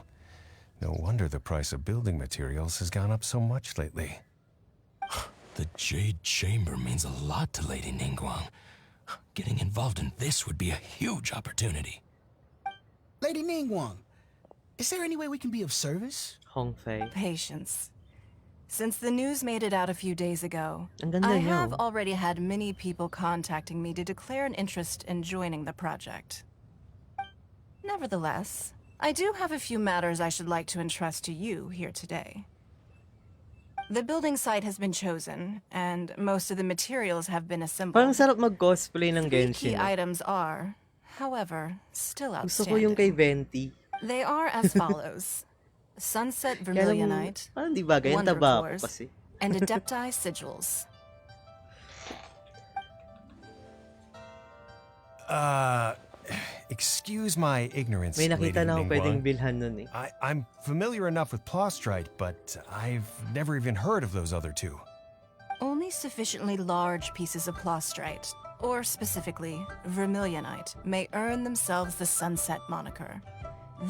No wonder the price of building materials has gone up so much lately. The Jade Chamber means a lot to Lady Ningguang. Getting involved in this would be a huge opportunity. Lady Ningguang, is there any way we can be of service? Hongfei. Patience. Since the news made it out a few days ago, Ang ganda I niyo. have already had many people contacting me to declare an interest in joining the project. Nevertheless, I do have a few matters I should like to entrust to you here today. The building site has been chosen, and most of the materials have been assembled. Parang sarap mag-cosplay ng Key Genshin. items are, however, still Gusto ko yung kay outstanding. Venti. They are as follows: Sunset Kaya lang, Vermilionite, parang di bagay. Ang Wonder taba ako Cores, kasi. and Adepti Sigils. Excuse my ignorance, May Lady nakita na ako pwedeng Ningguang. bilhan nun eh. I'm familiar enough with Plostrite, but I've never even heard of those other two. Only sufficiently large pieces of Plostrite, or specifically Vermilionite, may earn themselves the Sunset moniker.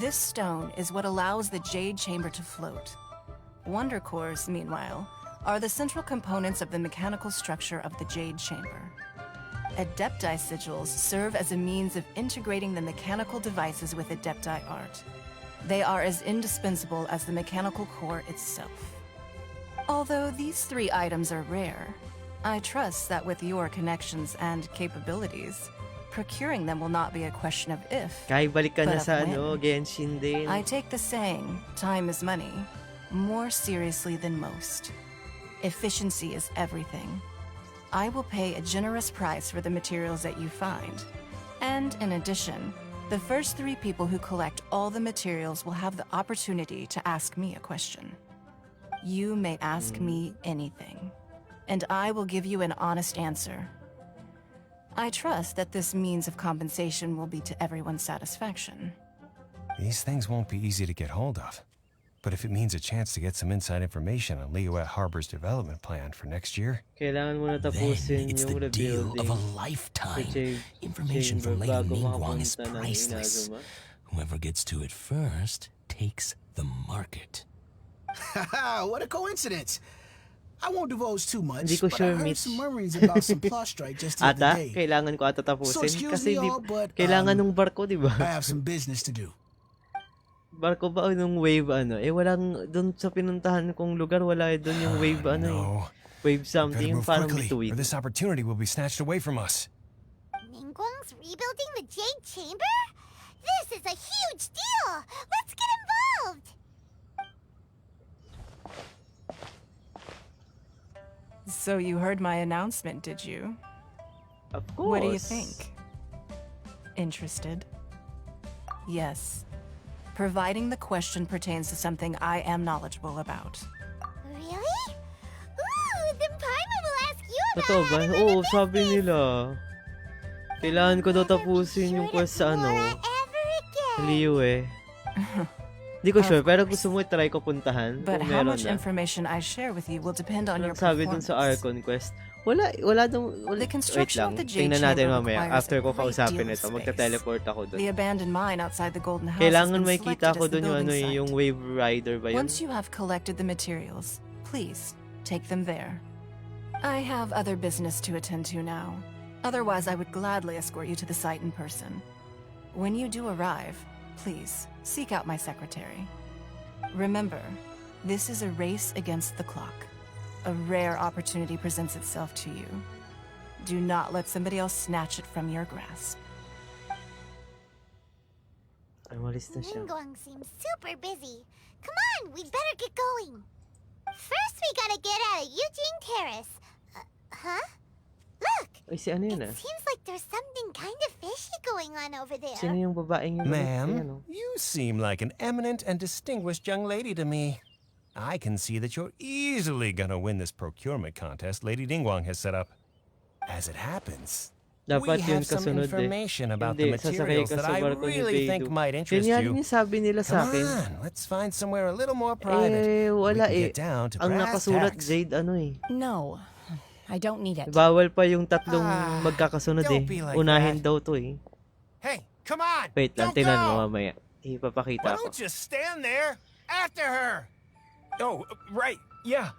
This stone is what allows the Jade Chamber to float. Wonder Cores, meanwhile, are the central components of the mechanical structure of the Jade Chamber. Adepti Sigils serve as a means of integrating the mechanical devices with Adepti art. They are as indispensable as the mechanical core itself. Although these three items are rare, I trust that with your connections and capabilities, procuring them will not be a question of if, Kaya balik ka but na of sa when. ano, Genshin din. I take the saying, time is money, more seriously than most. Efficiency is everything. I will pay a generous price for the materials that you find. And in addition, the first 3 people who collect all the materials will have the opportunity to ask me a question. You may ask me anything, and I will give you an honest answer. I trust that this means of compensation will be to everyone's satisfaction. These things won't be easy to get hold of. But if it means a chance to get some inside information on Liyue Harbor's development plan for next year, kailangan mo na tapusin It's yung the deal rebuilding. of a lifetime. Information Chamber from Lady bago Ningguang is makapunta ng priceless. Inazuma. Whoever gets to it first takes the market. Haha, what a coincidence. I won't divulge too much, Hindi ko but sure, I heard Mitch. some murmurings about some plot strike just the other Ata, day. kailangan ko ata So tapusin. excuse Kasi me di, all, but kailangan nung barko, di ba? I have some business to do. Barko ba o nung wave ano? Walang, doon sa pinuntahan kong lugar, wala doon yung wave ano Wave better something, yung move parang quickly, bituin. or this opportunity will be snatched away from us. Ningguang's rebuilding the Jade Chamber? This is a huge deal! Let's get involved! So you heard my announcement, did you? Of course. What do you think? Interested? Yes. Providing the question pertains to something I am knowledgeable about. Really? Ooh, then Paimon will ask you about Totoo ba? Oo, sabi nila. Kailangan ko daw tapusin yung quest sa ano. Liyue. Hindi ko sure, pero gusto mo try ko puntahan But kung how meron much na. information I share with you will depend on your Anong sabi dun performance. sa Archon quest? Wala dun, The wait construction lang. of the Jade Tingnan natin Chamber mamaya. requires After ko a great kausapin deal of ito, space. magta-teleport ako dun. The abandoned mine outside the Golden House Kailangan has may been kita selected ko as the dun yung ano building yung site. Wave Rider ba yun? Once you have collected the materials, please take them there. I have other business to attend to now. Otherwise, I would gladly escort you to the site in person. When you do arrive, please seek out my secretary. Remember, this is a race against the clock. A rare opportunity presents itself to you. Do not let somebody else snatch it from your grasp. Ay, walis na siya. Ningguang seems super busy. Come on, we'd better get going. First, we gotta get out of Eugene Terrace. Huh? Look! Ay, si ano yun ah? Seems like there's something kind of fishy going on over there. Sino yung babaeng yun? Ayan, Ma'am, you seem like an eminent and distinguished young lady to me. I can see that you're easily gonna win this procurement contest Lady Ningguang has set up. As it happens, Dapat we yun have some kasunod information about Hindi, the sasakay materials ka that sa I barko ni really think Beidou. might interest Ganyan you. yung sabi nila sa akin. Come on, let's find somewhere a little more private. Wala we can eh. get down to Ang brass nakasulat tacks. Jade ano eh. No, I don't need it. Bawal pa yung tatlong magkakasunod don't eh. be like Unahin that. daw to eh. Hey, come on! Wait lang, Don't tingnan go! mo mamaya. Ipapakita Why ko. don't you stand there after her? Oh, right, yeah.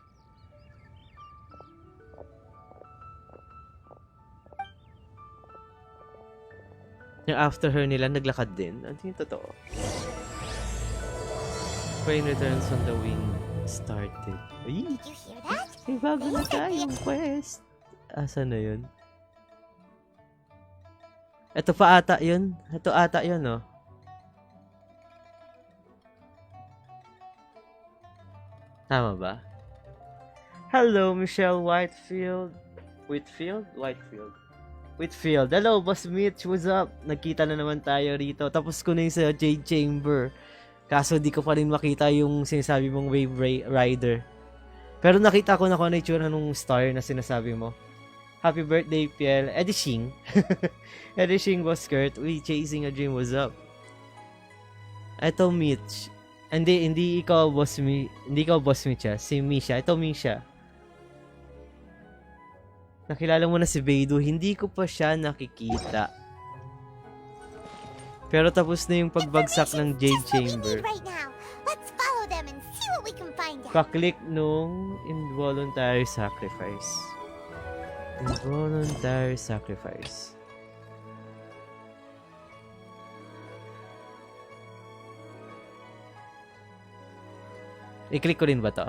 Yung after her nila, naglakad din. Ano yung totoo? Crane returns on the wing started. Ay! Did you hear that? May bago na tayong quest. Asa na yun? Ito pa ata yun. Ito ata yun, no? Tama ba? Hello, Michelle Whitefield. Whitfield. Hello, Boss Mitch. What's up? Nagkita na naman tayo rito. Tapos ko na yung sa Jade Chamber. Kaso di ko pa rin makita yung sinasabi mong Wave Rider. Pero nakita ko na kung ano yung tsura nung star na sinasabi mo. Happy birthday, Piel. Eddie Shing. Eddie Shing, Boss Kurt. We chasing a dream. What's up? Eto, Mitch. Hindi ikaw, Boss Mitch. Hindi ikaw, Boss Mitch, ha? Si Misha. Ito, Misha. Nakilala mo na si Beidou, hindi ko pa siya nakikita. Pero tapos na yung pagbagsak ng Jade Chamber. Right now, let's follow them and see what we can find out. Paklik nung involuntary sacrifice. Involuntary sacrifice. I-click ko rin ba to?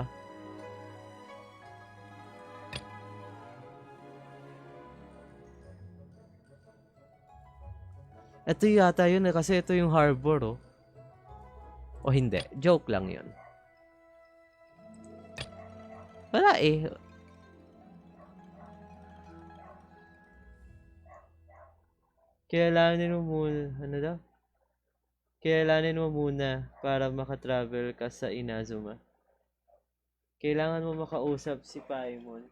Ito yata yun kasi ito yung harbor oh. O hindi, joke lang yun. Wala eh. Kilalanin mo muna, ano daw? Kilalanin mo muna para makatravel ka sa Inazuma. Kailangan mo makausap si Paimon.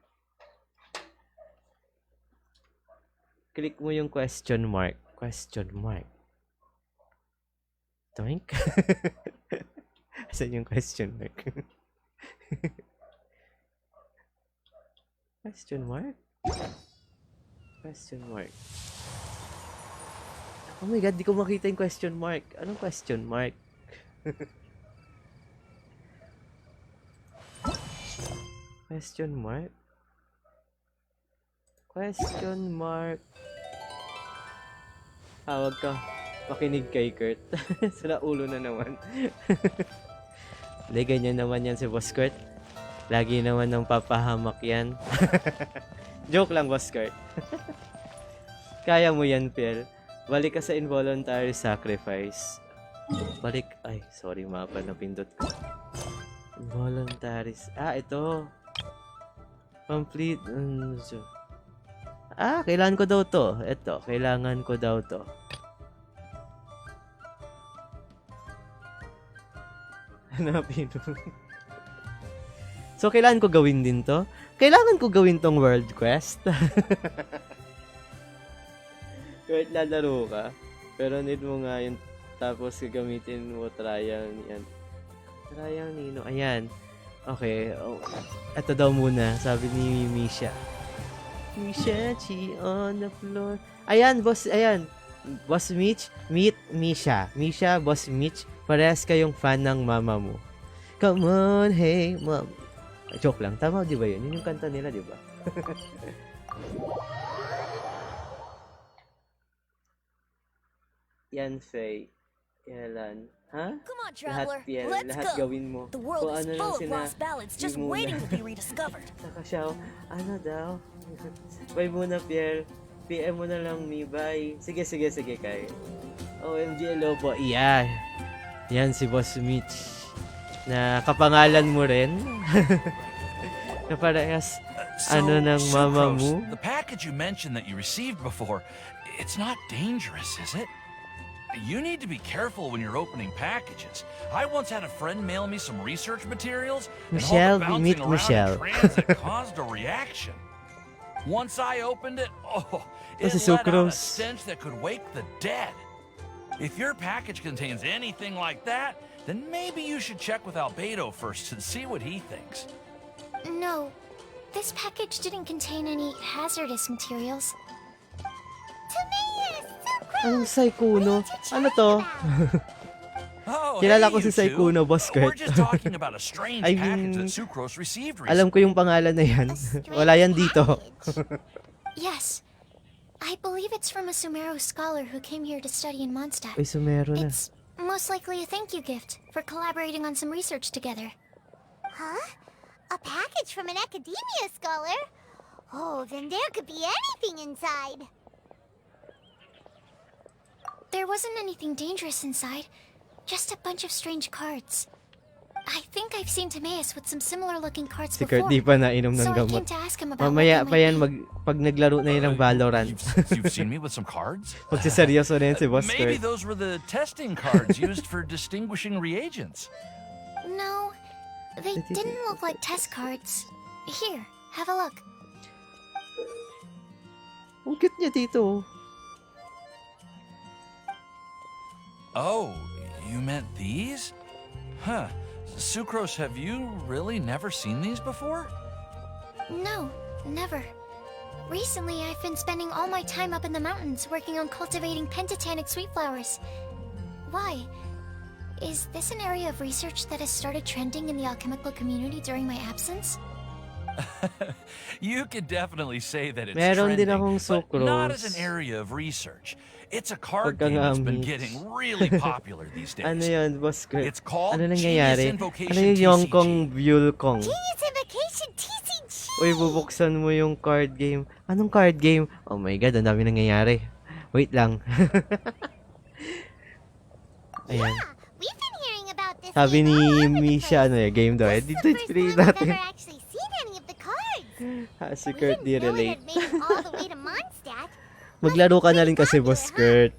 Click mo yung question mark. Question mark. Toink. Asan yung question mark? Question mark? Question mark. Oh my god, di ko makita yung question mark. Anong question mark? Question mark? Question mark. Wag ka. Makinig kay Kurt. Sila ulo na naman. Hindi, ganyan naman yan si Boss Kurt. Lagi naman nang papahamak yan. Joke lang, Boss Kurt. Kaya mo yan, Piel. Balik ka sa involuntary sacrifice. Balik. Ay, sorry, mapa na pindot ko. Involuntary. Ito. Complete. Kailangan ko daw to. Ito, kailangan ko daw to. Hanapin mo. So, kailangan ko gawin din to? Kailangan ko gawin tong world quest? Kahit lalaro ka, pero need mo nga yun, tapos gagamitin mo trial yan. Trial nino. Ayan. Okay. Ito daw muna, sabi ni Misha. Misha, chi on the floor. Ayan, boss, ayan. Boss Mitch, meet Misha. Misha, Boss Mitch, parehas kayong fan ng mama mo. Come on, hey, mom. Joke lang. Tama, di ba yun? Yun yung kanta nila, di ba? Yan, Faye. Yalan. Ha? Come on, traveler. Lahat, Let's lahat go. gawin mo. The world Kung is ano lang full of lost ballads just waiting to be rediscovered. Saka siya, ano daw? Bye muna, Pierre. PM mo na lang, me. Bye. Sige, Kay. OMG, hello po. Yeah. Yan si Boss Mitch. Na kapangalan mo rin. Na parehas, ano ng mama mo. The package you mentioned that you received before, it's not dangerous, is it? You need to be careful when you're opening packages. I once had a friend mail me some research materials, Michelle, and all the meet bouncing around Michelle. in transit caused a reaction. Once I opened it, it si let out a Sucrose. stench that could wake the dead. If your package contains anything like that, then maybe you should check with Albedo first and see what he thinks. No, this package didn't contain any hazardous materials. Ang Saikuno. Ano to? Oh, Kilala hey, ko si you two. Saikuno, Boss Kurt. We're just talking about a strange I package mean, that Sucrose received alam ko yung pangalan na yan. Wala yan dito. Yes, I believe it's from a Sumero scholar who came here to study in Mondstadt. Ay, Sumero na. It's most likely a thank you gift for collaborating on some research together. Huh? A package from an academia scholar? Oh, then there could be anything inside. There wasn't anything dangerous inside, just a bunch of strange cards. I think I've seen Timaeus with some similar-looking cards Si before. Kurt di pa nainom ng So I gamot. came to ask him about Mamaya what pa they yan, might be. pag naglaro na yun ng Valorant. You've seen me with some cards? Magsiseryoso na yan si Boss Maybe Kurt. those were the testing cards used for distinguishing reagents. No, they didn't look like test cards. Here, have a look. Ang cute niya dito. Oh, you meant these? Huh. Sucrose, have you really never seen these before? No, never. Recently, I've been spending all my time up in the mountains working on cultivating pentatonic sweet flowers. Why? Is this an area of research that has started trending in the alchemical community during my absence? You could definitely say that it's Meron din trending, akong but not as sucrose. an area of research. It's a card Pagka game nga that's been Mitch. getting really popular these days. Ano yun, Boss Kurt? It's called Ano Genius nangyayari? Invocation Ano yung Yongkong Bulkong? Genius Invocation TCG! Uy, bubuksan mo yung card game. Anong card game? Oh my god, ang dami nangyayari. Wait lang. Ayan. We've been hearing about this Sabi game ni all over the Misha, ano eh, game daw. Eh, dito play I've natin. never actually seen any of the cards. Si Kurt di Know it relate. had made it all the way to Mondstadt. Maglaro ka na rin kasi, Boss Kurt.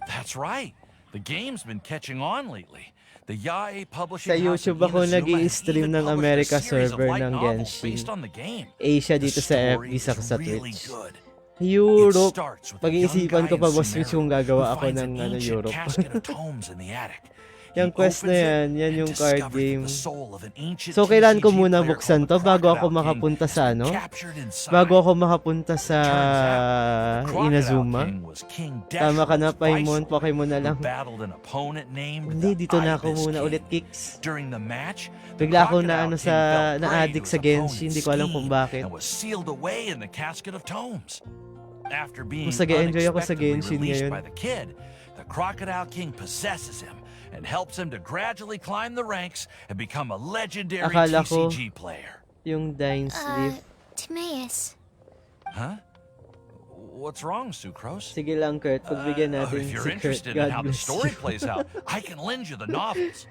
That's right. The game's been catching on lately. The Yae publishing Sa house in YouTube ako Inazuma nag-i-stream even ng published America a series of server light ng novels Genshin. based on the game. Asia The dito sa story FB saka is sa really Twitch. good. Europe. Starts with a Pag-iisipan young ko guy pa, in Boss Mitch, kung Sumeru gagawa who ako finds ng an ancient Europe. casket of tomes in the attic. Yung He quest na opens it yan, yan and yung card discovers that game. the soul of an ancient So, kailan ko TCG muna player buksan called to the bago ako Crocodile King makapunta has sa been ano? captured inside. Bago ako makapunta sa Crocodile Inazuma? King was King Tama ka na, Desharo's Paimon. viceroy Pokemon na who lang. battled an opponent named Hindi, the dito na ako Ibis muna King. ulit, Kicks. During the match, the Bigla ako Crocodile na ano King sa fell prey na-addict to sa his Genshin, hindi ko alam opponent's kung scheme bakit. and was sealed away in the casket of tomes. After being Mas nag-e-enjoy ako sa unexpectedly Genshin released ngayon. by the kid, the Crocodile King possesses him and helps him to gradually climb the ranks and become a legendary Akala ko TCG player. yung Dying Sleep. Timaeus. Huh? What's wrong, Sucrose? Sige lang, Kurt. Pagbigyan natin If you're si Kurt. interested in God how the bless story you. plays out, I can lend you the novels.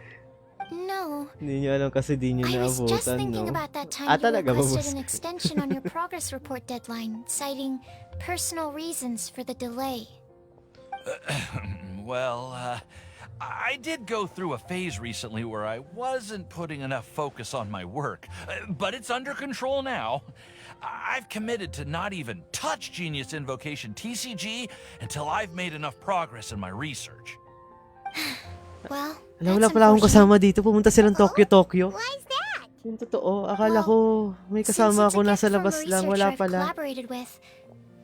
No. Hindi nyo alam kasi di nyo I was just naabutan, thinking no? about that time Ah, you talaga ba, requested Boss an Kurt? extension on your progress report deadline, citing personal reasons for the delay. Well, I did go through a phase recently where I wasn't putting enough focus on my work, but it's under control now. I've committed to not even touch Genius Invocation TCG until I've made enough progress in my research. Well, Alam, wala pala akong kasama dito. Pumunta silang Tokyo. Why's that? Yung totoo, akala ko may kasama ako nasa labas lang. Wala I've pala. collaborated with,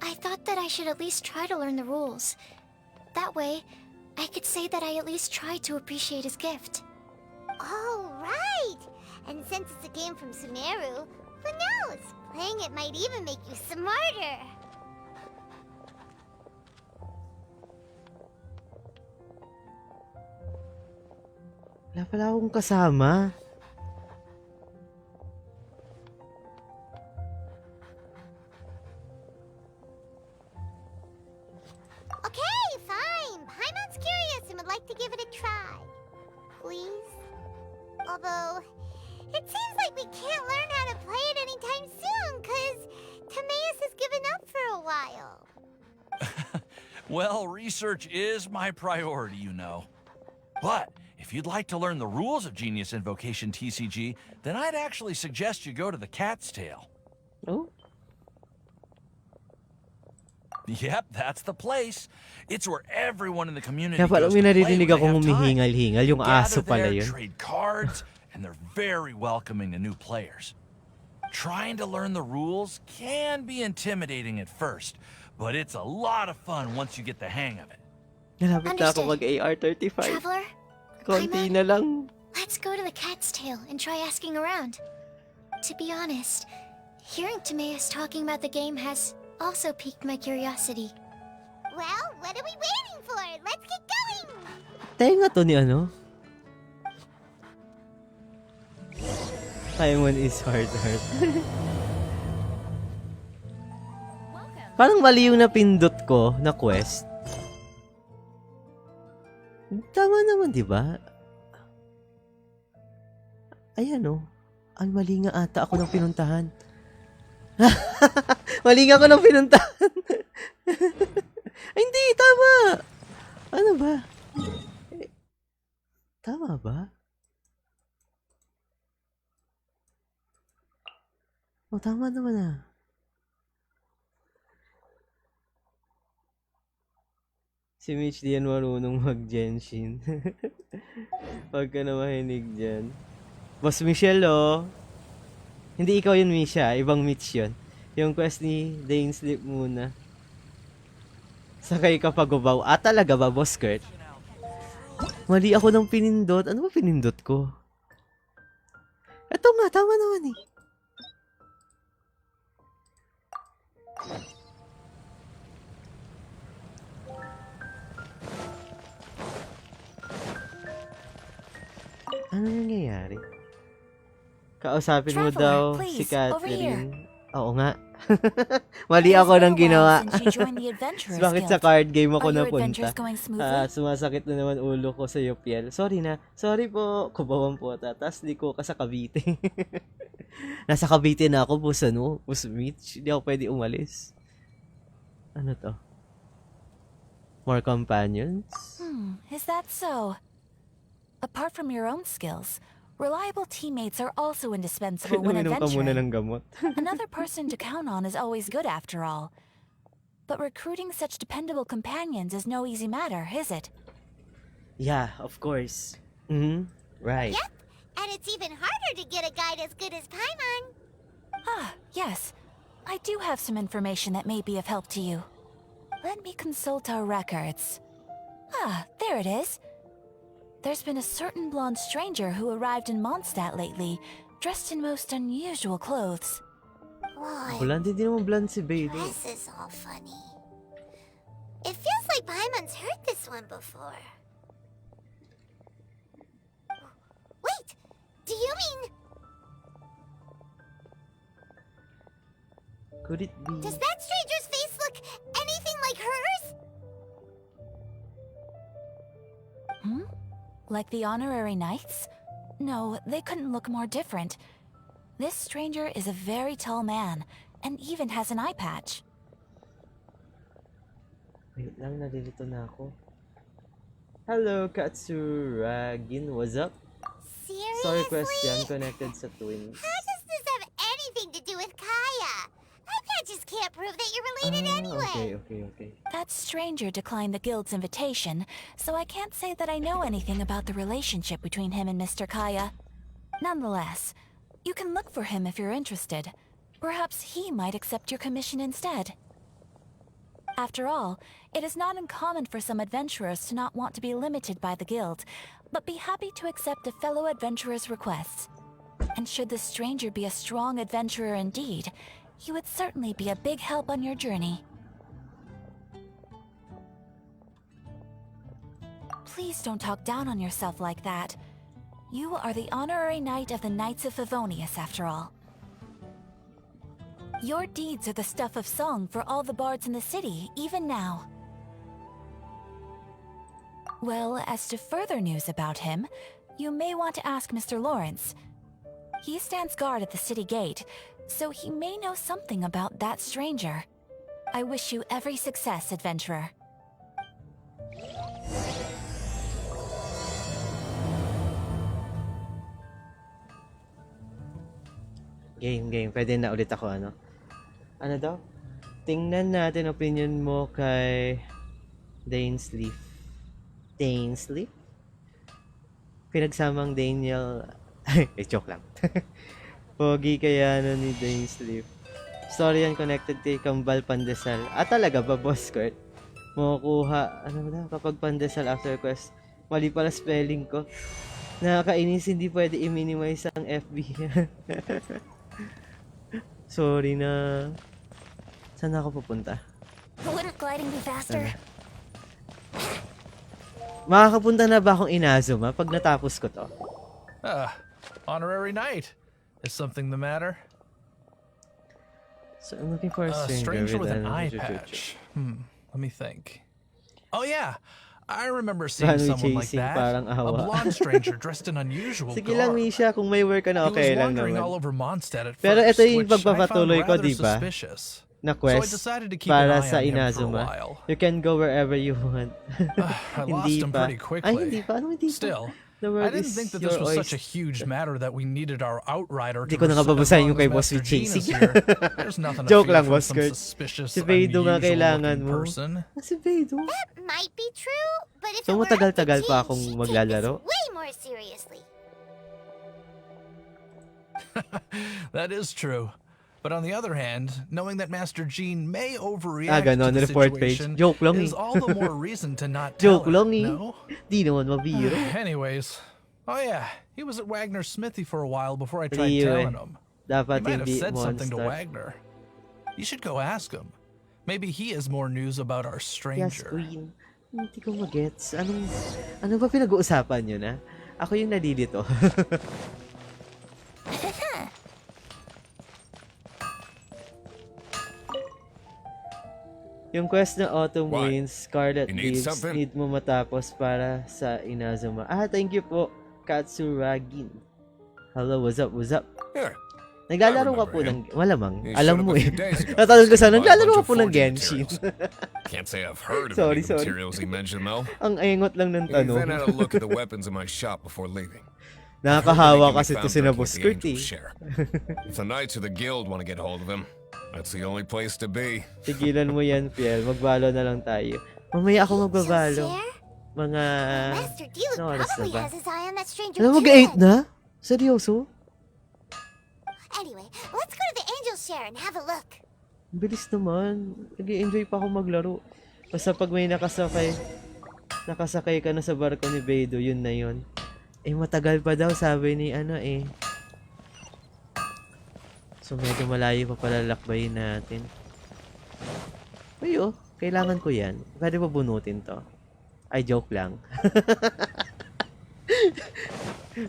I thought that I should at least try to learn the rules. That way, I could say that I at least tried to appreciate his gift. Oh, right! And since it's a game from Sumeru, who knows? Playing it might even make you smarter. Wala pala akong kasama. Okay, fine. Paimon's curious and would like to give it a try. Please? Although, it seems like we can't learn how to play it anytime soon, because Timaeus has given up for a while. Well, research is my priority, you know. But if you'd like to learn the rules of Genius Invocation TCG, then I'd actually suggest you go to the Cat's Tail. Oh? Yep, that's the place. It's where everyone in the community Kaya pala goes may to play naririnig when they akong have time. humihingal-hingal. Yung aso Gather pala there, yun. trade cards, and they're very welcoming to new players. Trying to learn the rules can be intimidating at first, but it's a lot of fun once you get the hang of it. Nalapit na ako mag-AR-35. Traveler, Konti na lang. let's go to the Cat's Tail and try asking around. To be honest, hearing Timaeus talking about the game has also piqued my curiosity. Well, what are we waiting for? Let's get going! Tayo nga to ni ano? Paimon is hard. Parang mali yung napindot ko na quest. Tama naman, di ba? Ayan o. Ay, mali nga ata ako ng pinuntahan. Mali nga ako ng pinuntahan. Ay, hindi, tama. Ano ba? Tama ba? O, tama naman ah. Si Mitch di yan marunong mag-Genshin. Huwag ka na mahinig dyan. Boss Michelle, oh. Hindi ikaw yun, Misha. Ibang Mitch yun. Yung quest ni Dane Sleep muna. Sakay ka pagubaw. Ah, talaga ba, Boss Kurt? Mali ako ng pinindot. Ano ba pinindot ko? Eto nga, tama naman eh. Ano nangyayari? Kausapin mo Traveler, daw please, si over Catherine. Oo nga. Mali ako ng ginawa. since you joined the Adventurers Bakit sa Guild. card game ako Are your napunta? adventures going smoothly? Sumasakit na naman ulo ko sa UPL. Sorry na. Sorry po. Kubawan po. Tapos di ko ka sa Cavite. Nasa Cavite na ako, boss ano? Boss Mitch. Hindi ako pwede umalis. Ano to? More companions? Is that so? Apart from your own skills, reliable teammates are also indispensable when Uminom ka muna adventuring. ng gamot. Another person to count on is always good after all. But recruiting such dependable companions is no easy matter, is it? Yeah, of course. Right. Yep, and it's even harder to get a guide as good as Paimon. Ah, yes. I do have some information that may be of help to you. Let me consult our records. Ah, there it is. There's been a certain blonde stranger who arrived in Mondstadt lately, dressed in most unusual clothes. Why? Wala, hindi naman blonde si Beidou. This is all funny. It feels like Paimon's heard this one before. Wait! Do you mean... Could it be? Does that stranger's face look anything like hers? Like the honorary knights? No, they couldn't look more different. This stranger is a very tall man, and even has an eye patch. Wait lang, nalilito na ako. Hello, Katsuragin. What's up? Seriously? Sorry, question connected sa twins. How does this have anything to do with Kaya? That just can't prove that you're related anyway. Okay. That stranger declined the guild's invitation, so I can't say that I know anything about the relationship between him and Mr. Kaya. Nonetheless, you can look for him if you're interested. Perhaps he might accept your commission instead. After all, it is not uncommon for some adventurers to not want to be limited by the guild, but be happy to accept a fellow adventurer's requests. And should the stranger be a strong adventurer indeed, he would certainly be a big help on your journey. Please don't talk down on yourself like that. You are the honorary knight of the Knights of Favonius, after all. Your deeds are the stuff of song for all the bards in the city, even now. Well, as to further news about him, you may want to ask Mr. Lawrence. He stands guard at the city gate, so he may know something about that stranger. I wish you every success, adventurer. Game. Pwede na ulit ako, ano? Ano daw? Tingnan natin opinion mo kay Dainsleif. Dainsleif? Pinagsamang Daniel... joke lang. Pogi kaya ano ni Dainsleif. Story yan connected kay Kambal Pandesal. Talaga ba, Boss Kurt? Makukuha, ano ba, kapag Pandesal after quest. Mali pala spelling ko. Nakakainis, hindi pwede i-minimize ang FB. Sorry na. Saan ako pupunta? Wouldn't gliding be faster? Makakapunta na ba akong Inazuma pag natapos ko to? Honorary knight. Is something the matter? So I'm looking for a stranger with an eye patch. Let me think. Oh yeah, I remember seeing someone like that. A blonde stranger dressed in unusual Sige lang, Misha, kung may work ka na, okay lang naman. All over Mondstadt at Pero first, ito yung pagpapatuloy ko, di ba? Suspicious. Na quest para sa Inazuma. You can go wherever you want. I lost him pretty quickly. Ay, hindi pa. Ano, hindi pa? Still, I didn't think that this was such a huge matter that we needed our outrider to Hindi ko na nga babasahin yung kay Boss Richie. There's nothing Joke to fear lang, from Boss some Kurt. suspicious, Si Beidou nga kailangan mo. person. Si Beidou. That might be true, but if So it were up to matagal-tagal pa Jing, akong she'd take maglalaro. this way more seriously. That is true. But on the other hand, knowing that Master Jean may overreact to ganon, the report situation page. Joke lang is eh. all the more reason to not tell Joke her, lang eh. no? Di naman mabiro. Anyways, oh yeah, he was at Wagner's smithy for a while before I tried Rio telling eh. him. Dapat He might have hindi said something to monster. Wagner. You should go ask him. Maybe he has more news about our Yes, stranger. Queen. Hindi ko magets. Ano ba pinag-uusapan nyo na? Ako yung nalilito. Yung quest na Autumn Winds, Scarlet You need Leaves, something? need mo matapos para sa Inazuma. Thank you po, Katsuragin. Hello, what's up? Here. Naglalaro ka po ng... Malamang. Alam mo eh. Natanong ko sana, naglalaro ka po ng Genshin. Can't say I've heard of Sorry, any sorry. materials he mentioned, though. Ang engot lang ng Then tanong. had a look at the weapons in my shop before leaving. Nakakahawa kasi to sina Boss Kurt eh. If the Knights of the Guild want to get hold of him, that's the only place to be. Tigilan mo yan, Fiel. Magbalo na lang tayo. Mamaya ako magbabalo. Mga... Master Diluc Ano oras na probably ba? has his eye on that stranger Alam mo, too. mag-8 na? Seryoso? Anyway, let's go to the Angel Share and have a look. Ang bilis naman. Nag-i-enjoy pa ako maglaro. Basta pag may nakasakay ka na sa barko ni Beidou, yun na yun. Eh, matagal pa daw, sabi ni ano eh. So, medyo malayo pa pala lakbayin natin. Uy, oh, kailangan ko yan. Pwede ba bunutin to? Ay, joke lang.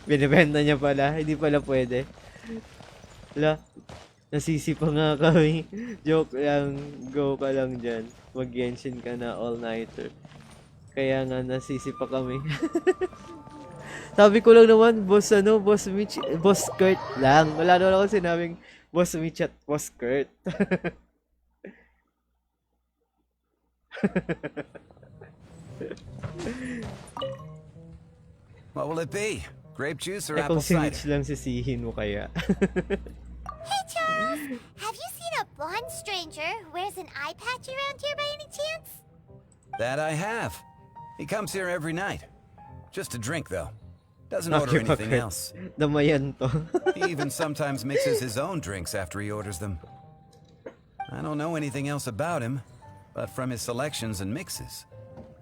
Binibenta niya pala. Hindi pala pwede. Wala. Nasisipa nga kami. Joke lang. Go ka lang dyan. Mag-Genshin ka na all-nighter. Kaya nga nasisipa kami. Sabi ko lang naman, boss Mitch, boss Kurt lang. Wala naman ako sinabing boss Mitch at boss Kurt. What will it be? Grape juice or Eh apple kung si cider? Mitch lang sisihin mo kaya. Hey, Charles! Have you seen a blonde stranger who wears an eye patch around here by any chance? That I have. He comes here every night. Just to drink, though. Doesn't order anything else. Damayan to. He even sometimes mixes his own drinks after he orders them. I don't know anything else about him, but from his selections and mixes,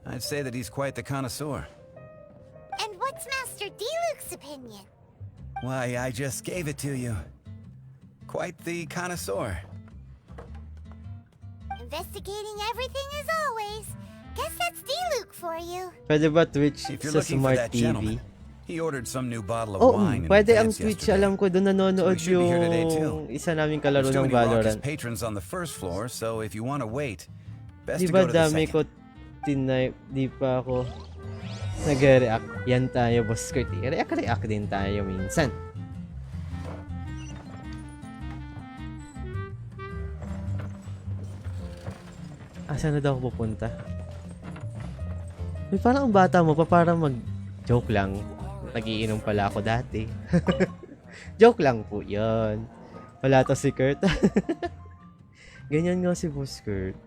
I'd say that he's quite the connoisseur. And what's Master Diluc's opinion? Why, I just gave it to you. Quite the connoisseur. Investigating everything as always. Guess that's Diluc for you. Pwede ba Twitch If you're sa looking for Smart that TV? gentleman, he ordered some new bottle of Oo, wine in pwede ang advance Twitch. yesterday. Alam ko, doon nanonood So he should be here today, too. yung isa naming kalaro There's ng too many raucous Valorant. patrons on the first floor, so if you want to wait, best Di to ba go to the dami second. ko tinay, di pa ako nag-react. Yan tayo, Boss Kurt. React din tayo minsan. Saan na daw ako pupunta? May parang ang bata mo pa parang mag-joke lang. Nagiinom pala ako dati. Joke lang po yun. Wala to si Kurt. Ganyan nga si Boss Kurt.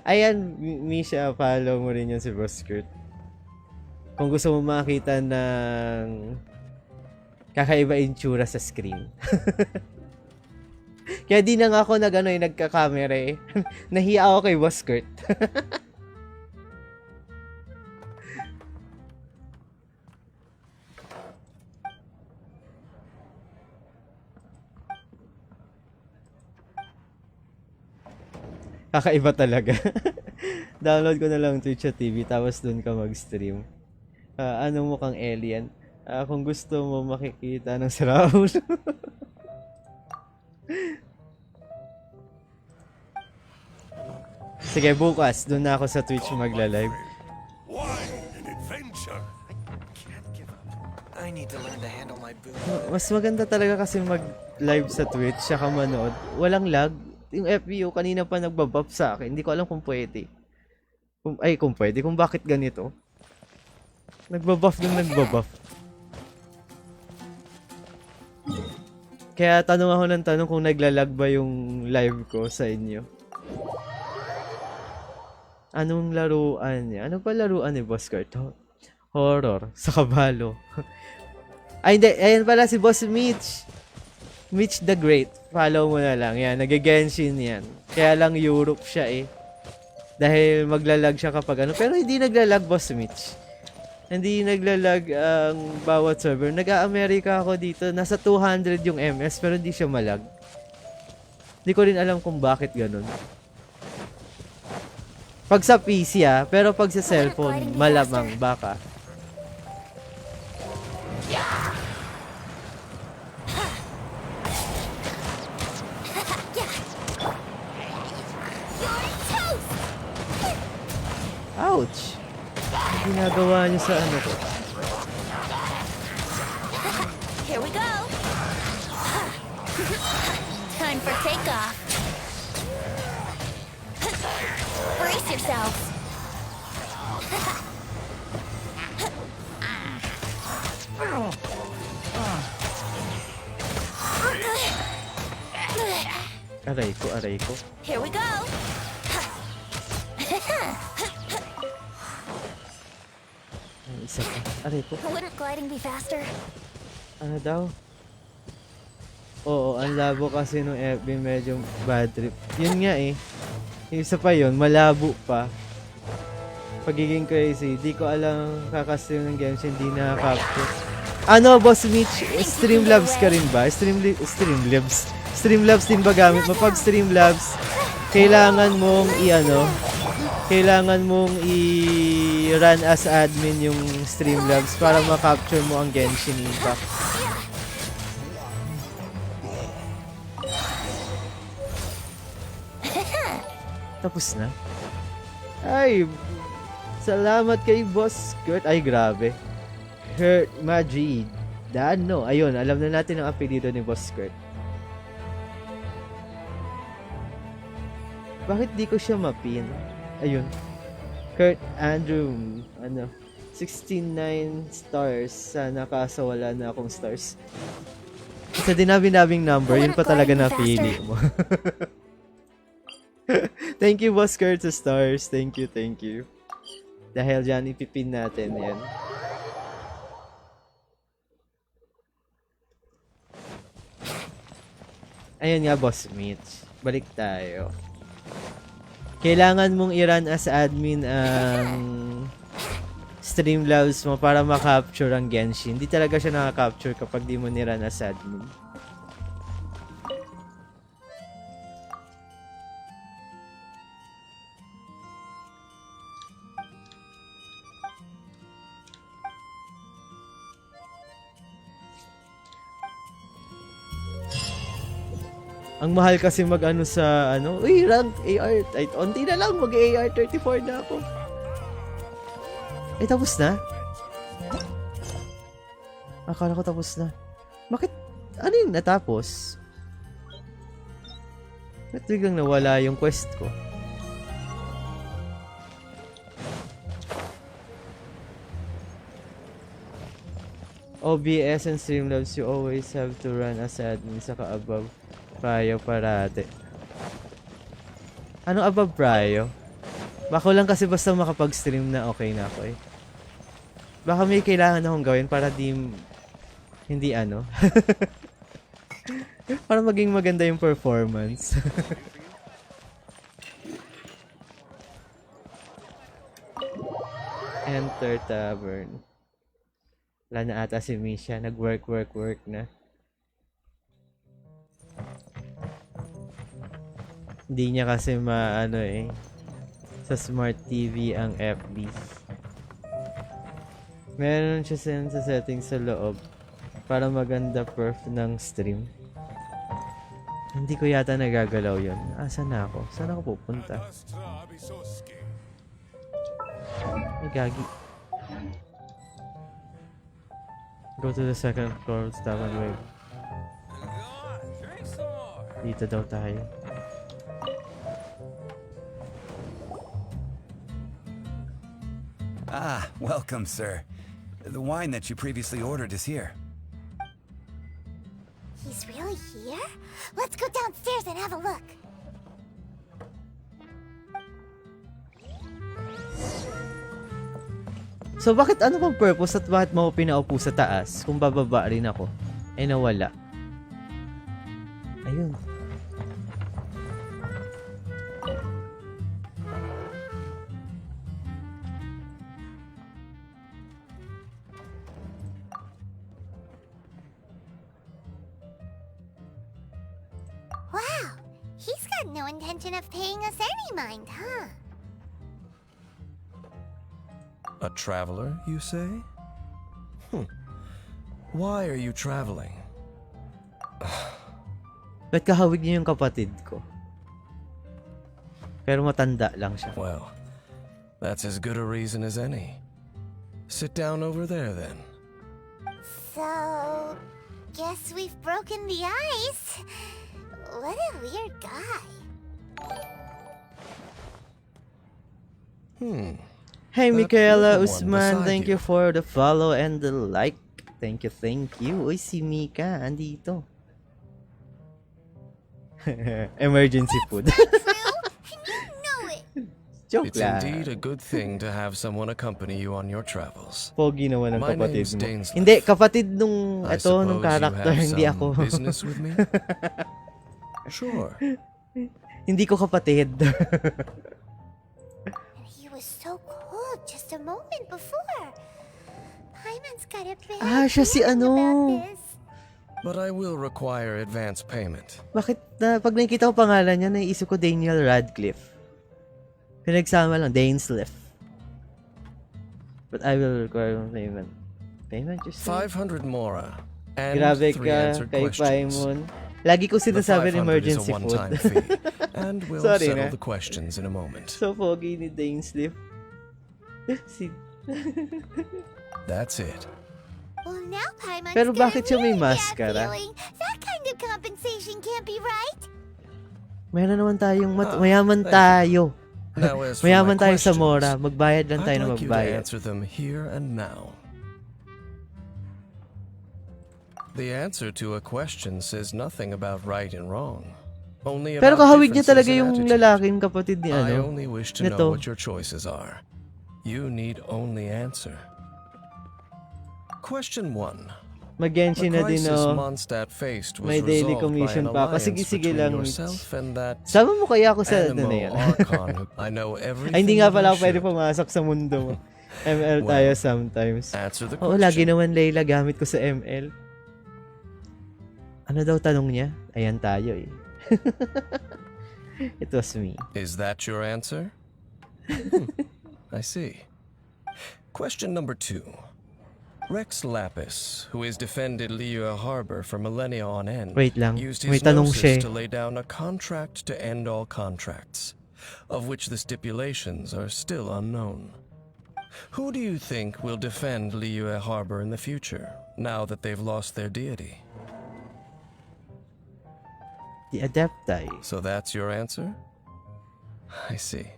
Ayan, Misha, follow mo rin yun si Boss Kurt. Kung gusto mo makita ng kakaiba itsura sa screen. Kaya di na nga ako nagka-camera eh. Nahiya ako kay Boss Kurt. Kakaiba talaga. Download ko na lang Twitch at TV tapos dun ka mag-stream. Ano mo kang alien? Kung gusto mo makikita ng siraulo. Sige, bukas doon na ako sa Twitch magla-live. Wine and adventure. I need to learn to handle my booty. Mas maganda talaga kasi mag-live sa Twitch saka manood. Walang lag. Yung FBO kanina pa nagbabuff sa akin. Hindi ko alam kung pwede. Kung pwede. Kung bakit ganito. Nagbabuff yung nagbabuff. Kaya tanong ako ng tanong kung naglalag ba yung live ko sa inyo. Anong laruan niya? Ano pa laruan ni Boss Kurt? Horror. Sa kabalo. Ay, hindi. Ayan pala si Boss Mitch. Mitch the Great. Follow mo na lang. Yan. Nag-Genshin yan. Kaya lang Europe siya eh. Dahil maglalag siya kapag ano. Pero hindi naglalag, Boss Mitch. Hindi naglalag ang bawat server. Nag-America ako dito. Nasa 200 yung MS pero hindi siya malag. Hindi ko rin alam kung bakit ganun. Pag sa PC pero pag sa cellphone, malamang baka. Ouch! Ginagawa niyo sa ano ko. Here we go. Time for takeoff. Brace yourselves. Aray ko. Here we go. Ang isa pa. Aray ko. Wouldn't gliding be faster? Ano daw? Oo, ang labo kasi nung FB, medyo bad trip. Yun nga eh. Yung isa pa yun, malabo pa. Pagiging crazy, di ko alam kakastream ng Genshin, di nakaka-capture. Ano, Boss Mitch? Streamlabs ka rin ba? Streamlabs. Streamlabs din ba gamit mo? Pag Streamlabs, kailangan mong i-run as admin yung Streamlabs para ma-capture mo ang Genshin Impact. Tapos na? Ay, salamat kay Boss Kurt. Ay, grabe. Kurt Majid. Dano. Ayun, alam na natin ang apelido ni Boss Kurt. Bakit di ko siya mapin? Ayun. Kurt Andrew. 69 stars. Sana kaso wala na akong stars. Sa dinabing number, yun pa talaga napili mo. Thank you, Boss Kurt, sa stars. Thank you. Dahil dyan, ipipin natin yan. Ayun nga, Boss Mitch. Balik tayo. Kailangan mong i-run as admin ang Streamlabs mo para ma-capture ang Genshin. Hindi talaga siya nakaka-capture kapag di mo ni-run as admin. Ang mahal kasi mag-ano sa uy, rank AR, ay, onti na lang, mag-AR 34 na ako. Eh, tapos na? Akala ko tapos na. Bakit? Ano yung natapos? Ba't biglang nawala yung quest ko? OBS and Streamlabs, you always have to run as admin saka above Prayo parate. Anong above Prayo? Baka lang kasi basta makapag-stream na okay na ako eh. Baka may kailangan akong gawin para hindi para maging maganda yung performance. Enter tavern. Wala na ata si Misha. Nag-work na. Hindi niya kasi sa Smart TV ang FB. Meron siya sa settings sa loob para maganda perf ng stream. Hindi ko yata nagagalaw yun. Asan na ako? Saan ako pupunta? Ay, gagi. Go to the second floor, stop and wait. Dito daw tayo. Ah, welcome, sir. The wine that you previously ordered is here. He's really here? Let's go downstairs and have a look. So bakit ano bang purpose at bakit mo pinaupo sa taas kung bababa rin ako? Eh nawala. Ayun. Wow, he's got no intention of paying us any mind, huh? A traveler, you say? Why are you traveling? Ba't kahawig niyo yung kapatid ko? Pero matanda lang siya. Well, that's as good a reason as any. Sit down over there, then. So, Guess we've broken the ice. What a weird guy. Hey, Michaela little one Usman, beside thank you. you for the follow and the like. Thank you. Uy, si Mika, andito. Emergency food. Joke It's lang. indeed a good thing to have someone accompany you on your travels. Pogi naman ang My kapatid name's mo. Dainsleif. Hindi, kapatid nung, I nung suppose you character, have hindi some ako. business with me? Sure. Hindi ko kapatid. He was so cold just a moment before. Paimon's got a bad Siya si feeling ano. about this. But I will require advance payment. Bakit pag nakikita ko pangalan niya, naiisip ko Daniel Radcliffe. Pinagsama lang, Dainsleif. But I will require payment. Payment, just 500 mora. And grabe 3 ka answered kay questions. Paimon. Lagi ko The sinasabi 500 emergency is a food. one-time fee, and we'll Sorry settle na. the questions in a moment. So pogi ni Dainsleif. That's it. Well, now Paimon's Pero got a bakit siya may really bad maskara? feeling. That kind of compensation can't be right. Meron naman tayong mayaman tayo. Now, as for Mayaman my tayo sa questions, Mora. Magbayad lang tayo I'd na like you to magbayad. answer them here and now. The answer to a question says nothing about right and wrong. Only Pero about kahawig niya differences talaga in yung attitude. lalaking kapatid ni I ano. only wish to nito. know what your choices are. You need only answer. Question 1. Mag-Genshin na din, crisis oh. Mondstadt faced was May daily resolved commission by an pa ako. alliance Sige between lang. yourself and that Sama mo kaya ako sa ano Animo na yan? Archon who I know everything Ay, hindi nga that pala I ako pwede should. pumasok sa mundo mo. ML Well, tayo sometimes. answer the Oo, question. lagi naman Layla gamit ko sa ML. Ano daw tanong niya? Ayan tayo eh. It was me. Is that your answer? I see. Question number 2. Rex Lapis, who has defended Liyue Harbor for millennia on end, Wait lang. used May his tanong siya gnosis eh. to lay down a contract to end all contracts, of which the stipulations are still unknown. Who do you think will defend Liyue Harbor in the future, now that they've lost their deity? The Adepti. So that's your answer? I see.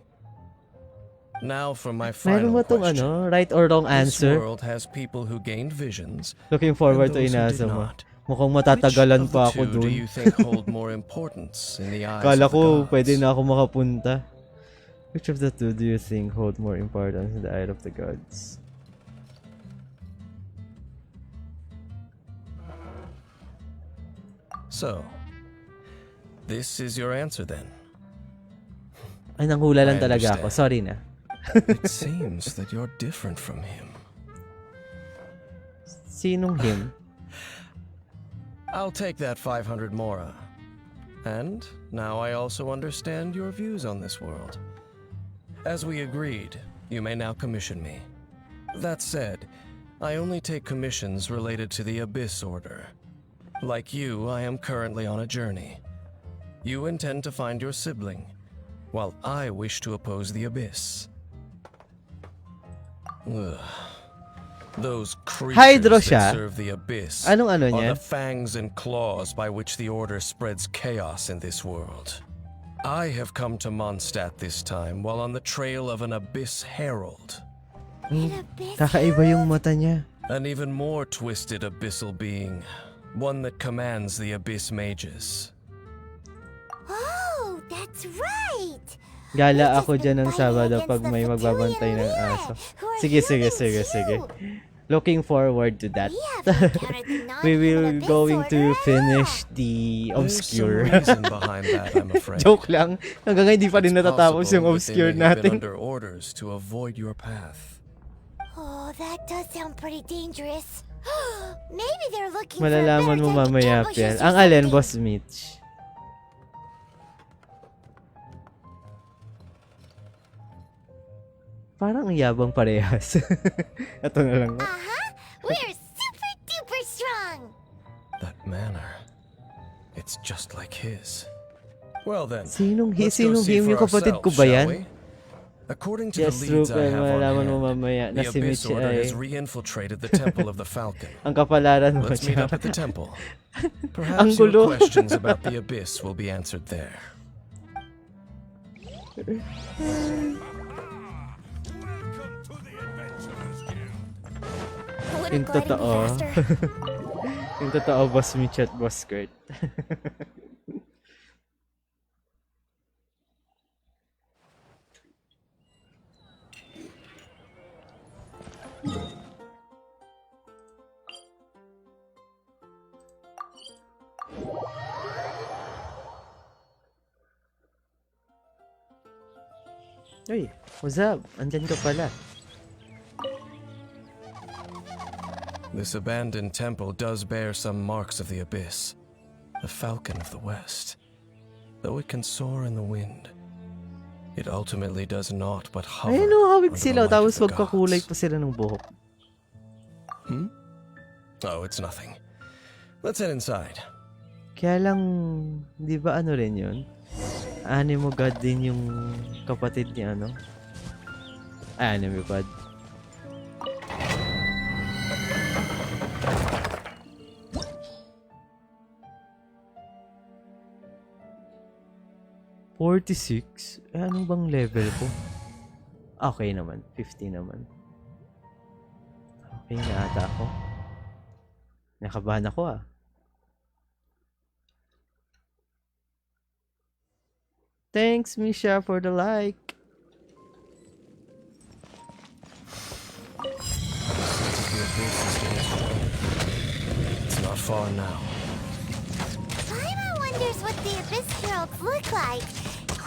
Now for my Meron final mo tong question. ano, right or wrong This answer? world has people who gained visions. Looking forward and to those who inasa did mo. not. Mukhang matatagalan Which of pa the ako two do dun. you think hold more importance in the eyes Kala of the ko gods? pwede na ako makapunta. Which of the two do you think hold more importance in the eye of the gods? So, this is your answer then. Ay, nanghula lang I talaga ako. understand. Sorry na. It seems that you're different from him. Sinong him? I'll take that 500 mora. And now I also understand your views on this world. As we agreed, you may now commission me. That said, I only take commissions related to the Abyss Order. Like you, I am currently on a journey. You intend to find your sibling, while I wish to oppose the Abyss. Ugh. Those creatures Hydro that siya? serve the Abyss Anong ano are niya? the fangs and claws by which the Order spreads chaos in this world. I have come to Mondstadt this time while on the trail of an Abyss Herald. Kakaiba yung mata niya. An even more twisted abyssal being. One that commands the Abyss Mages. Oh, that's right. Gala ako dyan ng Sabado pag may magbabantay ng aso. Sige. Looking forward to that. We will going to finish the Obscure. There's some reason behind that, I'm afraid. Joke lang. Hanggang ngayon di pa rin natatapos yung Possible that they Obscure may have natin. been under orders to avoid your path. Oh, that does sound pretty dangerous. Maybe they're looking Malalaman mo for a better time to mamaya, ambush Piel. us or Ang alin, something. Boss Mitch? Parang yabang parehas. Ito na lang. We're super duper strong. That manner. It's just like his. Well then, Sinong let's go sinong see him? for Yung kapatid ko ourselves, ba shall yan? we? According to Yes, the true, leads I pero have on malaman mo hand, mamaya na the si Abyss Michi Order ay has re-infiltrated the Temple of the Falcon. ang kapalaran mo Let's meet siya. up at the temple. Ang Perhaps gulo. your questions about the Abyss will be answered there. Yung totoo. Yung totoo, Boss Mitch at Boss Kurt. Uy, what's up? Andyan ka pala. This abandoned temple does bear some marks of the Abyss, the Falcon of the West. Though it can soar in the wind, it ultimately does not but hover. Ayun o, hawig under the sila. light Tapos of the magkakulay gods. pa sila ng buhok. Oh, it's nothing. Let's head inside. Kaya lang, di ba ano rin yun? Anime God din yung kapatid ni ano? Anime God. $46? Eh, anong bang level ko? Okay naman. 50 naman. Okay na ata ako. Nakabahan ako ah. Thanks, Misha, for the like. It's not far now. Paimon wonders what the Abyss Heralds look like.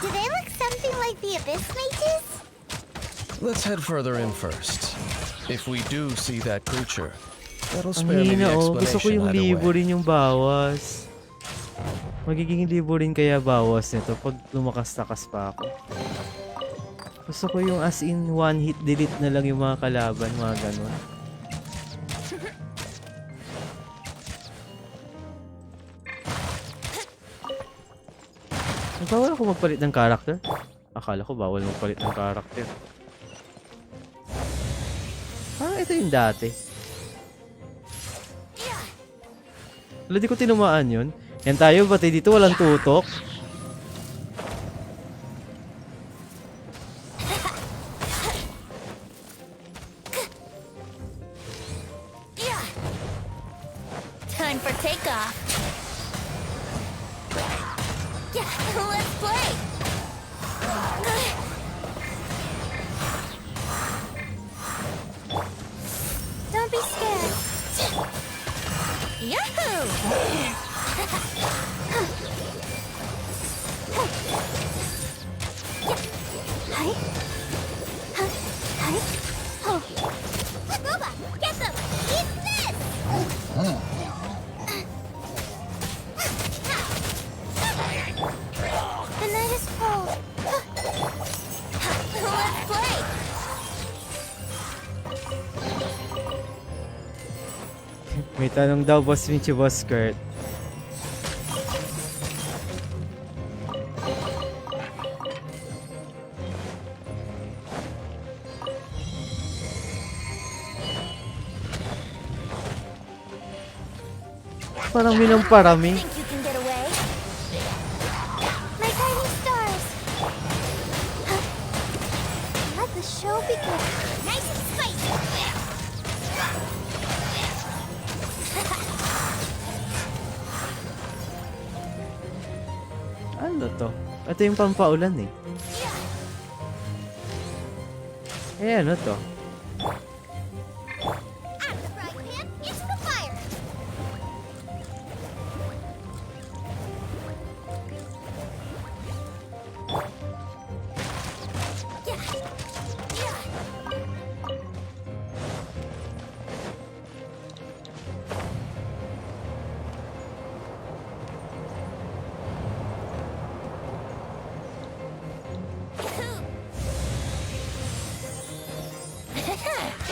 Do they look something like the Abyss Mages? Let's head further in first. If we do see that creature, that'll Ang spare me the hina oh. Gusto ko explanation yung either libo way. rin yung bawas. Magiging libo rin kaya bawas nito pag lumakas-takas pa ako. Gusto ko yung as in one hit delete na lang yung mga kalaban, mga ganun. Bawal ako magpalit ng character? Akala ko bawal magpalit ng character. Parang ito yung dati. Wala, di ko tinumaan yun. Yan tayo, pati dito walang tutok. Time for takeoff. Yeah, let's play. Don't be scared. Yahoo! Hi. Hi. Oh. Boba, get them! Eat this! The night is cold. Let's play! May tanong daw, Boss Michi, Boss Kurt. Parang minamparami. Think you can get away? My guiding stars. Let the show begin. Nice and spicy. Ano to? Ito yung pampaulan eh. Eh, ano to? Out of the frying pan, into the fire.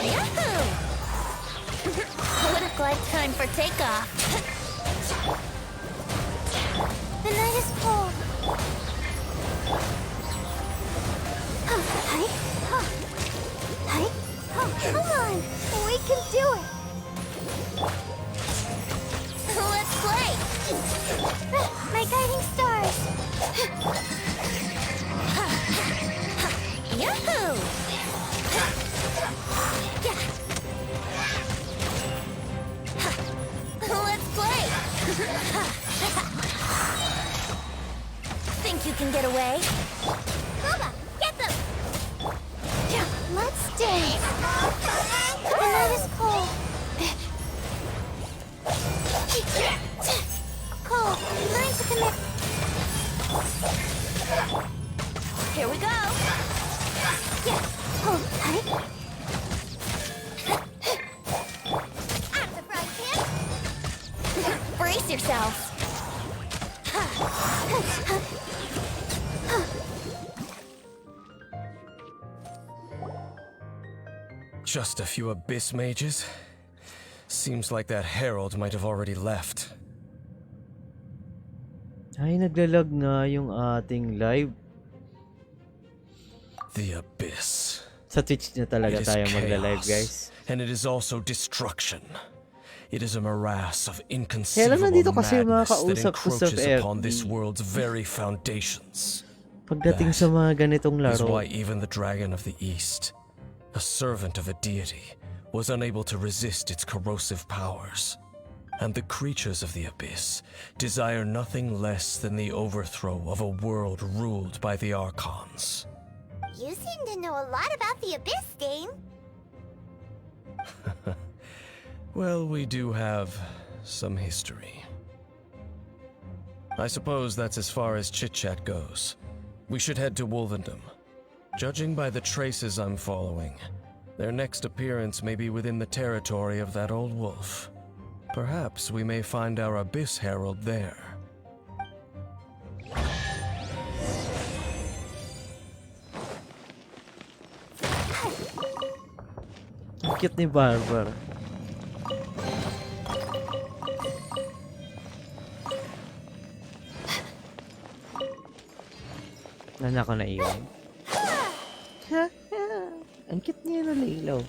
Yahoo! Look like time for takeoff. The night is cold. Come on! We can do it! Let's play! My guiding stars! Yahoo! Let's play! Think you can get away? Bubba, get them! Let's dance! The night is cold. Cold, learn to commit. Here we go! Hold tight. At the front, kid! Brace yourselves! Just a few abyss mages? Seems like that herald might have already left. Ay, naglalag nga yung ating live. The abyss. Sa Twitch na talaga It is tayo magla-live, chaos, guys. and it is also destruction. It is a morass of Kaya lang inconceivable nandito kasi yung mga madness that kausap ko sa encroaches upon FB. this world's very foundations. Pagdating sa mga ganitong Is laro, why even the Dragon of the East, a servant of a deity, was unable to resist its corrosive powers. And the creatures of the abyss desire nothing less than the overthrow of a world ruled by the Archons. You seem to know a lot about the Abyss, Dame. Well, we do have some history. I suppose that's as far as chit-chat goes. We should head to Wolvendom. Judging by the traces I'm following, their next appearance may be within the territory of that old wolf. Perhaps we may find our Abyss Herald there. ang cute ni Barbar. Nana ko na iwan. Ang cute niya na ilaw.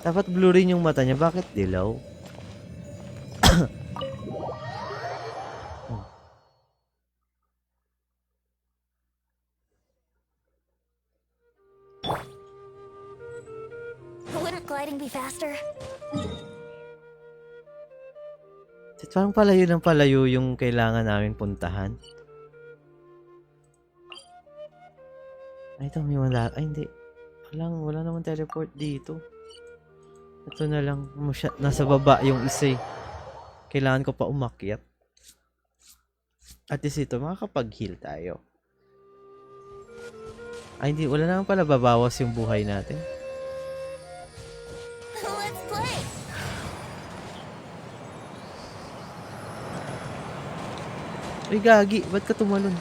Dapat blue rin yung mata niya. Bakit dilaw? Wouldn't gliding be faster? Parang palayo ng palayo yung kailangan namin puntahan. Ay, ito may wala. Ay, hindi. Wala naman teleport dito. Ito na lang. Nasa baba yung isa eh. Kailangan ko pa umakyat. At least ito, makakapag-heal tayo. Ay, hindi. Wala naman pala babawas yung buhay natin. Let's play! Uy, gagi. Ba't ka tumalon?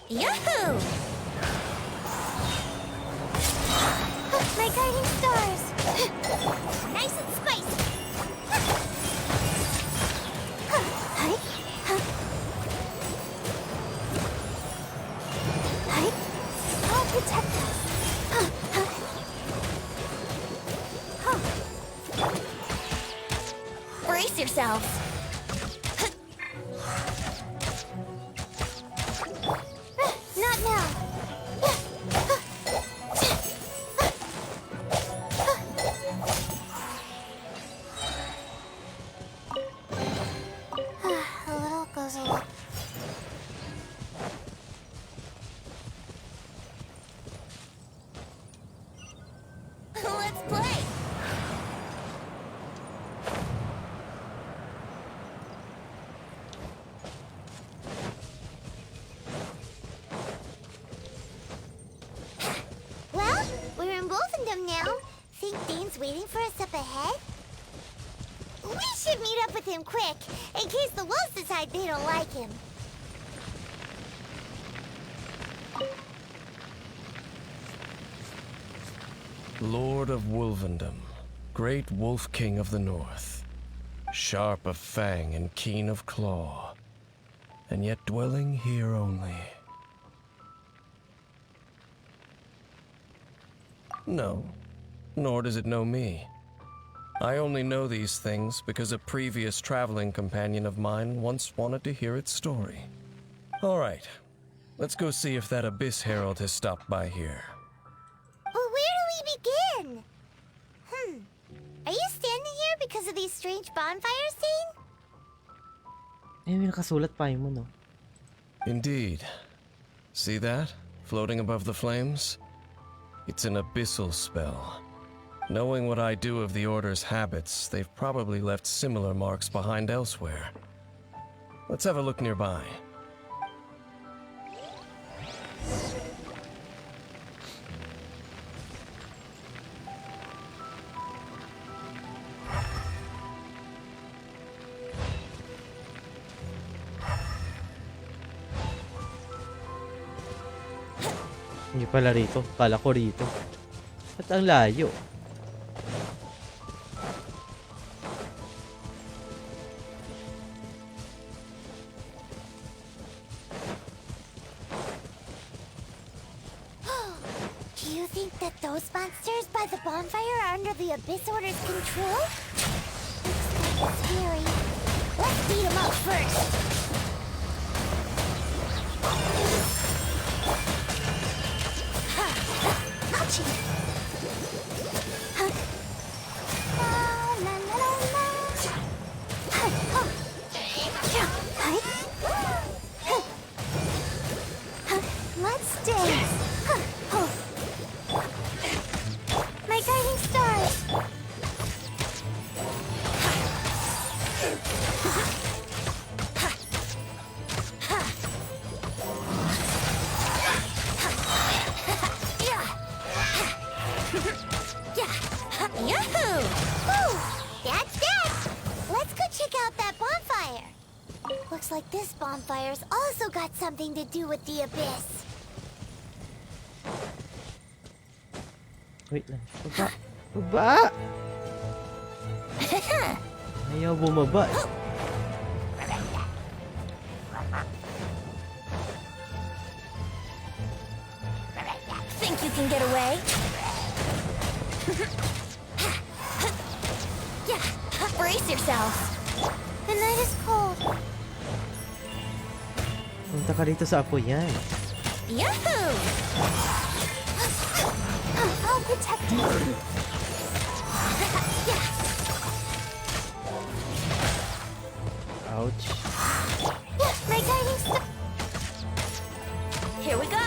Yahoo! My guiding stars! Nice and spicy! I'll protect us! Brace yourselves! Not now! A little goes a lot. Let's play! Well, we're in Wolfendom now. Think Dane's he's waiting for us up ahead? We should meet up with him quick, in case the wolves decide they don't like him. Lord of Wolvendom, great wolf king of the north, sharp of fang and keen of claw, and yet dwelling here only. No, nor does it know me. I only know these things because a previous traveling companion of mine once wanted to hear its story. All right, let's go see if that Abyss Herald has stopped by here. Well, where do we begin? Are you standing here because of these strange bonfires, Zane? Eh, may nakasulat pa mo, no? Indeed. See that? Floating above the flames? It's an abyssal spell. Knowing what I do of the Order's habits, they've probably left similar marks behind elsewhere. Let's have a look nearby. Hindi pala rito. Kala ko rito. At ang layo. Do you think that those monsters by the bonfire are under the Abyss Order's control? Looks kind of scary. Let's beat them up first. Let's dance. My guiding stars. Yahoo! Whew, that's that. Let's go check out that bonfire. Looks like this bonfire's also got something to do with the Abyss. Wait lang. Baba! Baba! Ayaw bumaba. Think you can get away? Yeah, brace yourselves. The night is cold. Punta ka dito sa apoy yan. Yahoo! I'll protect you. Ouch. My guiding star. Here we go.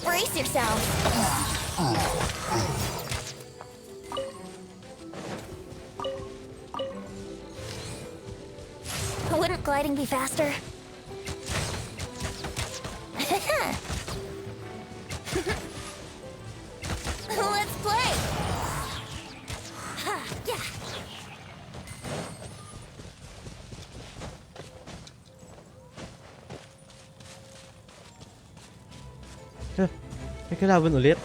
Brace yourself. Wouldn't gliding be faster? Let's play. Yeah. May kalaban ulit.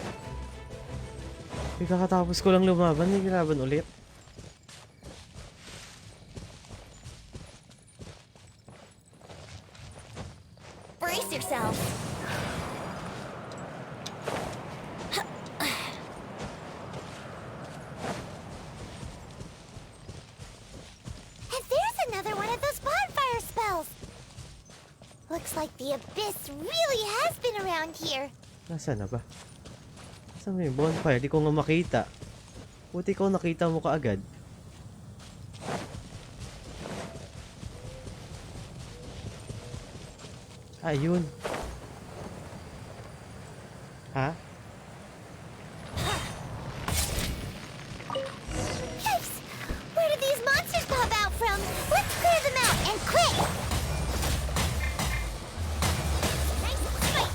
May kakatapos ko lang lumaban, may kalaban ulit. Brace yourself. And there's another one of those bonfire spells. Looks like the Abyss really has been around here. Nasaan na ba? Saan may bonfire? Di ko nga makita. Buti ko nakita mo kaagad. Ayun. Ha? Yikes! Where did these monsters pop out from? Let's clear them out, and quick! Nice and quick!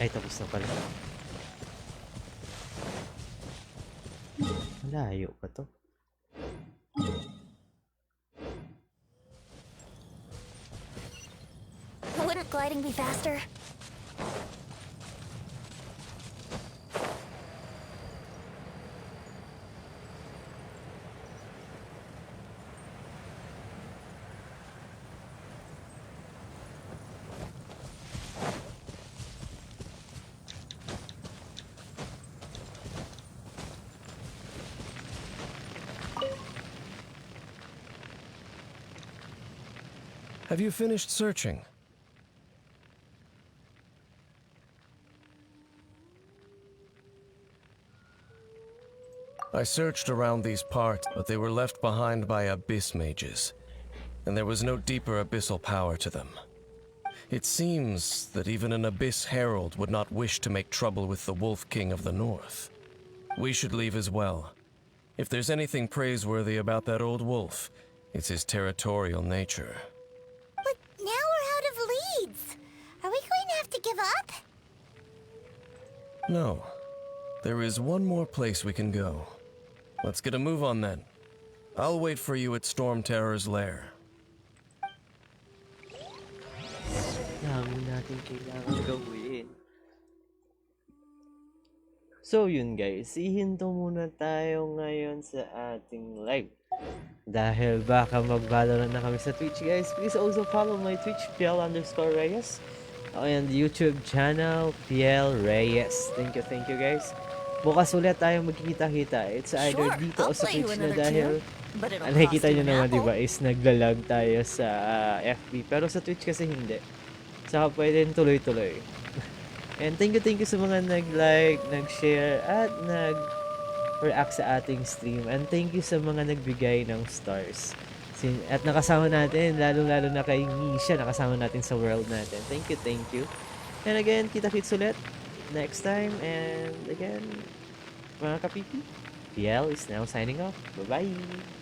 Ay, tapos na pala. Malayo pa to. Wouldn't gliding be faster? Have you finished searching? I searched around these parts, but they were left behind by abyss mages, and there was no deeper abyssal power to them. It seems that even an abyss herald would not wish to make trouble with the Wolf King of the North. We should leave as well. If there's anything praiseworthy about that old wolf, it's his territorial nature. But now we're out of leads. Are we going to have to give up? No. There is one more place we can go. Let's get a move on then. I'll wait for you at Storm Terror's lair. Dami natin kailangan gawin. So yun guys, ihinto muna tayo ngayon sa ating live. Dahil baka mag-Valorant na kami sa Twitch guys, please also follow my Twitch, Piel_Reyes. And YouTube channel, Piel Reyes. Thank you guys. Bukas ulit tayo magkikita-kita. It's either dito o sa Twitch na dahil nakikita nyo naman diba is naglalag tayo sa FB. Pero sa Twitch kasi hindi. Saka pwede tuloy-tuloy. And thank you sa mga nag-like, nag-share, at nag-react sa ating stream. And thank you sa mga nagbigay ng stars. At nakasama natin, lalo-lalo na kay Misha, nakasama natin sa world natin. Thank you. And again, kita-kits ulit next time. And again, mga kapipi, PL is now signing off. Bye-bye!